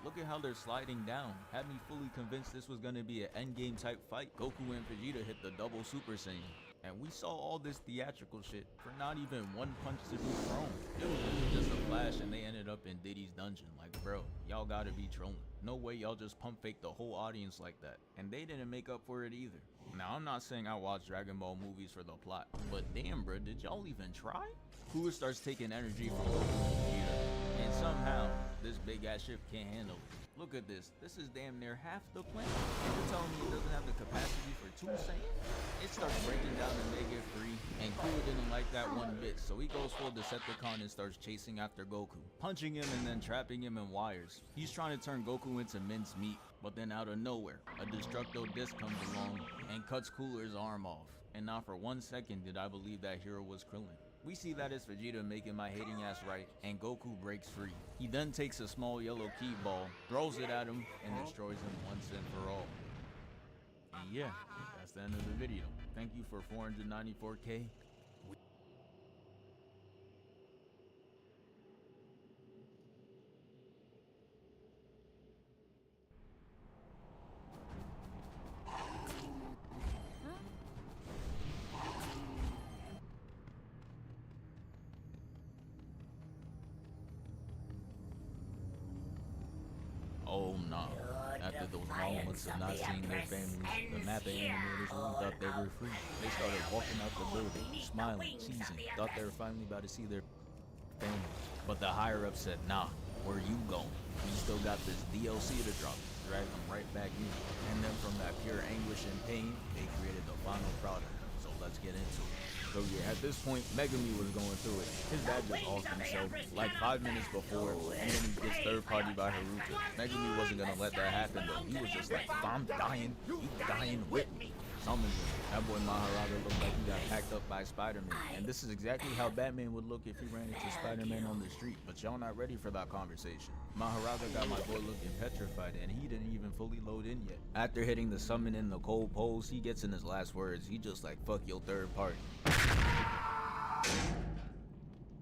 Look at how they're sliding down. Had me fully convinced this was gonna be an endgame type fight. Goku and Vegeta hit the double Super Saiyan. And we saw all this theatrical shit for not even one punch to be thrown. It was really just a flash and they ended up in Diddy's dungeon. Like bro, y'all gotta be trolling. No way y'all just pump fake the whole audience like that. And they didn't make up for it either. Now I'm not saying I watch Dragon Ball movies for the plot, but damn bro, did y'all even try? Cooler starts taking energy from Goku and Vegeta, and somehow this big ass ship can't handle it. Look at this. This is damn near half the planet. You're telling me it doesn't have the capacity for 2 Saiyans? It starts breaking down to make it free, and Cooler didn't like that one bit, so he goes full Decepticon and starts chasing after Goku, punching him and then trapping him in wires. He's trying to turn Goku into minced meat, but then out of nowhere, a Destructo Disc comes along and cuts Cooler's arm off. And not for 1 second did I believe that hero was Krillin. We see that it's Vegeta making my hating ass right, and Goku breaks free. He then takes a small yellow key ball, throws it at him, and destroys him once and for all. And yeah, that's the end of the video. Thank you for 494K. Oh no. After those moments of not seeing their families, the Mappa animators really thought they were free. They started walking out the building, smiling, cheesing, thought they were finally about to see their families. But the higher ups said, nah, where you going? We still got this DLC to drop. Drag them right back in. And then from that pure anguish and pain, they created the final product. So let's get into it. So yeah, at this point, Megami was going through it. His dad just offed himself like 5 minutes before, and then he gets third party by Haruka. Megami wasn't gonna let that happen though. He was just like, if I'm dying, you dying with me. Summoned him. That boy Maharaja looked like he got packed up by Spider-Man. And this is exactly how Batman would look if he ran into Spider-Man on the street. But y'all not ready for that conversation. Maharaja got my boy looking petrified, and he didn't even fully load in yet. After hitting the summon in the cold pose, he gets in his last words. He just like, fuck your third party.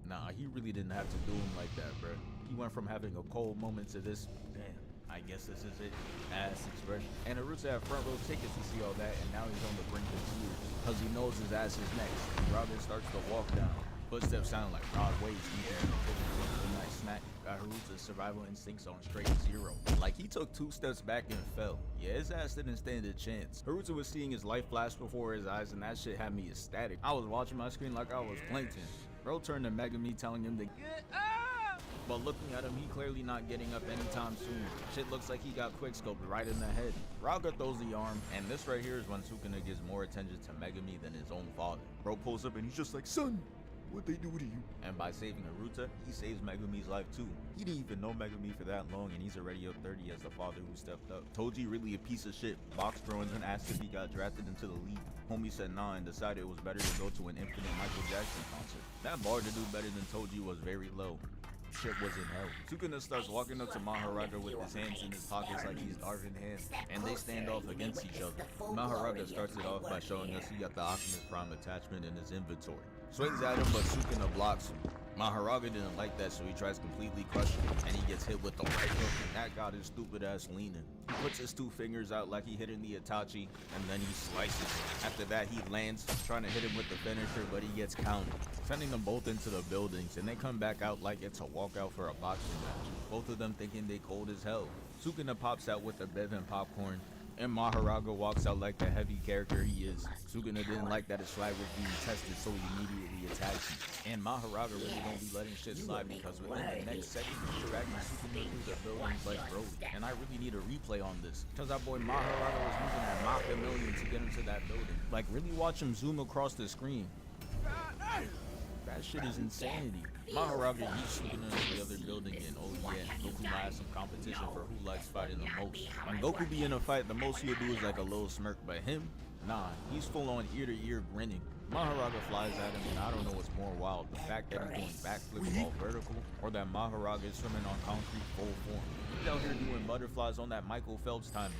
Nah, he really didn't have to do him like that, bro. He went from having a cold moment to this, damn, I guess this is it, ass expression. And Haruta had front row tickets to see all that, and now he's on the brink of tears, because he knows his ass is next. Robin starts to walk down. Footsteps sound like Rod Wade's midnight snack. Got Haruta's survival instincts on straight zero. Like he took 2 steps back and fell. Yeah, his ass didn't stand a chance. Haruta was seeing his life flash before his eyes, and that shit had me ecstatic. I was watching my screen like I was Plankton. Bro turned to Megami telling him to get up! But looking at him, he clearly not getting up anytime soon. Shit looks like he got quickscoped right in the head. Raga throws the arm, and this right here is when Sukuna gives more attention to Megami than his own father. Bro pulls up and he's just like, son, what'd they do to you? And by saving Haruta, he saves Megami's life too. He didn't even know Megami for that long, and he's already up 30 as the father who stepped up. Toji really a piece of shit. Boxed drawings and asked if he got drafted into the league. Homie said nah and decided it was better to go to an infinite Michael Jackson concert. That bar to do better than Toji was very low. Shit was in hell. Sukuna starts walking up to Maharaga with his hands in his pockets like he's Darvin Ham, and they stand off against each other. Maharaga starts it off by showing us he got the Optimus Prime attachment in his inventory. Swings at him, but Sukuna blocks him. Maharaga didn't like that, so he tries completely crushing him, and he gets hit with the right hook, and that got his stupid ass leaning. He puts his 2 fingers out like he hit in the Itachi, and then he slices. After that, he lands, trying to hit him with the finisher, but he gets countered, sending them both into the buildings, and they come back out like it's a walkout for a boxing match. Both of them thinking they cold as hell. Sukuna pops out with the bev and popcorn, and Maharaga walks out like the heavy character he is. Sukuna didn't like that his swag was being tested, so he immediately attacked him. And Maharaga really don't be letting shit slide, because within the next second, he's dragging Sukuna through the buildings like Broly. And I really need a replay on this, because that boy Maharaga was using that Mach a million to get into that building. Like, really watch him zoom across the screen. That shit is insanity. Maharaga beats Sukuna in the other building, and oh yeah, Goku might have some competition for who likes fighting the most. When Goku be in a fight, the most he'll do is like a little smirk, but him, nah, he's full on ear to ear grinning. Maharaga flies at him, and I don't know what's more wild, the fact that he's doing backflips all vertical, or that Maharaga is swimming on concrete full form. He's out here doing butterflies on that Michael Phelps time.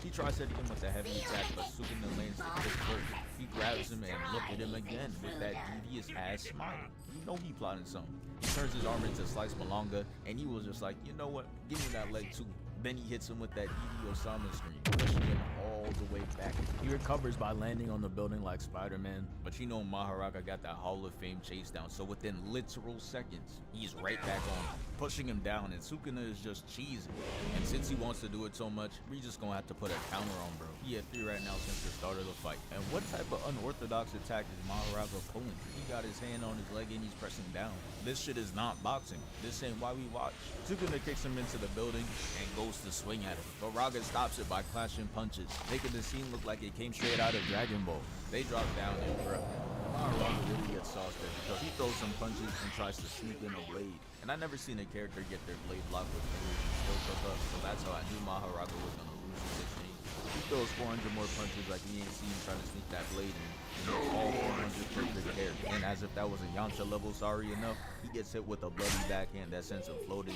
He tries hitting him with a heavy attack, but Sukuna lands the quick hook. He grabs him and look at him again with that devious ass smile. You know he plotting something. He turns his arm into Slice Malonga, and he was just like, you know what, give me that leg too. Then he hits him with that Didi Osama scream, pushing him all the way back. He recovers by landing on the building like Spider-Man, but you know Maharaga got that Hall of Fame chase down, so within literal seconds, he's right back on him, pushing him down, and Sukuna is just cheesing. And since he wants to do it so much, we just gonna have to put a counter on bro. He at 3 right now since the start of the fight. And what type of unorthodox attack is Maharaga pulling? He got his hand on his leg and he's pressing down. This shit is not boxing. This ain't why we watch. Sukuna kicks him into the building and goes to swing at him, but Raga stops it by clashing punches, making the scene look like it came straight out of Dragon Ball. They drop down and bro, Maharaga really gets sauced there because he throws some punches and tries to sneak in a blade. And I never seen a character get their blade blocked with fingers and still cook up, so that's how I knew Maharaga was gonna lose in this game. He throws 400 more punches like he ain't seen trying to sneak that blade in. And hits all 400 perfect hair. And as if that was a Yamcha level sorry enough, he gets hit with a bloody backhand that sends him floating.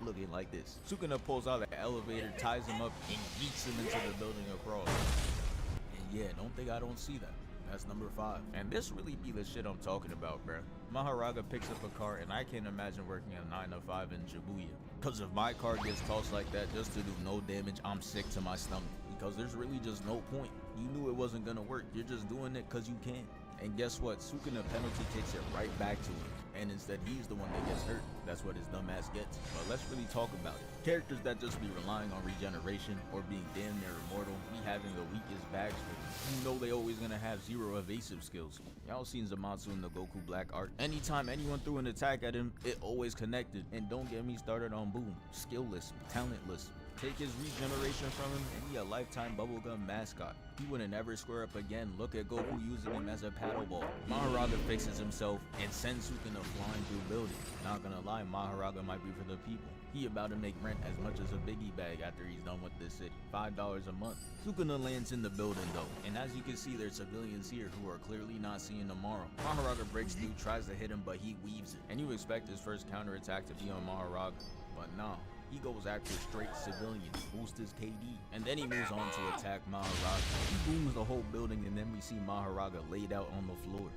Looking like this. Sukuna pulls out the elevator, ties him up, and yeets him into the building across. And yeah, don't think I don't see that. That's number 5. And this really be the shit I'm talking about, bruh. Maharaga picks up a car, and I can't imagine working a 9 to 5 in Shibuya. Cause if my car gets tossed like that just to do no damage, I'm sick to my stomach. Because there's really just no point. You knew it wasn't gonna work. You're just doing it cause you can. And guess what? Sukuna penalty kicks it right back to him. And instead he's the one that gets hurt. That's what his dumb ass gets. But let's really talk about it. Characters that just be relying on regeneration or being damn near immortal, be having the weakest bags for them. You know they always gonna have 0 evasive skills. Y'all seen Zamatsu in the Goku Black arc. Anytime anyone threw an attack at him, it always connected. And don't get me started on Boom. Skillless, talentless. Take his regeneration from him and he a lifetime bubblegum mascot. He wouldn't ever square up again. Look at Goku using him as a paddle ball. Maharaga fixes himself and sends Sukuna flying through buildings. Not gonna lie, Maharaga might be for the people. He about to make rent as much as a biggie bag after he's done with this city. $5 a month. Sukuna lands in the building though, and as you can see there's civilians here who are clearly not seeing tomorrow. Maharaga breaks through, tries to hit him, but he weaves it. And you expect his first counterattack to be on Maharaga, but nah. he goes after straight civilians, boosts his KD, and then he moves on to attack Maharaga. He booms the whole building, and then we see Maharaga laid out on the floor.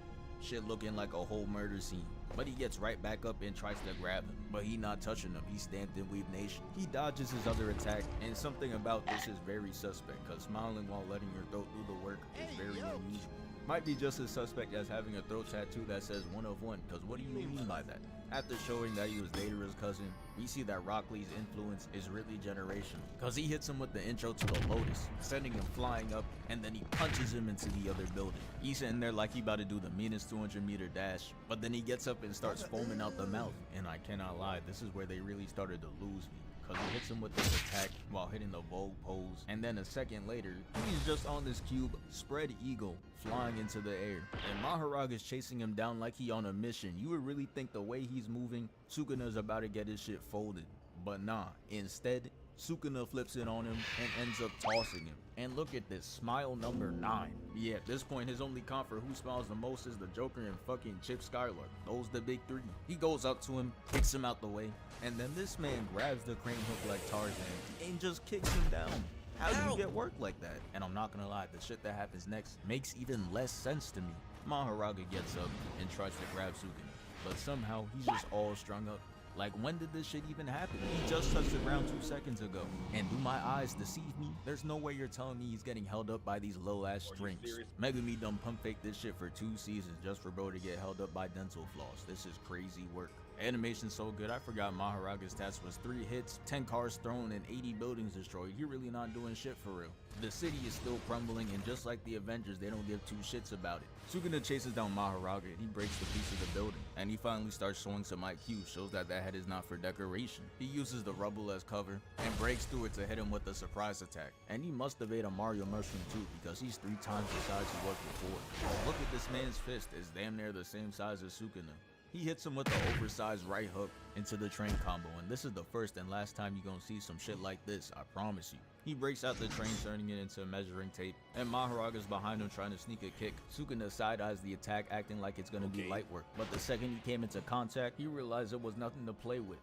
Shit looking like a whole murder scene. But he gets right back up and tries to grab him. But he not touching him, he's stamped in Weeb Nation. He dodges his other attack, and something about this is very suspect, cause smiling while letting your throat do the work is very unusual. Might be just as suspect as having a throat tattoo that says 1 of 1, cause what do you mean by that? After showing that he was Datara's cousin, we see that Rock Lee's influence is really generational, cause he hits him with the intro to the Lotus, sending him flying up, and then he punches him into the other building. He's sitting there like he about to do the meanest 200-meter dash, but then he gets up and starts foaming out the mouth, and I cannot lie, this is where they really started to lose me. Cause he hits him with this attack while hitting the Vogue pose, and then a second later, he's just on this cube, spread eagle, flying into the air, and Maharaga's chasing him down like he on a mission. You would really think the way he's moving, Sukuna's about to get his shit folded, but nah. Instead, Sukuna flips it on him and ends up tossing him. And look at this, smile number 9. Yeah, at this point, his only comp for who smiles the most is the Joker and fucking Chip Skylark. Those the big 3. He goes up to him, kicks him out the way, and then this man grabs the crane hook like Tarzan and just kicks him down. How do you get work like that? And I'm not gonna lie, the shit that happens next makes even less sense to me. Maharaga gets up and tries to grab Sukuna, but somehow he's just all strung up. Like, when did this shit even happen? He just touched the ground 2 seconds ago. And do my eyes deceive me? There's no way you're telling me he's getting held up by these low ass strings. Megumi done pump fake this shit for 2 seasons just for bro to get held up by dental floss. This is crazy work. Animation's so good, I forgot Maharaga's stats was 3 hits, 10 cars thrown, and 80 buildings destroyed. He really not doing shit for real. The city is still crumbling, and just like the Avengers, they don't give 2 shits about it. Sukuna chases down Maharaga, and he breaks the piece of the building. And he finally starts showing some IQ, shows that head is not for decoration. He uses the rubble as cover, and breaks through it to hit him with a surprise attack. And he must have ate a Mario mushroom too, because he's 3 times the size he was before. Look at this man's fist, it's damn near the same size as Sukuna. He hits him with the oversized right hook into the train combo, and this is the first and last time you're gonna see some shit like this, I promise you. He breaks out the train, turning it into measuring tape, and Maharaga's behind him trying to sneak a kick. Sukuna side-eyes the attack, acting like it's gonna be light work, but the second he came into contact, he realized it was nothing to play with.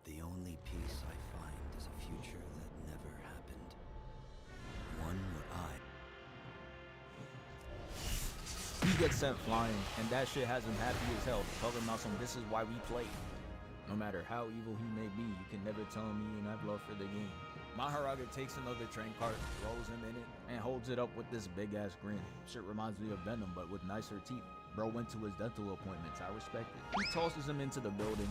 The only peace I find is a future that never happened. One where He gets sent flying, and that shit has him happy as hell, talking about some this is why we play. No matter how evil he may be, you can never tell him you didn't have love for the game. Maharaga takes another train cart, throws him in it, and holds it up with this big ass grin. Shit reminds me of Venom, but with nicer teeth. Bro went to his dental appointments, I respect it. He tosses him into the building,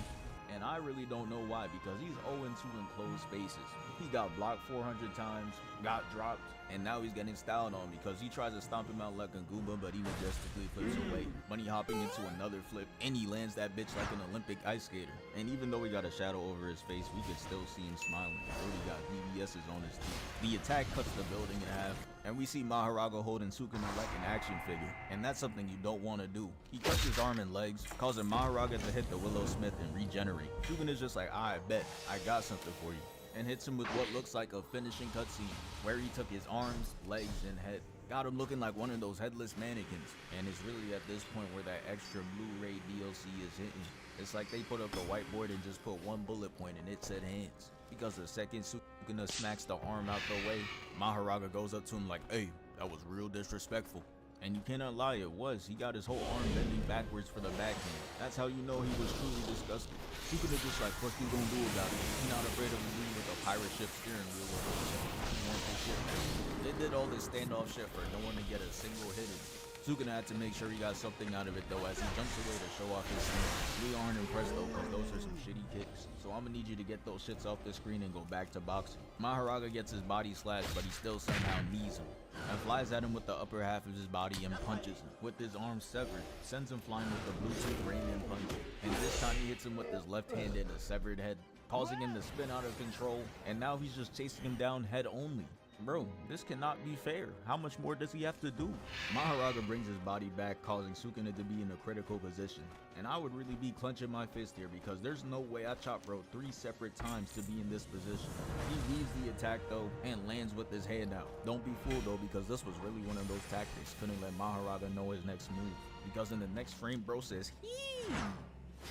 and I really don't know why, because he's 0-2 in closed spaces. He got blocked 400 times, got dropped, and now he's getting styled on because he tries to stomp him out like a Goomba, but he majestically flips away. Bunny hopping into another flip, and he lands that bitch like an Olympic ice skater. And even though he got a shadow over his face, we could still see him smiling. He got BBS's on his teeth. The attack cuts the building in half, and we see Maharaga holding Sukuna like an action figure, and that's something you don't want to do. He cuts his arm and legs, causing Maharaga to hit the Willow Smith and regenerate. Sukuna's just like, I bet, I got something for you, and hits him with what looks like a finishing cutscene, where he took his arms, legs, and head. Got him looking like one of those headless mannequins, and it's really at this point where that extra Blu-ray DLC is hitting. It's like they put up the whiteboard and just put one bullet point and it said hands. Because the second Sukuna smacks the arm out the way, Maharaga goes up to him like, hey, that was real disrespectful. And you cannot lie, it was. He got his whole arm bending backwards for the backhand. That's how you know he was truly disgusted. Sukuna just like, what you gonna do about it? He's not afraid of a dude with a pirate ship steering wheel or something. He wants his shit back. They did all this standoff shit for no one to get a single hit in. Sukuna had to make sure he got something out of it though as he jumps away to show off his skills. We aren't impressed though because those are some shitty kicks. So I'm gonna need you to get those shits off the screen and go back to boxing. Maharaga gets his body slashed but he still somehow knees him. And flies at him with the upper half of his body and punches him. With his arm severed, sends him flying with the Bluetooth Rainman punch. And this time he hits him with his left hand in a severed head, causing him to spin out of control. And now he's just chasing him down head only. Bro, this cannot be fair. How much more does he have to do? Maharaga brings his body back, causing Sukuna to be in a critical position. And I would really be clenching my fist here because there's no way I chop bro 3 separate times to be in this position. He weaves the attack though and lands with his hand out. Don't be fooled though because this was really one of those tactics. Couldn't let Maharaga know his next move. because in the next frame, bro says, "Hee!"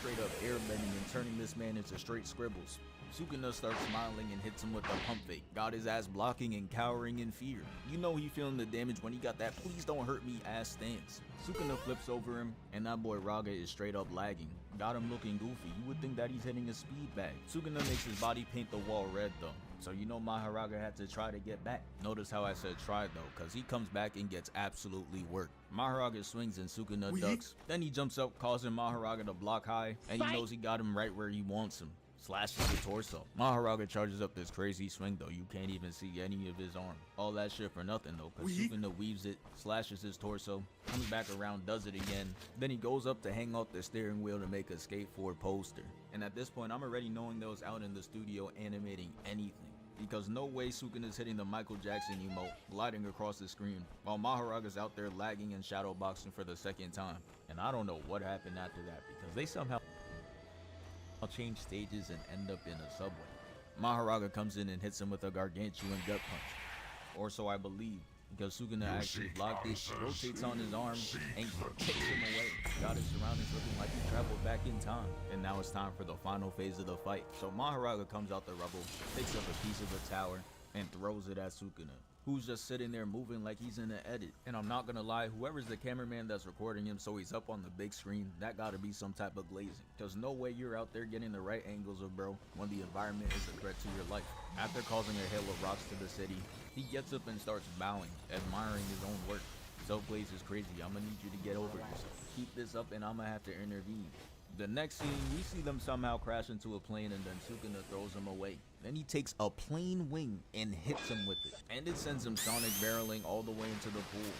Straight up airbending and turning this man into straight scribbles. Sukuna starts smiling and hits him with the pump fake. Got his ass blocking and cowering in fear. You know he feeling the damage when he got that "please don't hurt me" ass stance. Sukuna flips over him, and that boy Raga is straight up lagging. Got him looking goofy. You would think that he's hitting a speed bag. Sukuna makes his body paint the wall red though, so you know Mahoraga had to try to get back. Notice how I said try though, cause he comes back and gets absolutely worked. Mahoraga swings and Sukuna ducks. Then he jumps up, causing Mahoraga to block high, and he knows he got him right where he wants him. Slashes the torso. Mahoraga charges up this crazy swing though, you can't even see any of his arm. All that shit for nothing though, cause Sukuna weaves it, slashes his torso, comes back around, does it again. Then he goes up to hang off the steering wheel to make a Skate 4 poster. And at this point, I'm already knowing those out in the studio animating anything, because no way Sukuna's hitting the Michael Jackson emote, gliding across the screen, while Mahoraga's out there lagging and shadow boxing for the second time. And I don't know what happened after that, because they somehow change stages and end up in a subway. Mahoraga comes in and hits him with a gargantuan gut punch, or so I believe, because Sukuna actually blocked it, rotates on his arm, and takes him away. Got his surroundings looking like he traveled back in time. And now it's time for the final phase of the fight. So Mahoraga comes out the rubble, takes up a piece of the tower, and throws it at Sukuna, who's just sitting there moving like he's in an edit. And I'm not gonna lie, whoever's the cameraman that's recording him so he's up on the big screen, that gotta be some type of glazing, cause no way you're out there getting the right angles of bro when the environment is a threat to your life. After causing a hail of rocks to the city, he gets up and starts bowing, admiring his own work. Self-glaze is crazy, I'ma need you to get over yourself. Keep this up and I'ma have to intervene. The next scene, we see them somehow crash into a plane, and then Sukuna throws him away. Then he takes a plane wing and hits him with it, and it sends him sonic barreling all the way into the pool.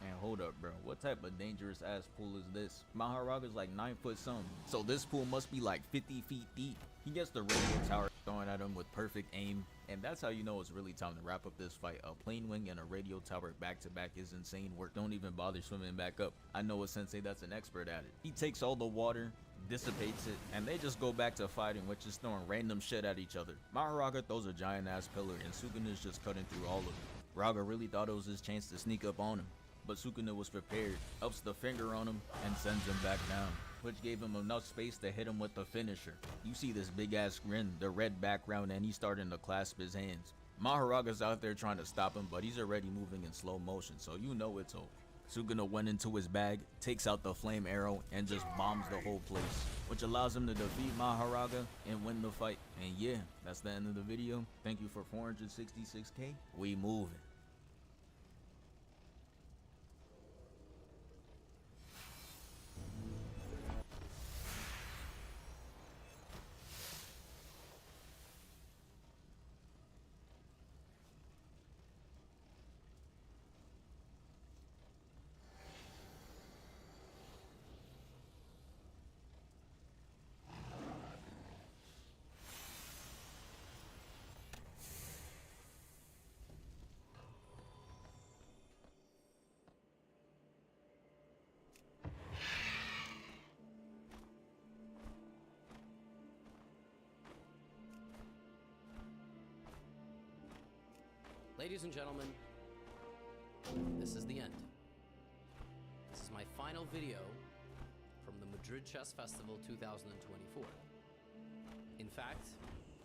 And hold up, bro, what type of dangerous ass pool is this? Mahoraga's like 9 foot something, so this pool must be like 50 feet deep. He gets the radio tower thrown at him with perfect aim, and that's how you know it's really time to wrap up this fight. A plane wing and a radio tower back to back is insane work. Don't even bother swimming back up. I know a sensei that's an expert at it. He takes all the water, dissipates it, and they just go back to fighting, which is throwing random shit at each other. Mahoraga throws a giant ass pillar, and Sukuna's just cutting through all of it. Raga really thought it was his chance to sneak up on him, but Sukuna was prepared, ups the finger on him, and sends him back down, which gave him enough space to hit him with the finisher. You see this big ass grin, the red background, and he's starting to clasp his hands. Mahoraga's out there trying to stop him, but he's already moving in slow motion, so you know it's over. Sukuna went into his bag, takes out the flame arrow, and just bombs the whole place, which allows him to defeat Mahoraga and win the fight. And yeah, that's the end of the video. Thank you for 466K. We moving. Ladies and gentlemen, this is the end. This is my final video from the Madrid Chess Festival 2024. In fact,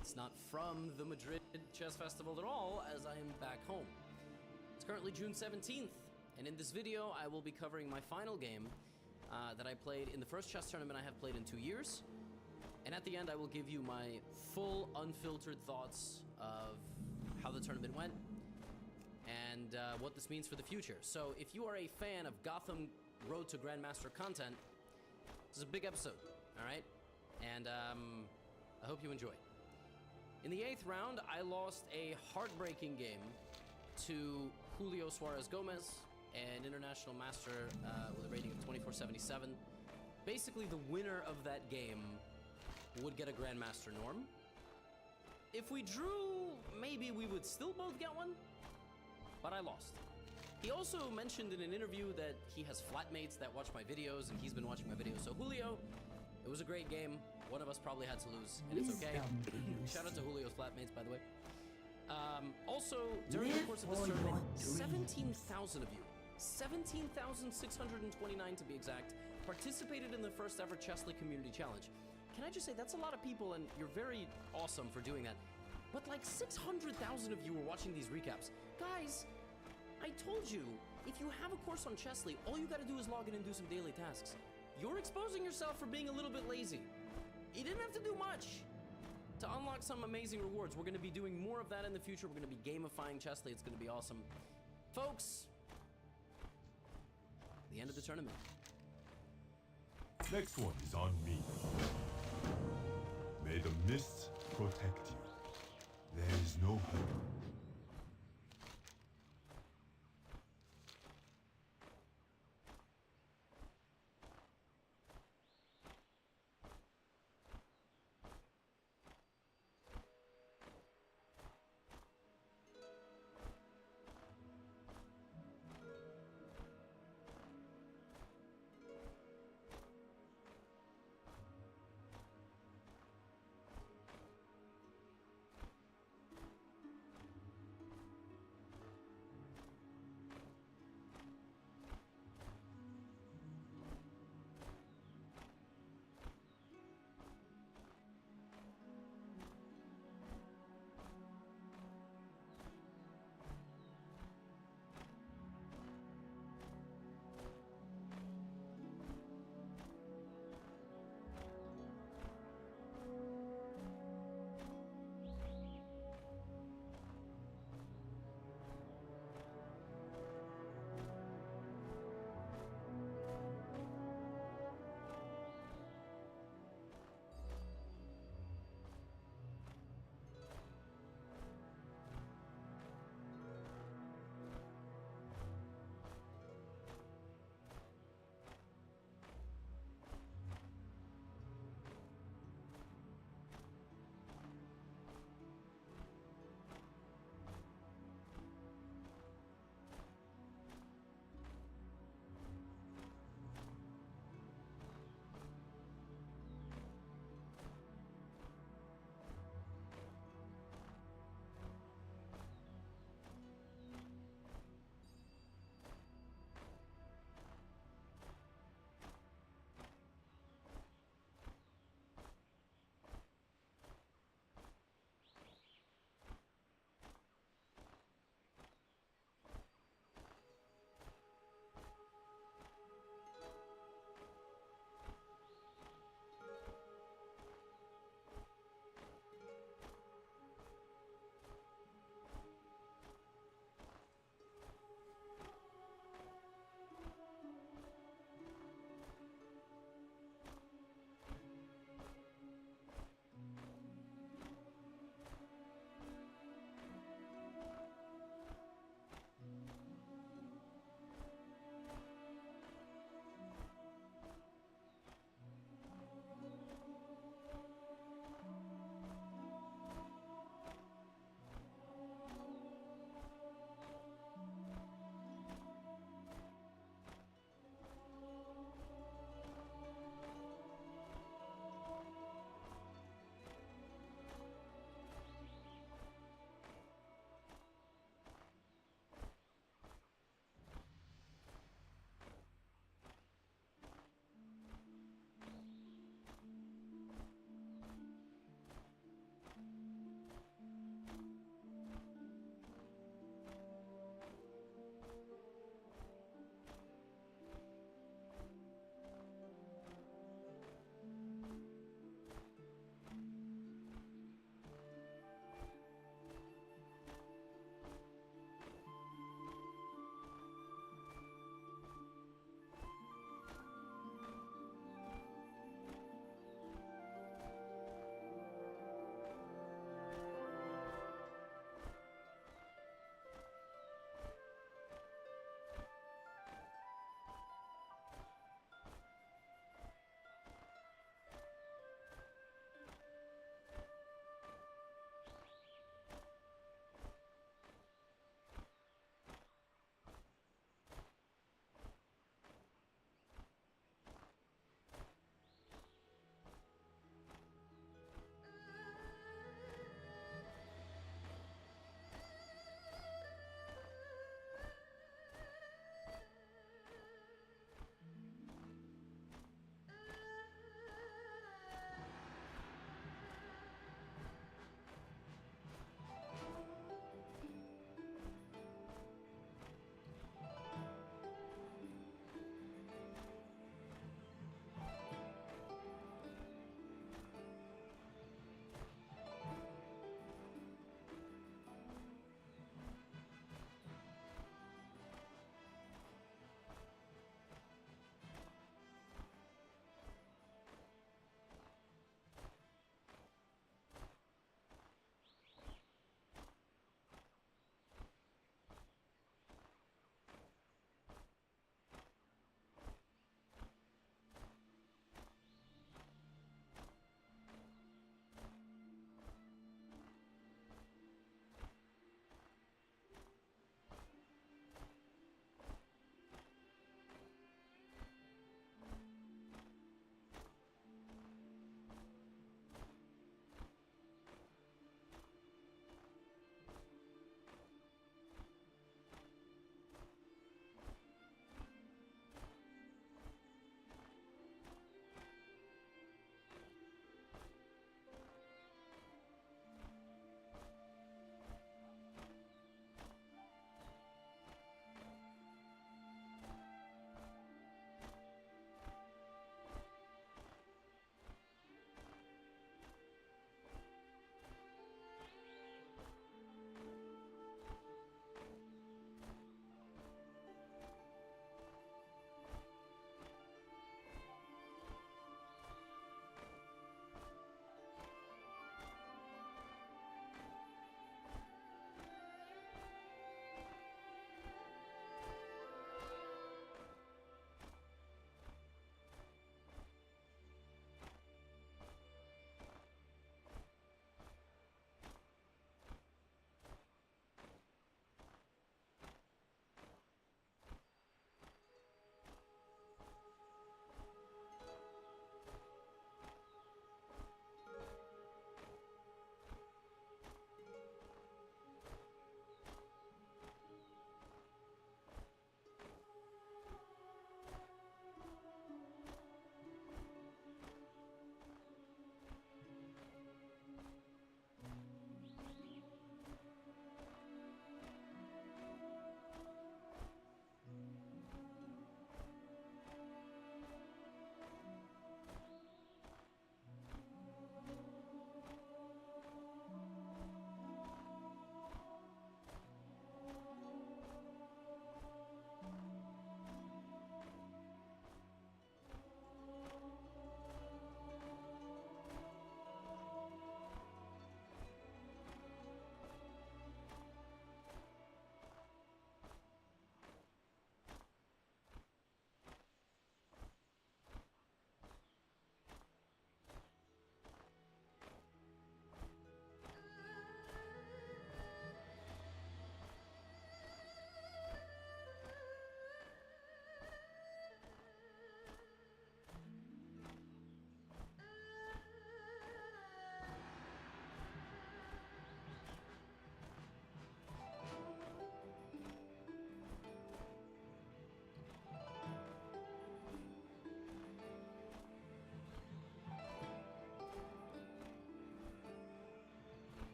it's not from the Madrid Chess Festival at all, as I am back home. It's currently June 17th, and in this video I will be covering my final game that I played in the first chess tournament I have played in 2 years. And at the end I will give you my full, unfiltered thoughts of how the tournament went, and what this means for the future. So if you are a fan of Gotham Road to Grandmaster content, this is a big episode, all right? And I hope you enjoy. In the 8th round, I lost a heartbreaking game to Julio Suarez Gomez, an international master with a rating of 2477. Basically, the winner of that game would get a Grandmaster norm. If we drew, maybe we would still both get one, but I lost. He also mentioned in an interview that he has flatmates that watch my videos, and he's been watching my videos. So Julio, it was a great game. One of us probably had to lose, and it's okay. Shout out to Julio's flatmates, by the way. Also, during the course of this tournament, 17,000 of you 17,629 to be exact, participated in the first ever Chesley Community Challenge. Can I just say, that's a lot of people, and you're very awesome for doing that. But like 600,000 of you were watching these recaps. Guys, I told you, if you have a course on Chesley, all you gotta do is log in and do some daily tasks. You're exposing yourself for being a little bit lazy. You didn't have to do much to unlock some amazing rewards. We're gonna be doing more of that in the future. We're gonna be gamifying Chesley. It's gonna be awesome. Folks, the end of the tournament. Next one is on me. May the mists protect you. There is no hope.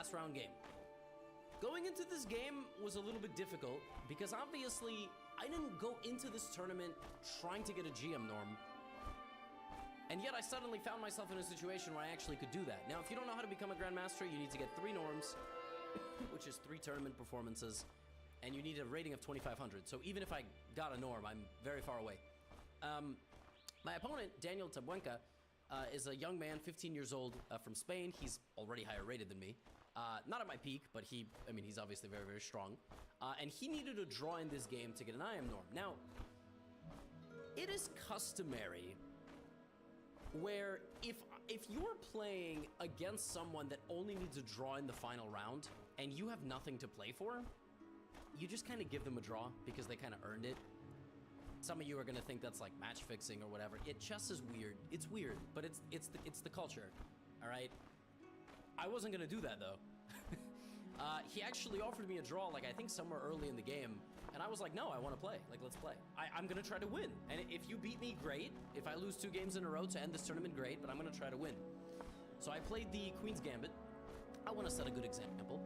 last round game. Going into this game was a little bit difficult because obviously I didn't go into this tournament trying to get a GM norm. And yet I suddenly found myself in a situation where I actually could do that. Now, if you don't know how to become a Grandmaster, you need to get 3 norms, which is 3 tournament performances, and you need a rating of 2,500. So even if I got a norm, I'm very far away. My opponent, Daniel Tabuenca, is a young man, 15 years old, from Spain. He's already higher rated than me. Not at my peak, but he's obviously very, very strong. And he needed a draw in this game to get an IM norm. Now, it is customary where if you're playing against someone that only needs a draw in the final round and you have nothing to play for, you just kind of give them a draw because they kind of earned it. Some of you are gonna think that's like match fixing or whatever. Chess is weird. It's weird, but it's the culture. All right. I wasn't gonna do that though. He actually offered me a draw, like I think somewhere early in the game, and I was like, no, I want to play. Like, let's play. I'm gonna try to win, and if you beat me, great. If I lose 2 games in a row to end this tournament, great. But I'm gonna try to win. So I played the Queen's Gambit. I want to set a good example.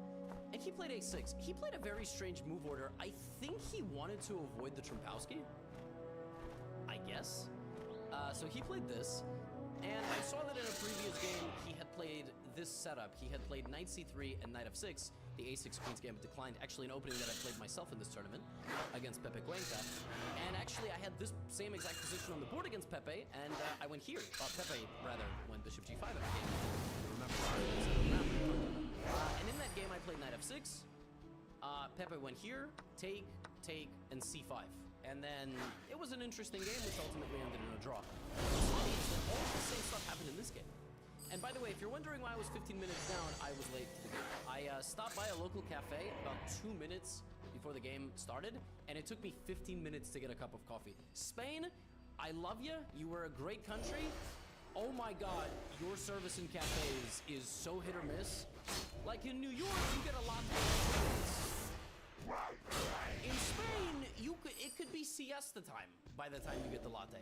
And he played a6. He played a very strange move order. I think he wanted to avoid the Trumpowski. I guess. So he played this, and I saw that in a previous game he had played this setup. He had played Knight C3 and Knight F6. The A6 Queen's Gambit declined. Actually, an opening that I played myself in this tournament against Pepe Cuenca. And actually, I had this same exact position on the board against Pepe, and I went here. Pepe, rather, went Bishop G5 in the game. Remember, and in that game, I played Knight F6. Pepe went here, take, and C5. And then it was an interesting game, which ultimately ended in a draw. What's funny is that all the same stuff happened in this game. And by the way, if you're wondering why I was 15 minutes down, I was late to the game. I stopped by a local cafe about 2 minutes before the game started, and it took me 15 minutes to get a cup of coffee. Spain, I love you. You were a great country. Oh my God, your service in cafes is so hit or miss. Like in New York, you get a lot more. In Spain, it could be siesta time by the time you get the latte.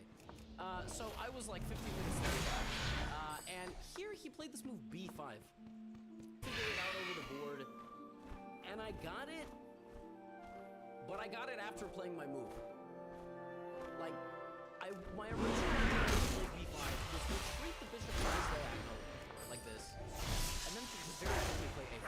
So I was like 15 minutes late. And here he played this move B5. Figured it out over the board. And I got it. But I got it after playing my move. Like, my original idea to play B5 was to treat the bishop as diagonal, like this. And then to just very quickly play A5.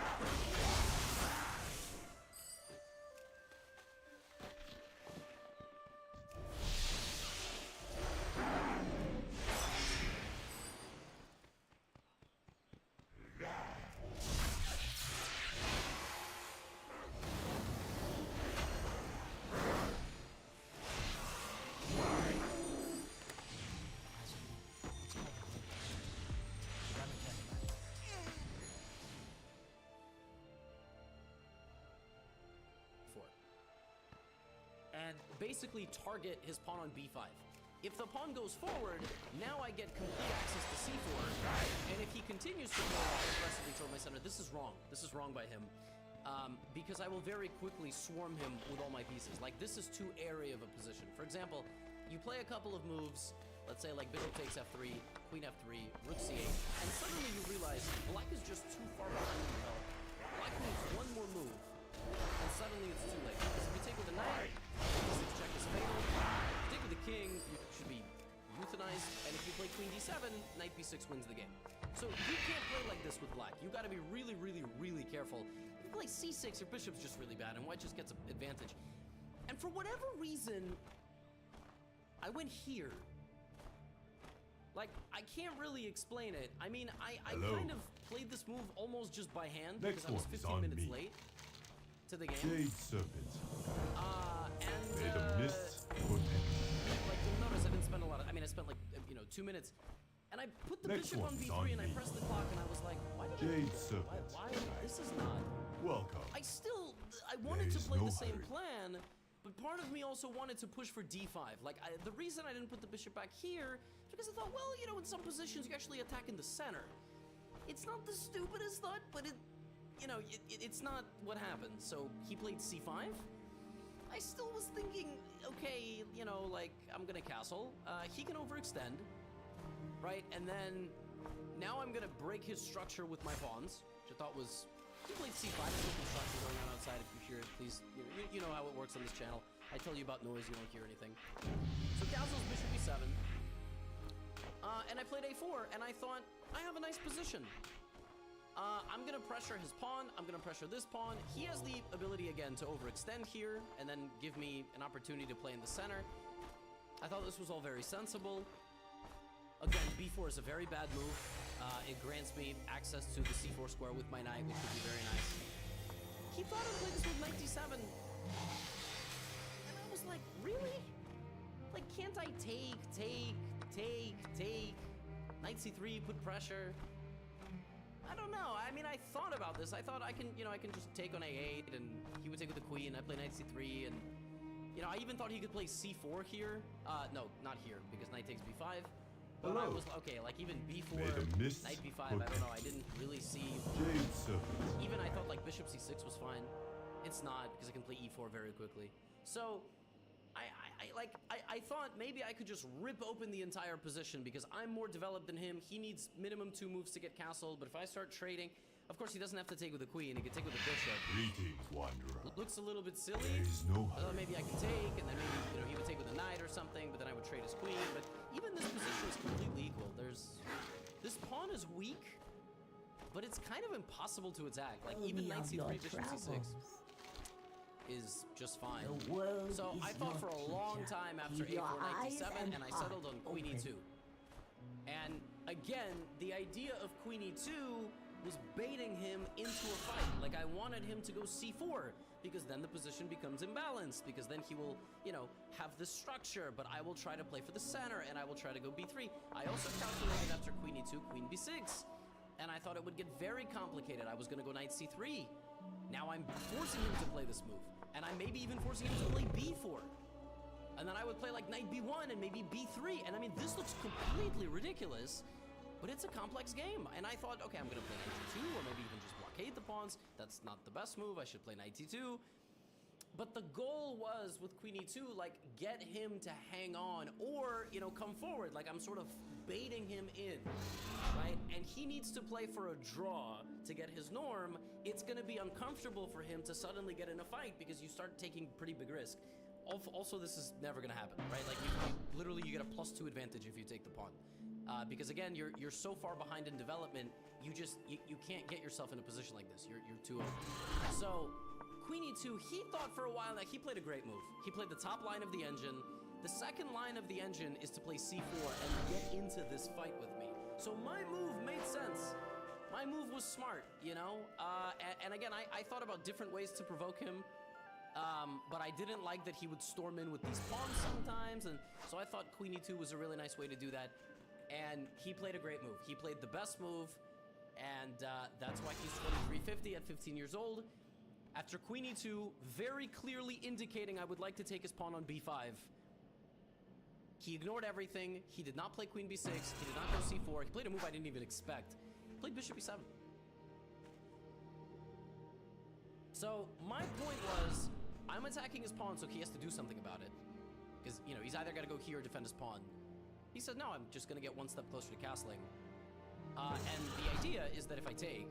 And basically target his pawn on b5. If the pawn goes forward, now I get complete access to c4. And if he continues to go aggressively toward my center, this is wrong. This is wrong by him. Because I will very quickly swarm him with all my pieces. Like, this is too airy of a position. For example, you play a couple of moves, let's say like bishop takes f3, queen f3, rook c8, and suddenly you realize black is just too far behind the develop. Black needs one more move, and suddenly it's too late. Because if you take with a knight, d6 check is fatal. If you take with the king, you should be euthanized. And if you play queen d7, knight b6 wins the game. So you can't play like this with black. You gotta be really, really, really careful. If you play c6, your bishop's just really bad, and white just gets an advantage. And for whatever reason, I went here. Like, I can't really explain it. I mean, I kind of played this move almost just by hand because I was 15 minutes late to the game. Jade Serpent. And May the mist protect. Like, you'll notice I didn't spend a lot of, I spent like, 2 minutes. And I put the bishop on b3 and I pressed the clock and I was like, why did Jade Serpent. why? This is not. Welcome. I wanted to play the same plan, but part of me also wanted to push for d5. Like, the reason I didn't put the bishop back here is because I thought, well, in some positions you actually attack in the center. It's not the stupidest thought, but it's not what happened. So he played c5. I still was thinking, okay, like, I'm gonna castle. He can overextend, right? And then now I'm gonna break his structure with my pawns, which I thought was He played C5. There's no construction going on outside. If you hear it, please, you know how it works on this channel. I tell you about noise, you don't hear anything. So castles bishop e7. And I played a4, and I thought, I have a nice position. I'm gonna pressure his pawn, I'm gonna pressure this pawn. He has the ability again to overextend here, and then give me an opportunity to play in the center. I thought this was all very sensible. Again, b4 is a very bad move. It grants me access to the c4 square with my knight, which would be very nice. He thought I'd play this with knight d7. And I was like, really? Like, can't I take, knight c3, put pressure? I don't know. I mean, I thought about this. I thought I can just take on a8, and he would take with the queen. I play knight c3, and I even thought he could play c4 here. No, not here, because knight takes b5. But I was okay, like even b4, knight b5. I don't know. I didn't really see. Even I thought like bishop c6 was fine. It's not, because I can play e4 very quickly. So I thought maybe I could just rip open the entire position because I'm more developed than him. He needs minimum 2 moves to get castled, but if I start trading, of course he doesn't have to take with the queen. He can take with the bishop. Greetings, wanderer. Looks a little bit silly. There is no I thought maybe I could take, and then maybe he would take with a knight or something, but then I would trade his queen. But even this position is completely equal. This pawn is weak, but it's kind of impossible to attack. Like even knight c3, bishop c6 is just fine. So I thought for a long time after a4, knight d7, and I settled on queen e2. And again, the idea of queen e2 was baiting him into a fight. Like I wanted him to go c4, because then the position becomes imbalanced, because then he will, have this structure, but I will try to play for the center, and I will try to go b3. I also calculated after queen e2, queen b6, and I thought it would get very complicated. I was gonna go knight c3. Now I'm forcing him to play this move, and I may be even forcing him to play b4. And then I would play like knight b1 and maybe b3, and I mean, this looks completely ridiculous, but it's a complex game. And I thought, okay, I'm gonna play knight g2, or maybe even just blockade the pawns. That's not the best move, I should play knight d2. But the goal was, with queen e2, like, get him to hang on, or, come forward. Like, I'm sort of baiting him in, right? And he needs to play for a draw to get his norm. It's gonna be uncomfortable for him to suddenly get in a fight, because you start taking pretty big risk. Also, this is never gonna happen, right? Like, literally, you get a +2 advantage if you take the pawn. Because again, you're so far behind in development, you can't get yourself in a position like this. You're too old. So, queen e2, he thought for a while that he played a great move. He played the top line of the engine. The second line of the engine is to play c4 and get into this fight with me. So my move made sense. My move was smart, and again, I thought about different ways to provoke him. But I didn't like that he would storm in with these pawns sometimes, and so I thought queen e2 was a really nice way to do that. And he played a great move. He played the best move, and that's why he's 2350 at 15 years old. After queen e2, very clearly indicating I would like to take his pawn on b5. He ignored everything. He did not play queen b6. He did not go c4. He played a move I didn't even expect. He played bishop e7. So my point was, I'm attacking his pawn, so he has to do something about it. Because, he's either got to go here or defend his pawn. He said, no, I'm just going to get one step closer to castling. And the idea is that if I take,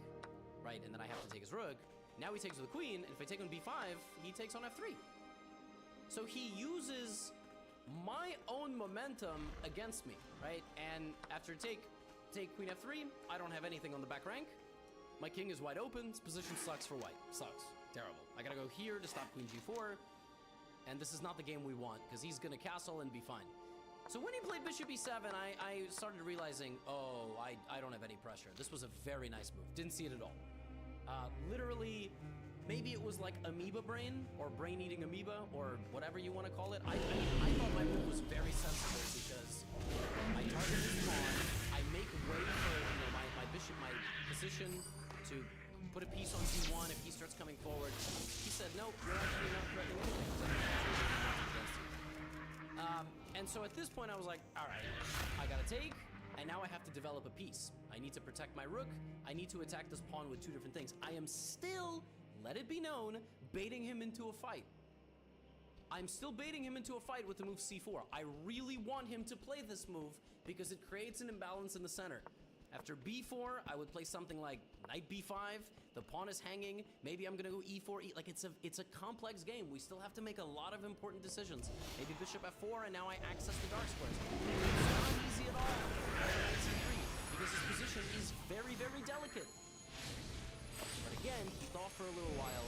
right, and then I have to take his rook, now he takes with the queen, and if I take on b5, he takes on f3. So he uses my own momentum against me, right? And after take queen f3, I don't have anything on the back rank. My king is wide open. This position sucks for white. Sucks. Terrible. I gotta go here to stop queen g4. And this is not the game we want, because he's gonna castle and be fine. So when he played bishop e7, I started realizing, oh, I don't have any pressure. This was a very nice move. Didn't see it at all. Literally, maybe it was like amoeba brain, or brain-eating amoeba, or whatever you want to call it. I thought my move was very sensible, because I target his pawn, I make way for my bishop, my position, to put a piece on c1 if he starts coming forward. He said, nope, you're actually not threatening anything. And so at this point I was like, all right, I gotta take, and now I have to develop a piece. I need to protect my rook. I need to attack this pawn with 2 different things. I am still, let it be known, baiting him into a fight. I'm still baiting him into a fight with the move c4. I really want him to play this move because it creates an imbalance in the center. After b4, I would play something like knight b5. The pawn is hanging. Maybe I'm gonna go e4, like it's a complex game. We still have to make a lot of important decisions. Maybe bishop f4, and now I access the dark squares. It's not easy at all. Knight c3, because his position is very, very delicate. But again, he thought for a little while.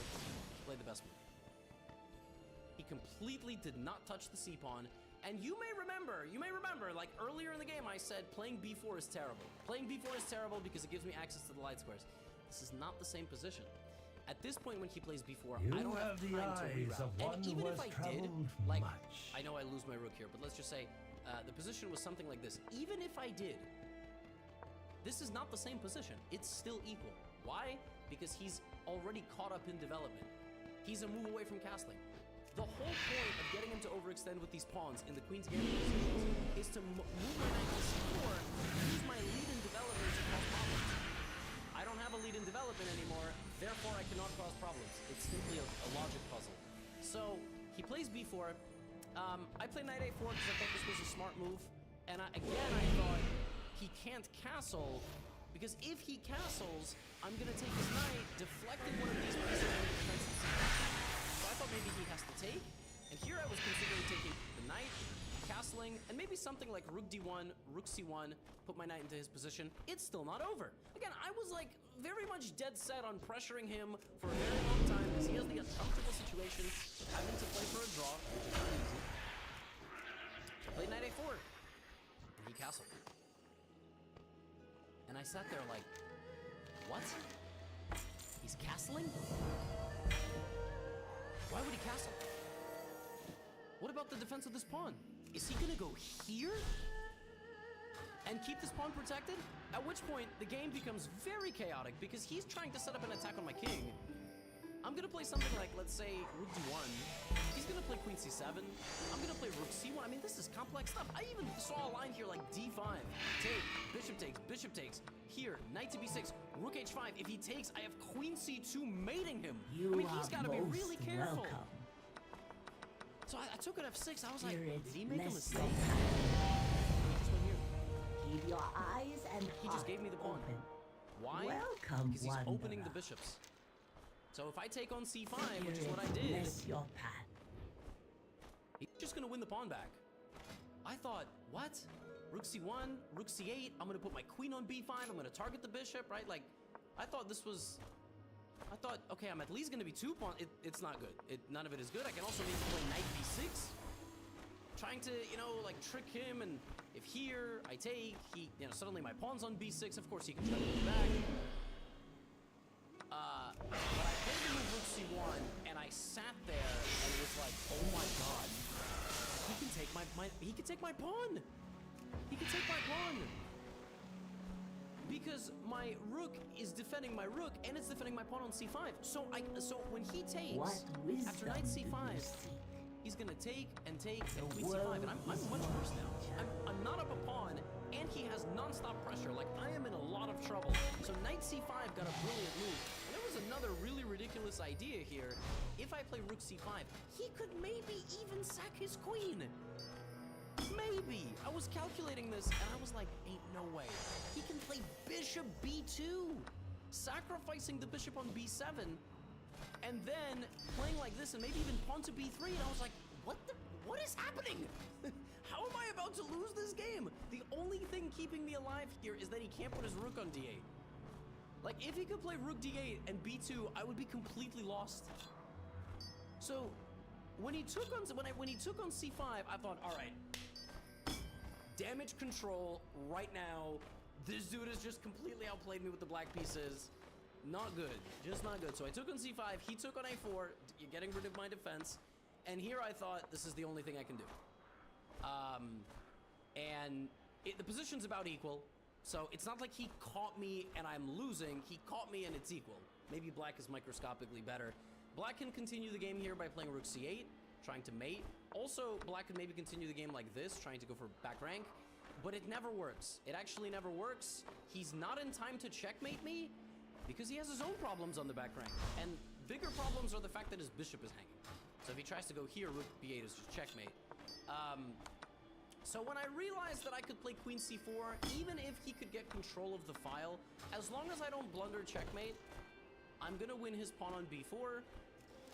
Played the best move. He completely did not touch the c-pawn. And you may remember, like earlier in the game, I said playing b4 is terrible. Playing b4 is terrible because it gives me access to the light squares. This is not the same position. At this point, when he plays b4, I don't have time to reroute. And even if I did, like, I know I lose my rook here, but let's just say the position was something like this. Even if I did, this is not the same position. It's still equal. Why? Because he's already caught up in development. He's a move away from castling. The whole point of getting him to overextend with these pawns in the queen's gambit positions is to move my knight to c4, use my lead in development to cause problems. I don't have a lead in development anymore, therefore I cannot cause problems. It's simply a logic puzzle. So he plays b4. I play knight a4 because I thought this was a smart move. And again, I thought he can't castle, because if he castles, I'm gonna take his knight, deflecting one of these pieces in the defensive sequence. I thought maybe he has to take, and here I was considering taking the knight, castling, and maybe something like rook d1, rook c1, put my knight into his position. It's still not over. Again, I was like very much dead set on pressuring him for a very long time because he has the uncomfortable situation of having to play for a draw, which is not easy. I played knight a4, and he castled. And I sat there like, what? He's castling? Why would he castle? What about the defense of this pawn? Is he gonna go here? And keep this pawn protected? At which point, the game becomes very chaotic because he's trying to set up an attack on my king. I'm gonna play something like, let's say, rook d1. He's gonna play queen c7. I'm gonna play rook c1. I mean, this is complex stuff. I even saw a line here like d5. Take, bishop takes. Here, knight to b6, rook h5. If he takes, I have queen c2 mating him. I mean, he's gotta be really careful. Welcome. So I took it f6. I was like, Here did he make a bless mistake? your This one here. Keep your eyes and He just gave me the pawn. open. Why? Welcome, Because he's opening the wanderer. bishops. So if I take on c5, which is Here what I did, bless your path. he's just gonna win the pawn back. I thought, what? Rook c1, rook c8, I'm gonna put my queen on b5, I'm gonna target the bishop, right? Like, I thought, okay, I'm at least gonna be two pawn. It's not good. None of it is good. I can also maybe play knight b6. Trying to, like trick him, and if here I take, he, suddenly my pawn's on b6, of course he can try to move back. But I played the move rook c1, and I sat there and was like, oh my god, he can take he can take my pawn. He can take my pawn. Because my rook is defending my rook, and it's defending my pawn on c5. So when he takes, after knight c5, he's gonna take and queen c5, and I'm much worse now. I'm not up a pawn, and he has non-stop pressure. Like, I am in a lot of trouble. So knight c5 got a brilliant move. And there was another really ridiculous idea here. If I play rook c5, he could maybe even sack his queen. Maybe. I was calculating this, and I was like, ain't no way. He can play bishop b2, sacrificing the bishop on b7, and then playing like this, and maybe even pawn to b3, and I was like, what is happening? How am I about to lose this game? The only thing keeping me alive here is that he can't put his rook on d8. Like, if he could play rook d8 and b2, I would be completely lost. So, when he took on c5, I thought, all right, damage control right now. This dude has just completely outplayed me with the black pieces. Not good, just not good. So I took on c5, he took on a4, getting rid of my defense. And here I thought, this is the only thing I can do. The position's about equal. So it's not like he caught me and I'm losing. He caught me and it's equal. Maybe black is microscopically better. Black can continue the game here by playing rook c8, trying to mate. Also, black could maybe continue the game like this, trying to go for back rank. But it never works. It actually never works. He's not in time to checkmate me because he has his own problems on the back rank. And bigger problems are the fact that his bishop is hanging. So if he tries to go here, rook b8 is just checkmate. So when I realized that I could play queen c4, even if he could get control of the file, as long as I don't blunder checkmate, I'm gonna win his pawn on b4,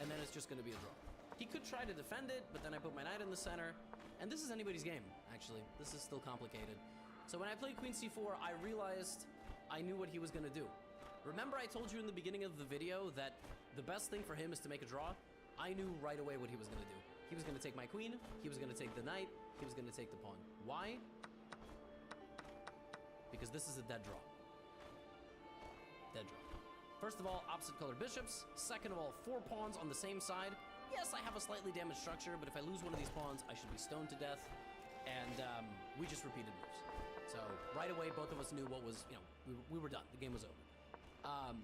and then it's just gonna be a draw. He could try to defend it, but then I put my knight in the center, and this is anybody's game, actually. This is still complicated. So when I played queen c4, I realized I knew what he was gonna do. Remember I told you in the beginning of the video that the best thing for him is to make a draw? I knew right away what he was gonna do. He was gonna take my queen, he was gonna take the knight, he was gonna take the pawn. Why? Because this is a dead draw. Dead draw. First of all, opposite colored bishops. Second of all, 4 pawns on the same side. Yes, I have a slightly damaged structure, but if I lose one of these pawns, I should be stoned to death. And we just repeated moves. So right away, both of us knew what was, you know, we were done. The game was over.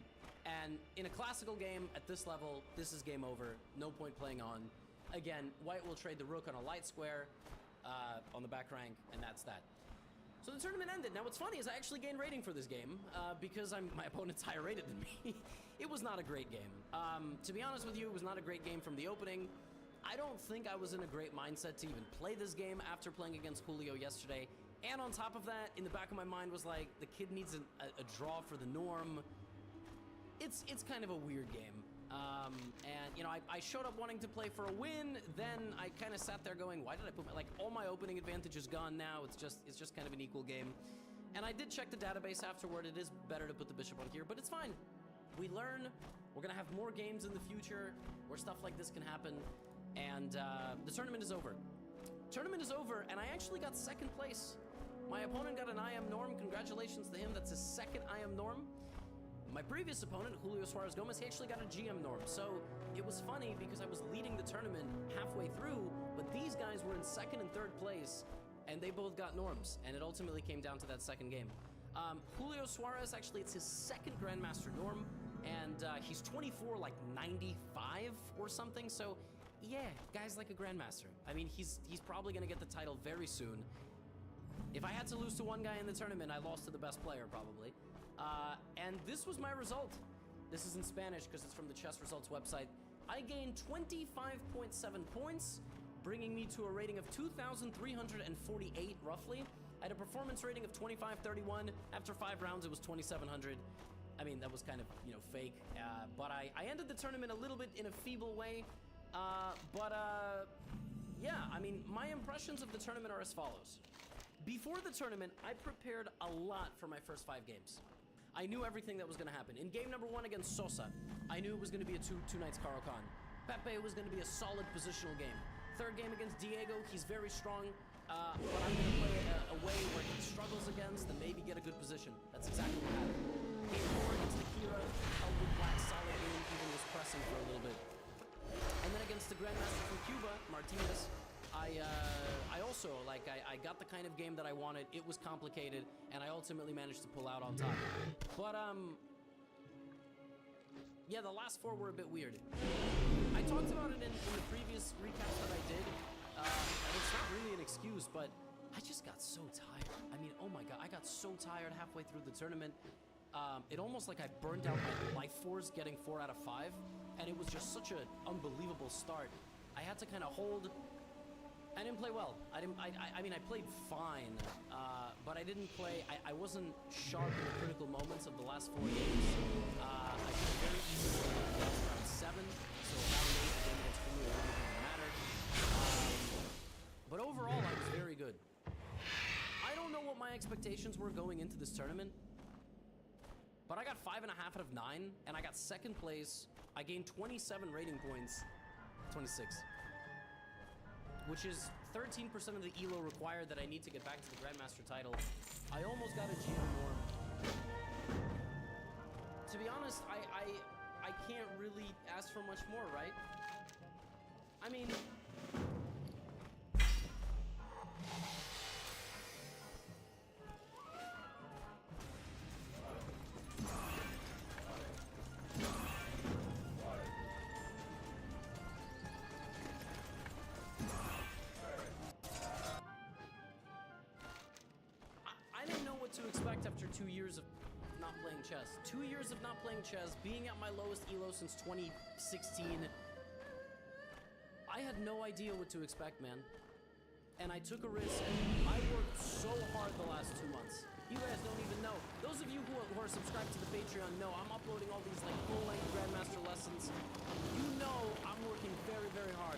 And in a classical game at this level, this is game over. No point playing on. Again, white will trade the rook on a light square on the back rank, and that's that. So the tournament ended. Now what's funny is I actually gained rating for this game because my opponent's higher rated than me. It was not a great game. To be honest with you, it was not a great game from the opening. I don't think I was in a great mindset to even play this game after playing against Julio yesterday. And on top of that, in the back of my mind was like, the kid needs a draw for the norm. It's kind of a weird game. And you know, I showed up wanting to play for a win, then I kind of sat there going, why did I put my, like, all my opening advantage is gone now. It's just kind of an equal game. And I did check the database afterward. It is better to put the bishop on here, but it's fine. We learn. We're gonna have more games in the future where stuff like this can happen. And the tournament is over. Tournament is over, and I actually got second place. My opponent got an IM norm. Congratulations to him. That's his second IM norm. My previous opponent, Julio Suarez Gomez, he actually got a GM norm. So it was funny because I was leading the tournament halfway through, but these guys were in second and third place, and they both got norms. And it ultimately came down to that second game. Julio Suarez, actually, it's his second Grandmaster norm, and he's 24, like 95 or something. So yeah, guy's like a Grandmaster. I mean, he's probably gonna get the title very soon. If I had to lose to one guy in the tournament, I lost to the best player, probably. And this was my result. This is in Spanish because it's from the Chess Results website. I gained 25.7 points, bringing me to a rating of 2,348, roughly. I had a performance rating of 2531. After 5 rounds, it was 2,700. I mean, that was kind of, you know, fake. But I ended the tournament a little bit in a feeble way. Yeah, I mean, my impressions of the tournament are as follows. Before the tournament, I prepared a lot for my first 5 games. I knew everything that was going to happen. In game number 1 against Sosa, I knew it was going to be a two knights Caro-Kann. Pepe was going to be a solid positional game. Third game against Diego, he's very strong, but I'm going to play a way where he struggles against and maybe get a good position. That's exactly what happened. Game 4 against Akira, held with black, solid game, even was pressing for a little bit. And then against the Grandmaster from Cuba, Martinez, I also, like, I got the kind of game that I wanted. It was complicated, and I ultimately managed to pull out on top. But, yeah, the last 4 were a bit weird. I talked about it in the previous recaps that I did, and it's not really an excuse, but I just got so tired. I mean, oh my god, I got so tired halfway through the tournament. It almost like I burned out my life force getting 4 out of 5, and it was just such an unbelievable start. I had to kind of hold. I didn't play well. I mean, I played fine, but I didn't play. I wasn't sharp in the critical moments of the last 4 games. I played very easily against round 7, so round 8 the game against Julio really didn't matter. But overall, I was very good. I don't know what my expectations were going into this tournament, but I got 5.5 out of 9, and I got second place. I gained 27 rating points, 26. Which is 13% of the ELO required that I need to get back to the Grandmaster title. I almost got a GM norm. To be honest, I can't really ask for much more, right? I mean... to expect after 2 years of not playing chess. 2 years of not playing chess, being at my lowest ELO since 2016. I had no idea what to expect, man. and I took a risk. I worked so hard the last 2 months. You guys don't even know. Those of you who are subscribed to the Patreon know I'm uploading all these like full-length Grandmaster lessons. You know I'm working very, very hard.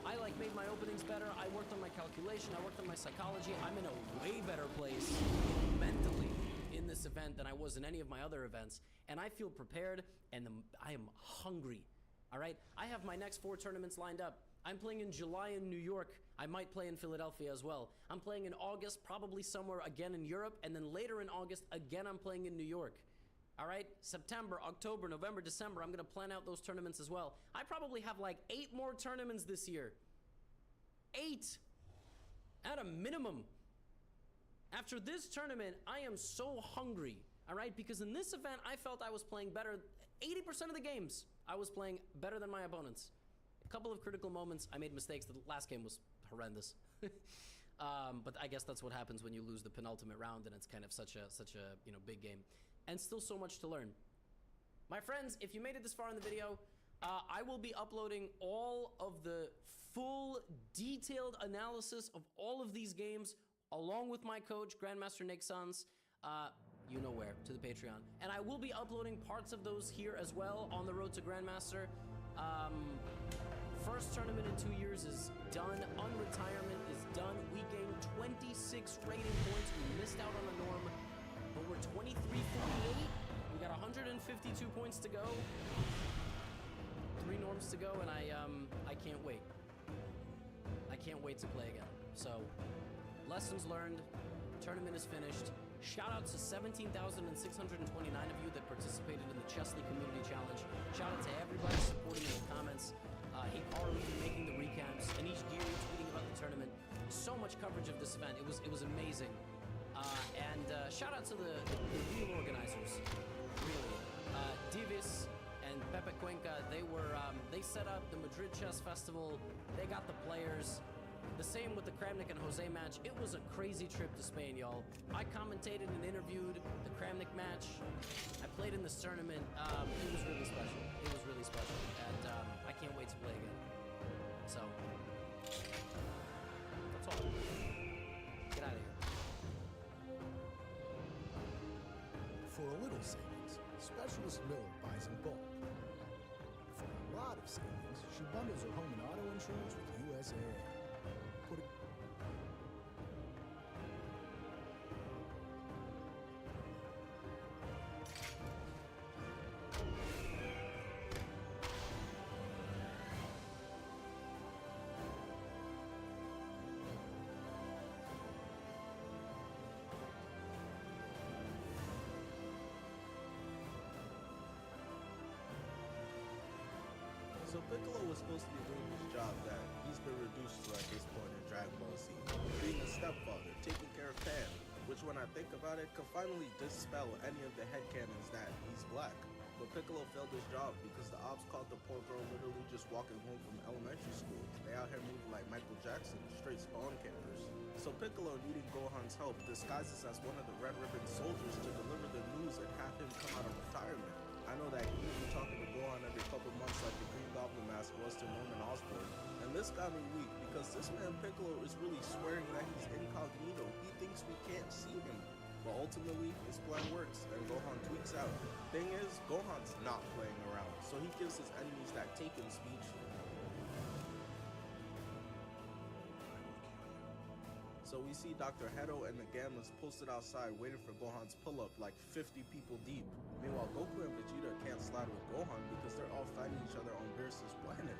I like made my openings better. I worked on my calculation. I worked on my psychology. I'm in a way better place mentally in this event than I was in any of my other events. And I feel prepared, and I am hungry. All right? I have my next 4 tournaments lined up. I'm playing in July in New York. I might play in Philadelphia as well. I'm playing in August, probably somewhere again in Europe, and then later in August, again I'm playing in New York. All right? September, October, November, December, I'm gonna plan out those tournaments as well. I probably have like 8 more tournaments this year. 8! At a minimum. After this tournament, I am so hungry, all right? Because in this event, I felt I was playing better. 80% of the games, I was playing better than my opponents. A couple of critical moments, I made mistakes. The last game was horrendous. But I guess that's what happens when you lose the penultimate round and it's kind of such a big game. And still so much to learn. My friends, if you made it this far in the video, I will be uploading all of the full detailed analysis of all of these games along with my coach, Grandmaster Nick Sons, you know where, to the Patreon. And I will be uploading parts of those here as well on the road to Grandmaster. First tournament in 2 years is done. Unretirement is done. We gained 26 rating points. We missed out on a norm, but we're 23-48. We got 152 points to go. 3 norms to go, and I can't wait. I can't wait to play again. So, lessons learned. Tournament is finished. Shout out to 17,629 of you that participated in the Chesley Community Challenge. Shout out to everybody supporting in the comments. Hikaru making the recaps, Anish Giri tweeting about the tournament. So much coverage of this event. It was amazing. And shout out to the real organizers. Really, Divis and Pepe Cuenca. They set up the Madrid Chess Festival. They got the players. The same with the Kramnik and Jose match. It was a crazy trip to Spain, y'all. I commentated and interviewed the Kramnik match. I played in this tournament. It was really special. It was really special. And I can't wait to play again. So, that's all. Get out of here. For a little savings, Specialist Miller buys in bulk. For a lot of savings, she bundles her home and auto insurance with USAA. Put it... So Piccolo was supposed to be doing this job that he's been reduced to at this point in Dragon Ball Z. Being a stepfather, taking care of Pan, which when I think about it, could finally dispel any of the headcanons that he's black. But Piccolo failed his job because the ops caught the poor girl literally just walking home from elementary school. They out here moving like Michael Jackson, straight spawn campers. So Piccolo, needing Gohan's help, disguises as one of the Red Ribbon soldiers to deliver the news and have him come out of retirement. I know that he's been talking to Gohan every couple months like the Green Goblin mask was to Norman Osborn. And this got me weak because this man Piccolo is really swearing that he's incognito. He thinks we can't see him. But ultimately, his plan works and Gohan tweaks out. Thing is, Gohan's not playing around, so he gives his enemies that Taken speech. So we see Dr. Hedo and the Gammas posted outside waiting for Gohan's pull-up like 50 people deep. Meanwhile, Goku and Vegeta can't slide with Gohan because they're all fighting each other on Beerus's planet.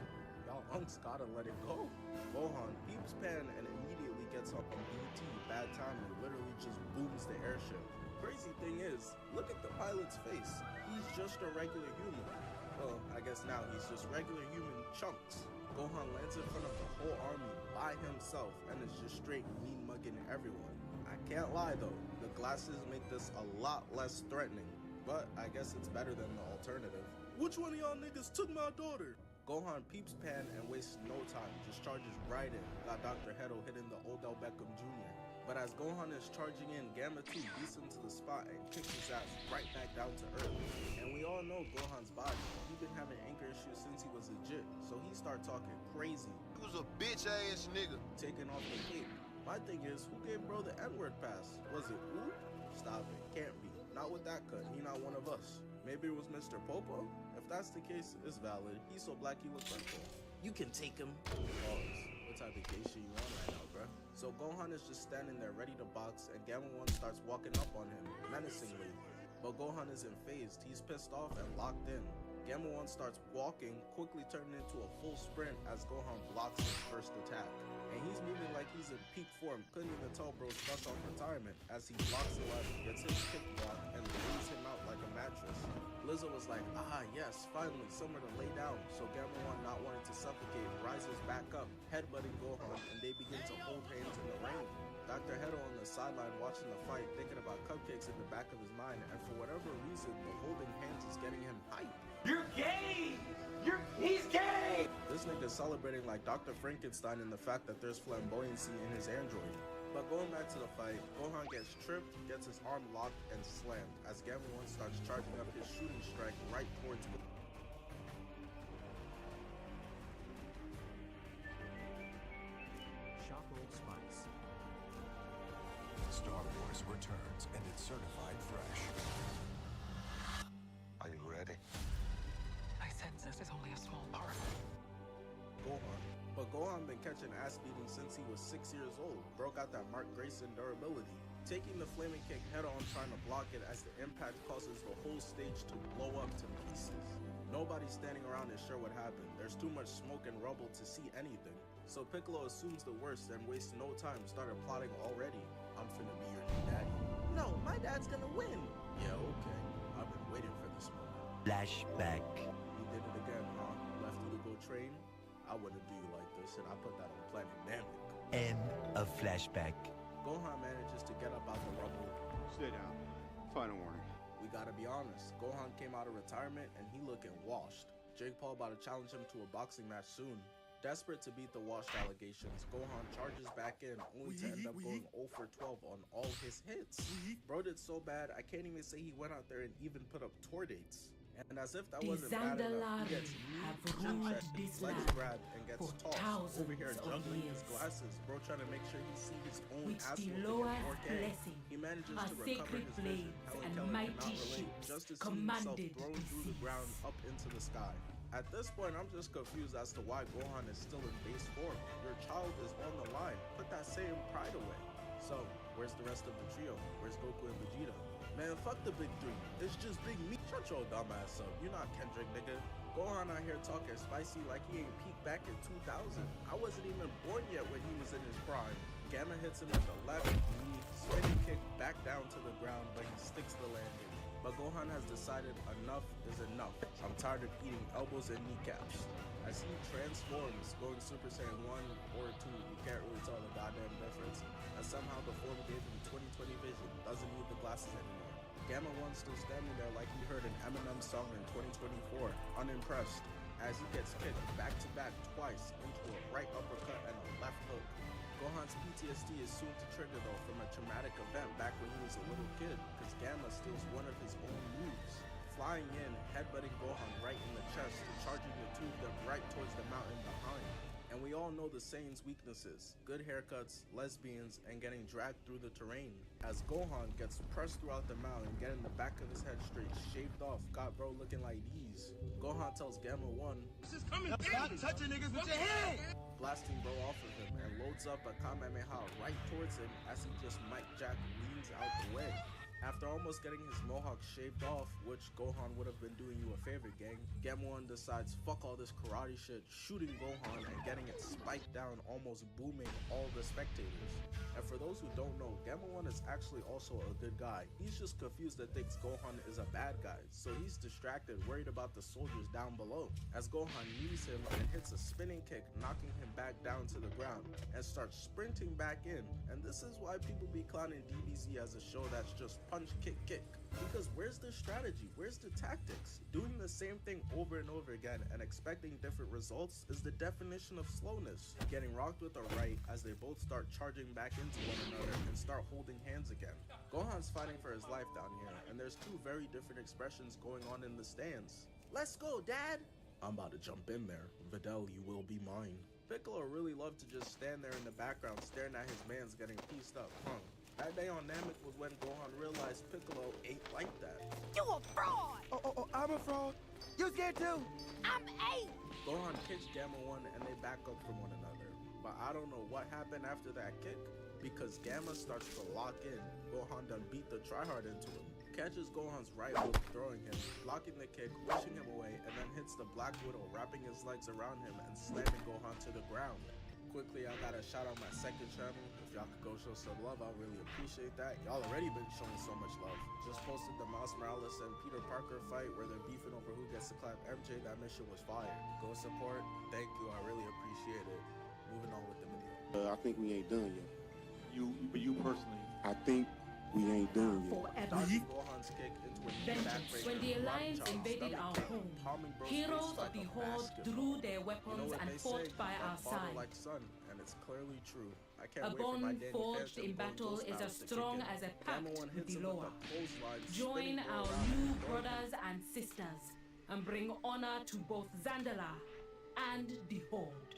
Y'all unks gotta let it go. Gohan peeps Pan and immediately gets up on BT, bad timing, literally just booms the airship. Crazy thing is, look at the pilot's face. He's just a regular human. Well, I guess now he's just regular human Chunks. Gohan lands in front of the whole army by himself and is just straight mean mugging everyone. I can't lie though, the glasses make this a lot less threatening, but I guess it's better than the alternative. Which one of y'all niggas took my daughter? Gohan peeps Pan and wastes no time, just charges right in, got Dr. Hedo hitting the Odell Beckham Jr. But as Gohan is charging in, Gamma 2 beats him to the spot and kicks his ass right back down to earth. And we all know Gohan's body. He's been having anger issues since he was legit, so he started talking crazy. He was a bitch-ass nigga. Taking off the cape. My thing is, who gave bro the N-word pass? Was it who? Stop it. Can't be. Not with that cut. He not one of us. Maybe it was Mr. Popo? If that's the case, it's valid. He's so black he was purple. You can take him. Pause. What type of gay shit you on right now, bruh? So Gohan is just standing there ready to box, and Gamma 1 starts walking up on him, menacingly. But Gohan isn't phased. He's pissed off and locked in. Gamma 1 starts walking, quickly turning into a full sprint as Gohan blocks his first attack. And he's moving like he's in peak form. Couldn't even tell bro's fresh off retirement as he blocks the left, gets his kick block, and lays him out like a mattress. Lizzo was like, ah yes, finally, somewhere to lay down. So Gamma 1, not wanting to suffocate, rises back up, headbutting Gohan, and they begin to hold hands in the ring. Dr. Hedo on the sideline watching the fight, thinking about cupcakes in the back of his mind, and for whatever reason, the holding hands is getting him hyped. You're gay! He's gay! This nigga's celebrating like Dr. Frankenstein in the fact that there's flamboyancy in his android. But going back to the fight, Gohan gets tripped, gets his arm locked, and slammed as Gamma 1 starts charging up his shooting strike right towards Shop Old Spice. Star Wars returns, and it's certified fresh. Are you ready? I sense this is only a small part. Gohan. But Gohan been catching ass beating since he was 6 years old. Bro got that Mark Grayson durability. Taking the flaming kick head on, trying to block it as the impact causes the whole stage to blow up to pieces. Nobody standing around is sure what happened. There's too much smoke and rubble to see anything. So Piccolo assumes the worst and wastes no time, started plotting already. I'm finna be your new daddy. No, my dad's gonna win. Yeah, okay. I've been waiting for this moment. Flashback. You did it again, huh? Left you to go train? I wouldn't do you like this, and I put that on Planet Namek. End of flashback. Gohan manages to get up out the rubble. Stay down. Final warning. We gotta be honest, Gohan came out of retirement and he looking washed. Jake Paul about to challenge him to a boxing match soon. Desperate to beat the washed allegations, Gohan charges back in, only to end up going 0 for 12 on all his hits. Bro did so bad, I can't even say he went out there and even put up tour dates. And as if that wasn't bad enough, he gets legs grabbed and gets tossed. Over here juggling his glasses, bro trying to make sure he sees his own ass in 4K. He manages to recover his vision. Helen Keller cannot relate, just to see himself thrown through the ground up into the sky. At this point, I'm just confused as to why Gohan is still in base form. Your child is on the line. Put that same pride away. So, where's the rest of the trio? Where's Goku and Vegeta? Man, fuck the big three. It's just Big Me. Shut your dumb ass up. You're not Kendrick, nigga. Gohan out here talking spicy like he ain't peaked back in 2000. I wasn't even born yet when he was in his prime. Gamma hits him with the left knee, spinning kick back down to the ground, but he sticks the landing. But Gohan has decided enough is enough. I'm tired of eating elbows and kneecaps. As he transforms, going Super Saiyan 1 or 2, you can't really tell the goddamn difference. And somehow the form gave him 20/20 vision, doesn't need the glasses anymore. Gamma 1 still standing there like he heard an Eminem song in 2024, unimpressed, as he gets kicked back-to-back twice into a right uppercut and a left hook. Gohan's PTSD is soon to trigger though from a traumatic event back when he was a little kid, because Gamma steals one of his own moves. Flying in, headbutting Gohan right in the chest, charging the two of them right towards the mountain behind. And we all know the Saiyan's weaknesses: good haircuts, lesbians, and getting dragged through the terrain. As Gohan gets pressed throughout the mountain, getting the back of his head straight shaved off, got bro looking like these. Gohan tells Gamma 1, This is coming. Stop touching niggas with your head! Blasting bro off of him and loads up a Kamehameha right towards him as he just Mike Jack leans out the way. After almost getting his mohawk shaved off, which Gohan would have been doing you a favor, gang, Gamma 1 decides fuck all this karate shit, shooting Gohan and getting it spiked down, almost booming all the spectators. And for those who don't know, Gamma 1 is actually also a good guy. He's just confused and thinks Gohan is a bad guy, so he's distracted, worried about the soldiers down below. As Gohan knees him and hits a spinning kick, knocking him back down to the ground, and starts sprinting back in. And this is why people be clowning DBZ as a show that's just punch, kick, kick. Because where's the strategy? Where's the tactics? Doing the same thing over and over again and expecting different results is the definition of slowness. Getting rocked with a right as they both start charging back into one another and start holding hands again. Gohan's fighting for his life down here, and there's two very different expressions going on in the stands. Let's go, Dad! I'm about to jump in there. Videl, you will be mine. Piccolo really loved to just stand there in the background staring at his mans getting pieced up, That day on Namek was when Gohan realized Piccolo ain't like that. You a fraud! Oh, I'm a fraud. You scared too? I'm 8! Gohan kicks Gamma 1 and they back up from one another. But I don't know what happened after that kick, because Gamma starts to lock in. Gohan done beat the tryhard into him. Catches Gohan's right hook, throwing him, blocking the kick, pushing him away, and then hits the Black Widow, wrapping his legs around him and slamming Gohan to the ground. Quickly, I got a shout out my second channel. If y'all could go show some love, I'll really appreciate that. Y'all already been showing so much love. Just posted the Miles Morales and Peter Parker fight where they're beefing over who gets to clap MJ. That mission was fire. Go support. Thank you. I really appreciate it. Moving on with the video. I think we ain't done yet. You personally? I think we ain't done yet. Dodging Gohan's kick into a knee backbreaker. When the Alliance invaded our home, heroes of the Horde drew their weapons and fought by our side. Like son, and it's clearly true. I A can't wait for my bond Danny forged Phantom in battle is as strong as a pact with the Loa. Join Join our new brothers and sisters and bring honor to both Zandala and the Horde.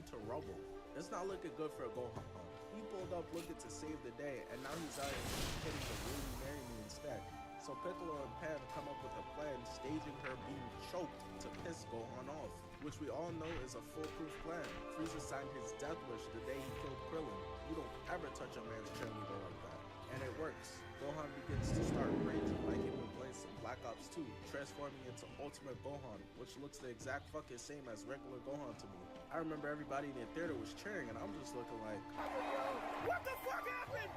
into rubble. It's not looking good for Gohan. He pulled up looking to save the day, and now he's out here hitting the really marry me instead. So Piccolo and Pan come up with a plan, staging her being choked to piss Gohan off, which we all know is a foolproof plan. Frieza signed his death wish the day he killed Krillin. You don't ever touch a man's cheerleader like that. And it works. Gohan begins to start raging like he'd been playing some Black Ops 2, transforming into Ultimate Gohan, which looks the exact fucking same as regular Gohan to me. I remember everybody in the theater was cheering, and I'm just looking like, what the fuck happened?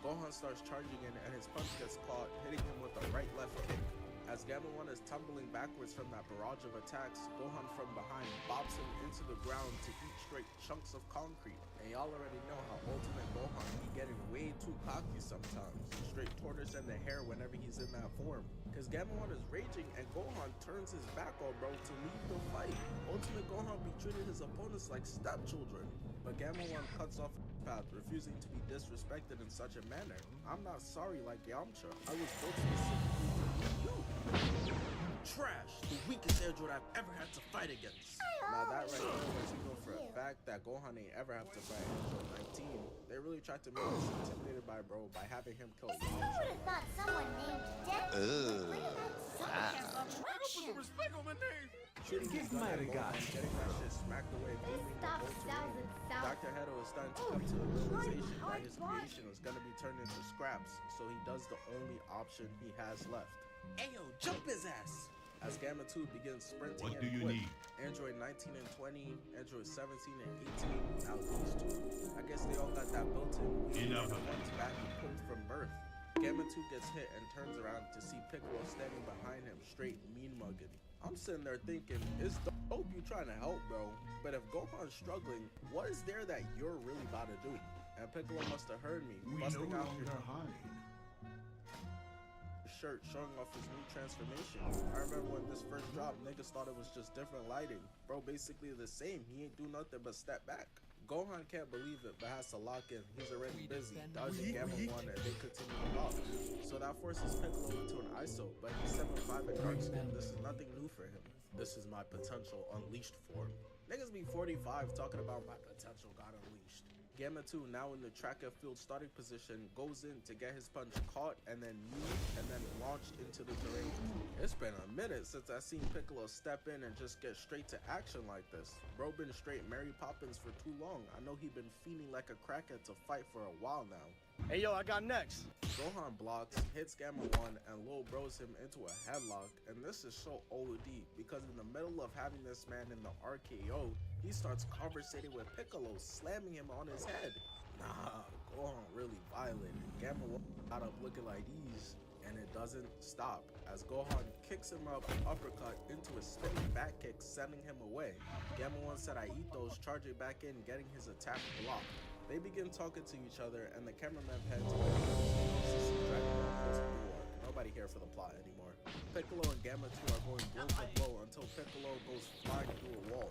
Gohan starts charging in, and his punch gets caught, hitting him with a right-left kick. As Gamma 1 is tumbling backwards from that barrage of attacks, Gohan from behind bobs him into the ground to eat straight chunks of concrete. And y'all already know how Ultimate Gohan be getting way too cocky sometimes. Straight tortoise in the hair whenever he's in that form. Cause Gamma 1 is raging and Gohan turns his back on bro to leave the fight. Ultimate Gohan be treating his opponents like stepchildren. But Gamma 1 cuts off his path, refusing to be disrespected in such a manner. I'm not sorry like Yamcha. I was built specifically for you. Trash! The weakest Air Droid I've ever had to fight against. Now that right there lets you know for a fact that Gohan ain't ever have to fight Air Droid 19. They really tried to make us intimidated by bro by having him kill Yamcha. Who would have thought someone named Death would bring about such attraction? Respect on my name. Shooting his gun at Gohan, getting that shit smacked away, booming the whole terrain. Dr. Hedo is starting to come to the realization that his creation was gonna be turned into scraps, so he does the only option he has left. Ayo, jump his ass! As Gamma 2 begins sprinting What do and you quick, need? Android 19 and 20, Android 17 and 18, now these two. I guess they all got that built-in Enough of one's back and pulled from birth. Gamma 2 gets hit and turns around to see Piccolo standing behind him, straight mean mugging. I'm sitting there thinking, it's dope you trying to help, bro. But if Gohan's struggling, what is there that you're really about to do? And Piccolo must have heard me, busting out his shirt, showing off his new transformation. I remember when this first dropped, niggas thought it was just different lighting. Bro, basically the same. He ain't do nothing but step back. Gohan can't believe it, but has to lock in. He's already busy, dodging Gamma 1, and they continue to block. So that forces Piccolo into an ISO, but he's 7'5" in dark skin. This is nothing new for him. This is my potential unleashed form. Niggas be 45 talking about my potential got unleashed. Gamma 2, now in the track and field starting position, goes in to get his punch caught and then kneed and then launched into the terrain. It's been a minute since I seen Piccolo step in and just get straight to action like this. Bro been straight Mary Poppins for too long. I know he been fiending like a crackhead to fight for a while now. Hey yo, I got next. Gohan blocks, hits Gamma 1, and Lil bros him into a headlock, and this is so OD because in the middle of having this man in the RKO, he starts conversating with Piccolo, slamming him on his head. Nah, Gohan really violent. Gamma 1 got up looking like these, and it doesn't stop as Gohan kicks him up uppercut into a spinning back kick, sending him away. Gamma 1 said I eat those, charging back in, getting his attack blocked. They begin talking to each other, and the cameraman pans away to see Dragon Ball close to New York. Nobody here for the plot anymore. Piccolo and Gamma 2 are going blow for blow until Piccolo goes flying through a wall.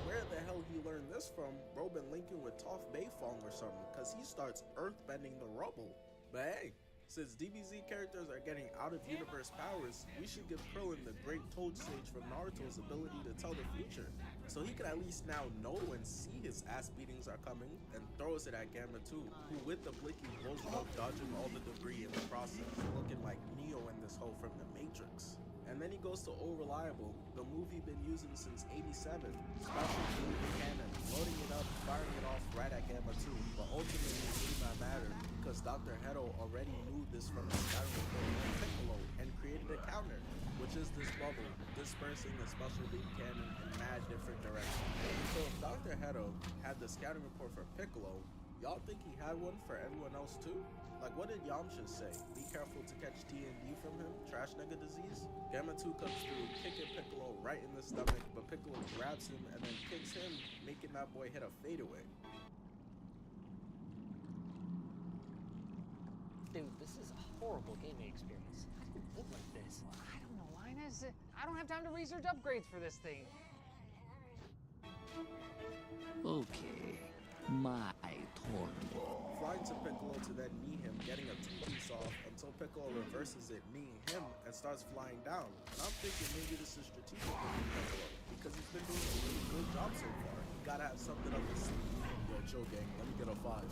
Where the hell he learned this from? Bro been linking with Toph Beifong or something, cause he starts earthbending the rubble. But hey, since DBZ characters are getting out-of-universe powers, we should give Krillin the Great Toad Sage from Naruto's ability to tell the future, so he could at least now know and see his ass beatings are coming, and throws it at Gamma 2, who with the blicky blows him up, dodging all the debris in the process, looking like Neo in this hole from the Matrix. And then he goes to Oh Reliable, the move he'd been using since '87, special Gatling cannon, loading it up, firing it off right at Gamma 2, but ultimately it did not matter because Dr. Hedo already knew this from the scouting report of Piccolo and created a counter, which is this bubble, dispersing the special beam cannon in mad different directions. So if Dr. Hedo had the scouting report for Piccolo, y'all think he had one for everyone else too? Like, what did Yamcha say? Be careful to catch TND from him? Trash nigga disease? Gamma 2 comes through, kicking Piccolo right in the stomach, but Piccolo grabs him and then kicks him, making that boy hit a fadeaway. Dude, this is a horrible gaming experience. I didn't live like this. I don't know, Linus. I don't have time to research upgrades for this thing. Okay, my turn. Flying to Piccolo to then knee him, getting a two-piece off until Piccolo reverses it, kneeing him, and starts flying down. And I'm thinking maybe this is strategic for Piccolo, because he's been doing a really good job so far. He gotta have something up his sleeve. Yo, chill gang, let me get a 5.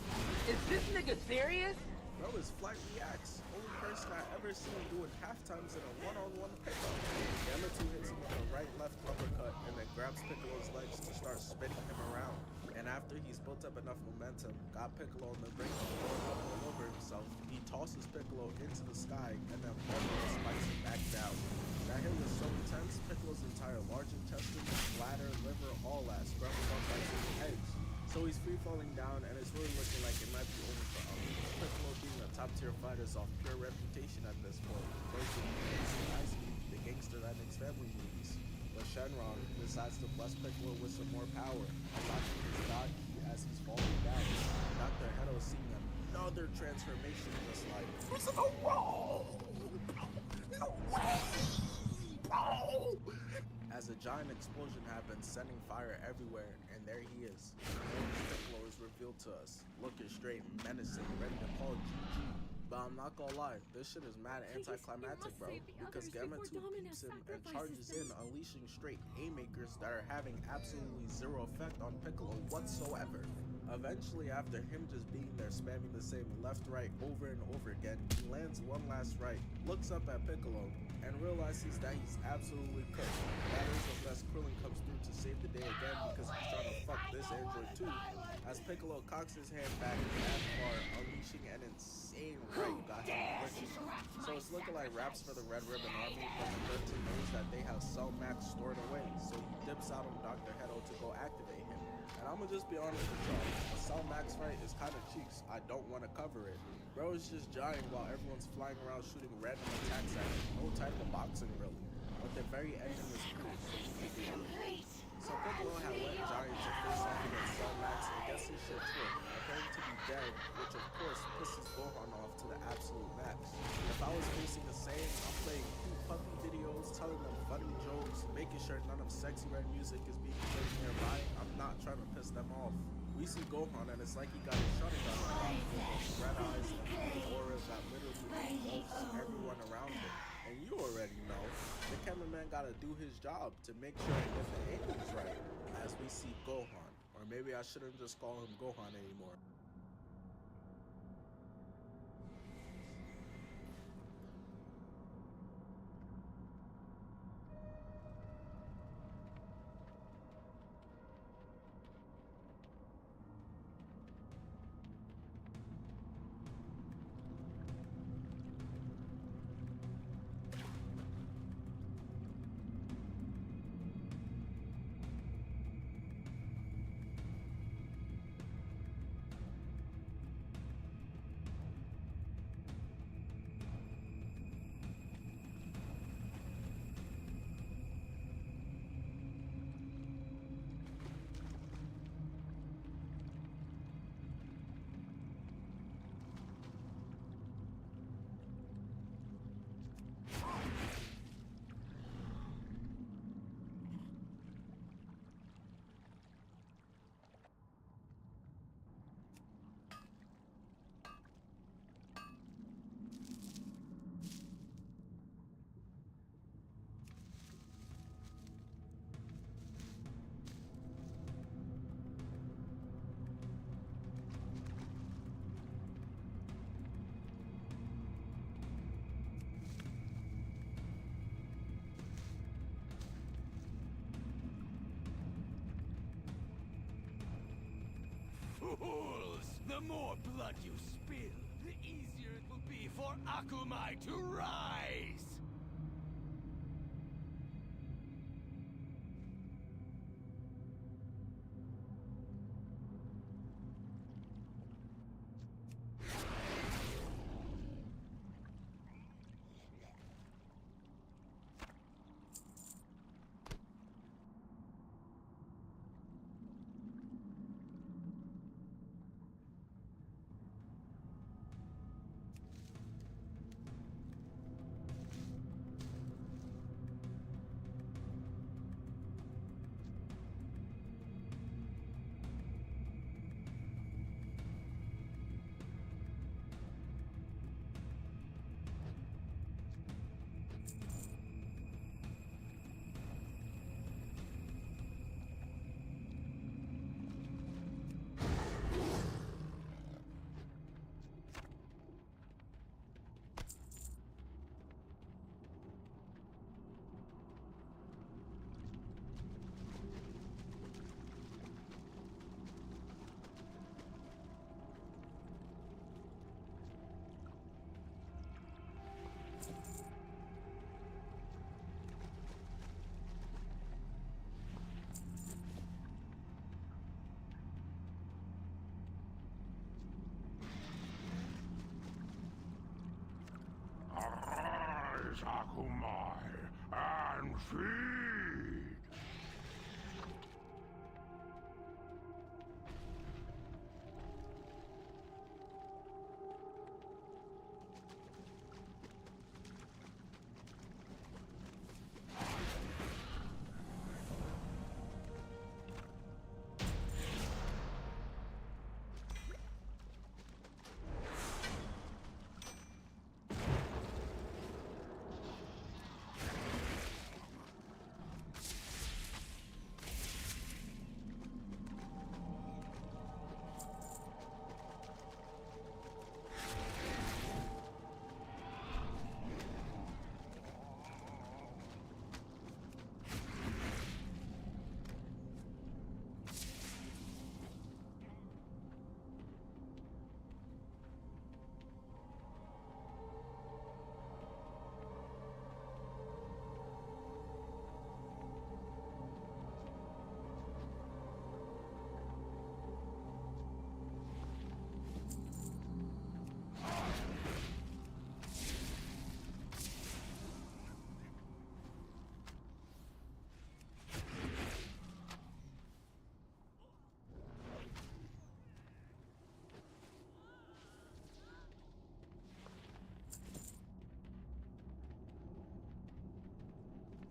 Is this nigga serious? Bro, his flight reacts. Only person I ever seen doing half times in a one-on-one pickup. Gamma 2 hits him with a right-left uppercut and then grabs Piccolo's legs to start spinning him around. And after he's built up enough momentum, got Piccolo on the brink of blowing up all over himself, he tosses Piccolo into the sky and then spikes him back down. That hit was so intense, Piccolo's entire large intestine, bladder, liver, all that scrambled up like some eggs. So he's free falling down, and it's really looking like it might be over for him. Piccolo being a top tier fighter is off pure reputation at this point. Versus the gangster that makes family movies. But Shenron decides to bless Piccolo with some more power, unlocking his god key as he's falling down. Dr. Hedo seeing another transformation just like, it's a wall! No way! As a giant explosion happens, sending fire everywhere, and there he is. Piccolo is revealed to us, looking straight menacing, ready to call GG. But I'm not gonna lie, this shit is mad anticlimactic, bro, because Gamma 2 peeps him and charges in, unleashing straight haymakers that are having absolutely zero effect on Piccolo whatsoever. Eventually, after him just being there spamming the same left-right over and over again, he lands one last right, looks up at Piccolo, and realizes that he's absolutely cooked. That is unless Krillin comes through to save the day again because he's trying to fuck this android too. As Piccolo cocks his hand back at far, unleashing an insane right got him glitching. So it's looking like raps for the Red Ribbon Army, but the 13 knows that they have Cell Max stored away, so he dips out on Dr. Hedo to go activate him. And I'ma just be honest with y'all, a Cell Max fight is kinda cheeks. I don't wanna cover it. Bro is just giant while everyone's flying around shooting random attacks at him. No type of boxing really. But the very ending is cool, so he can do it. So Piccolo had let Giant to face off against Cell Max and gets his shit too, appearing to be dead, which of course pisses Gohan off to the absolute max. If I was facing the same, I'm playing cute puppy videos, telling them funny jokes, making sure none of Sexy Red music is being played nearby. I'm not trying to piss them off. We see Gohan and it's like he got his shutting down with those red eyes and auras that literally engulfs everyone around him. And you already know, the cameraman gotta do his job to make sure he gets the angles right. As we see Gohan, or maybe I shouldn't just call him Gohan anymore. Fools! The more blood you spill, the easier it will be for Akumai to rise! Arise, Akumai, and feed!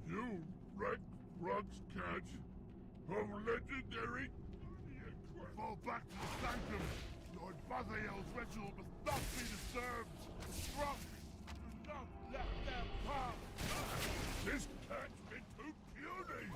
You wrecked Rug's catch of legendary... Fall back to the sanctum! Lord Bazael's ritual must not be disturbed! Rock, do not let them pass! This cat's been too puny!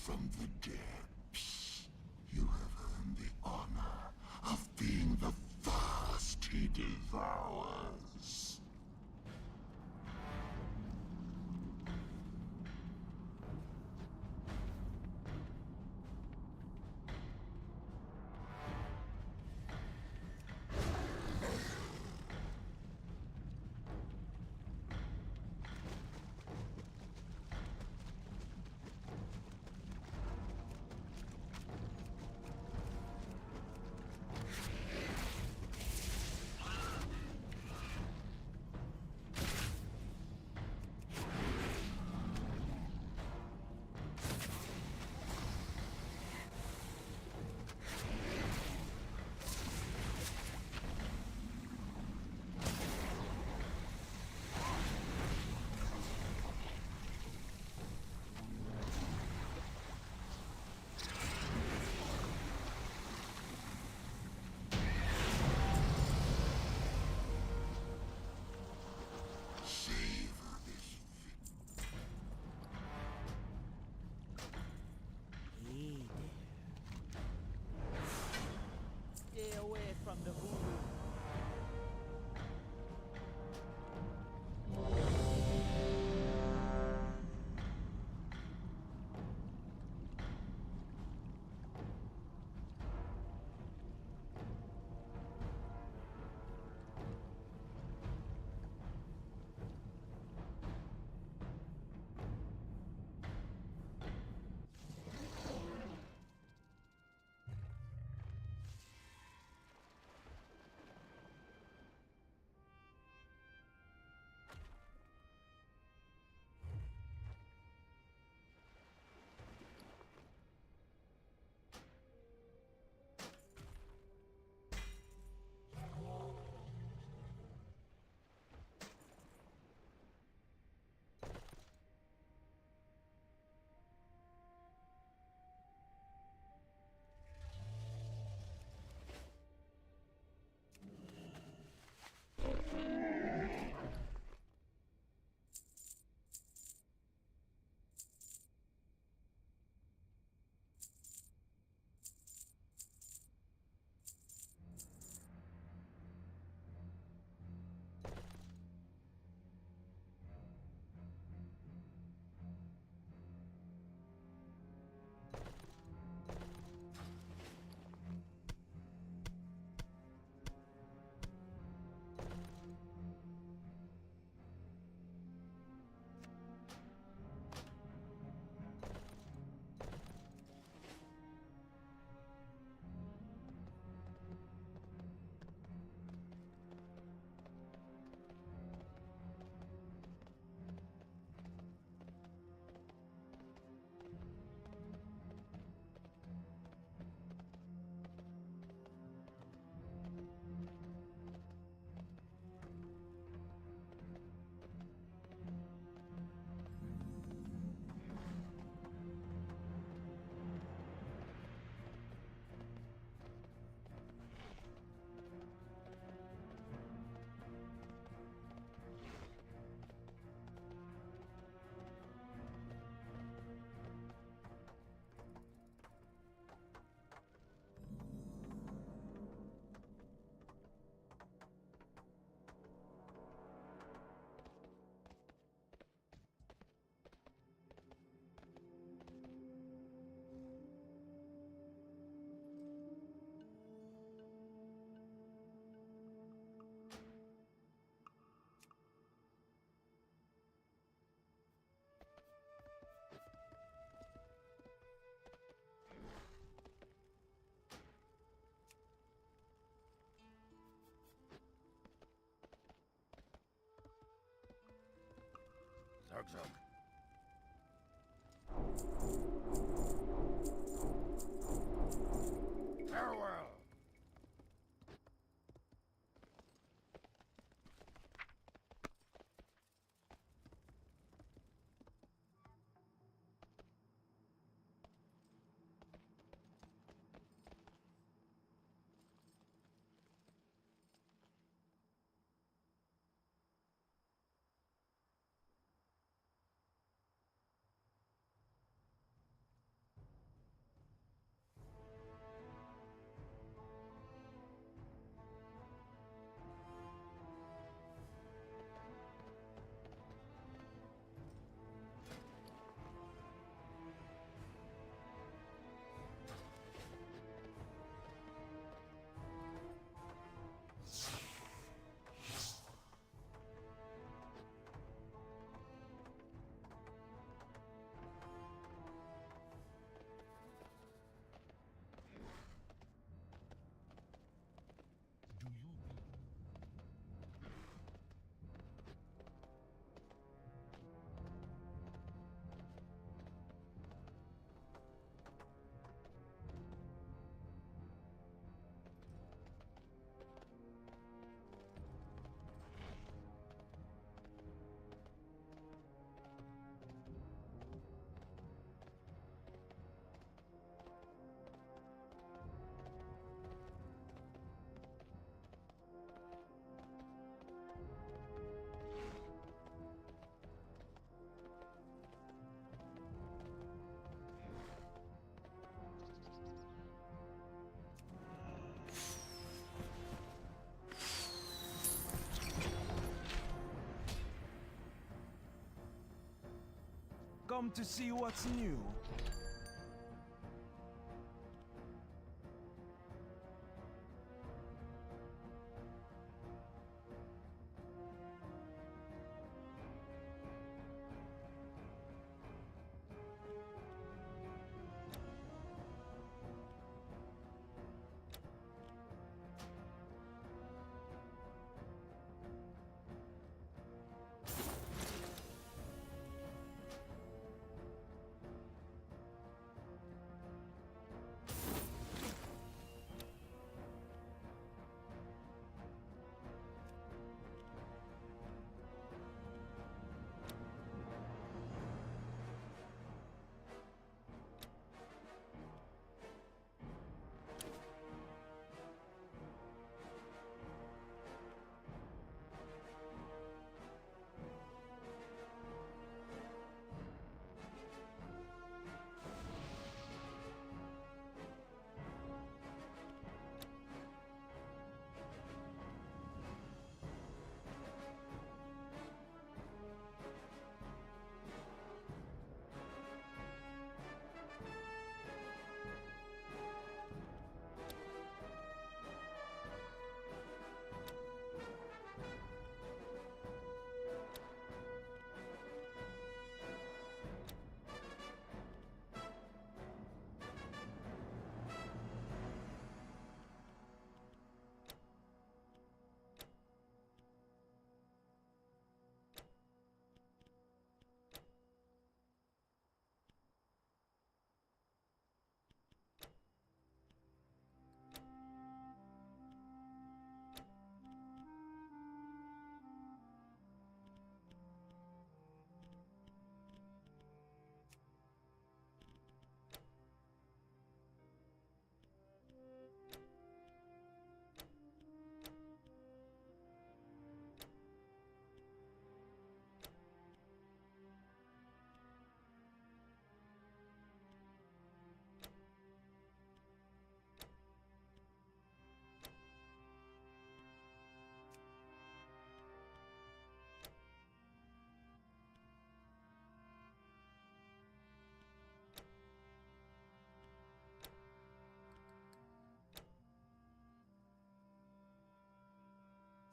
from the depths. You have earned the honor of being the first he devours. Stay away from the voodoo. Zug Zug. Farewell. come to see what's new.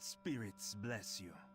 Spirits bless you.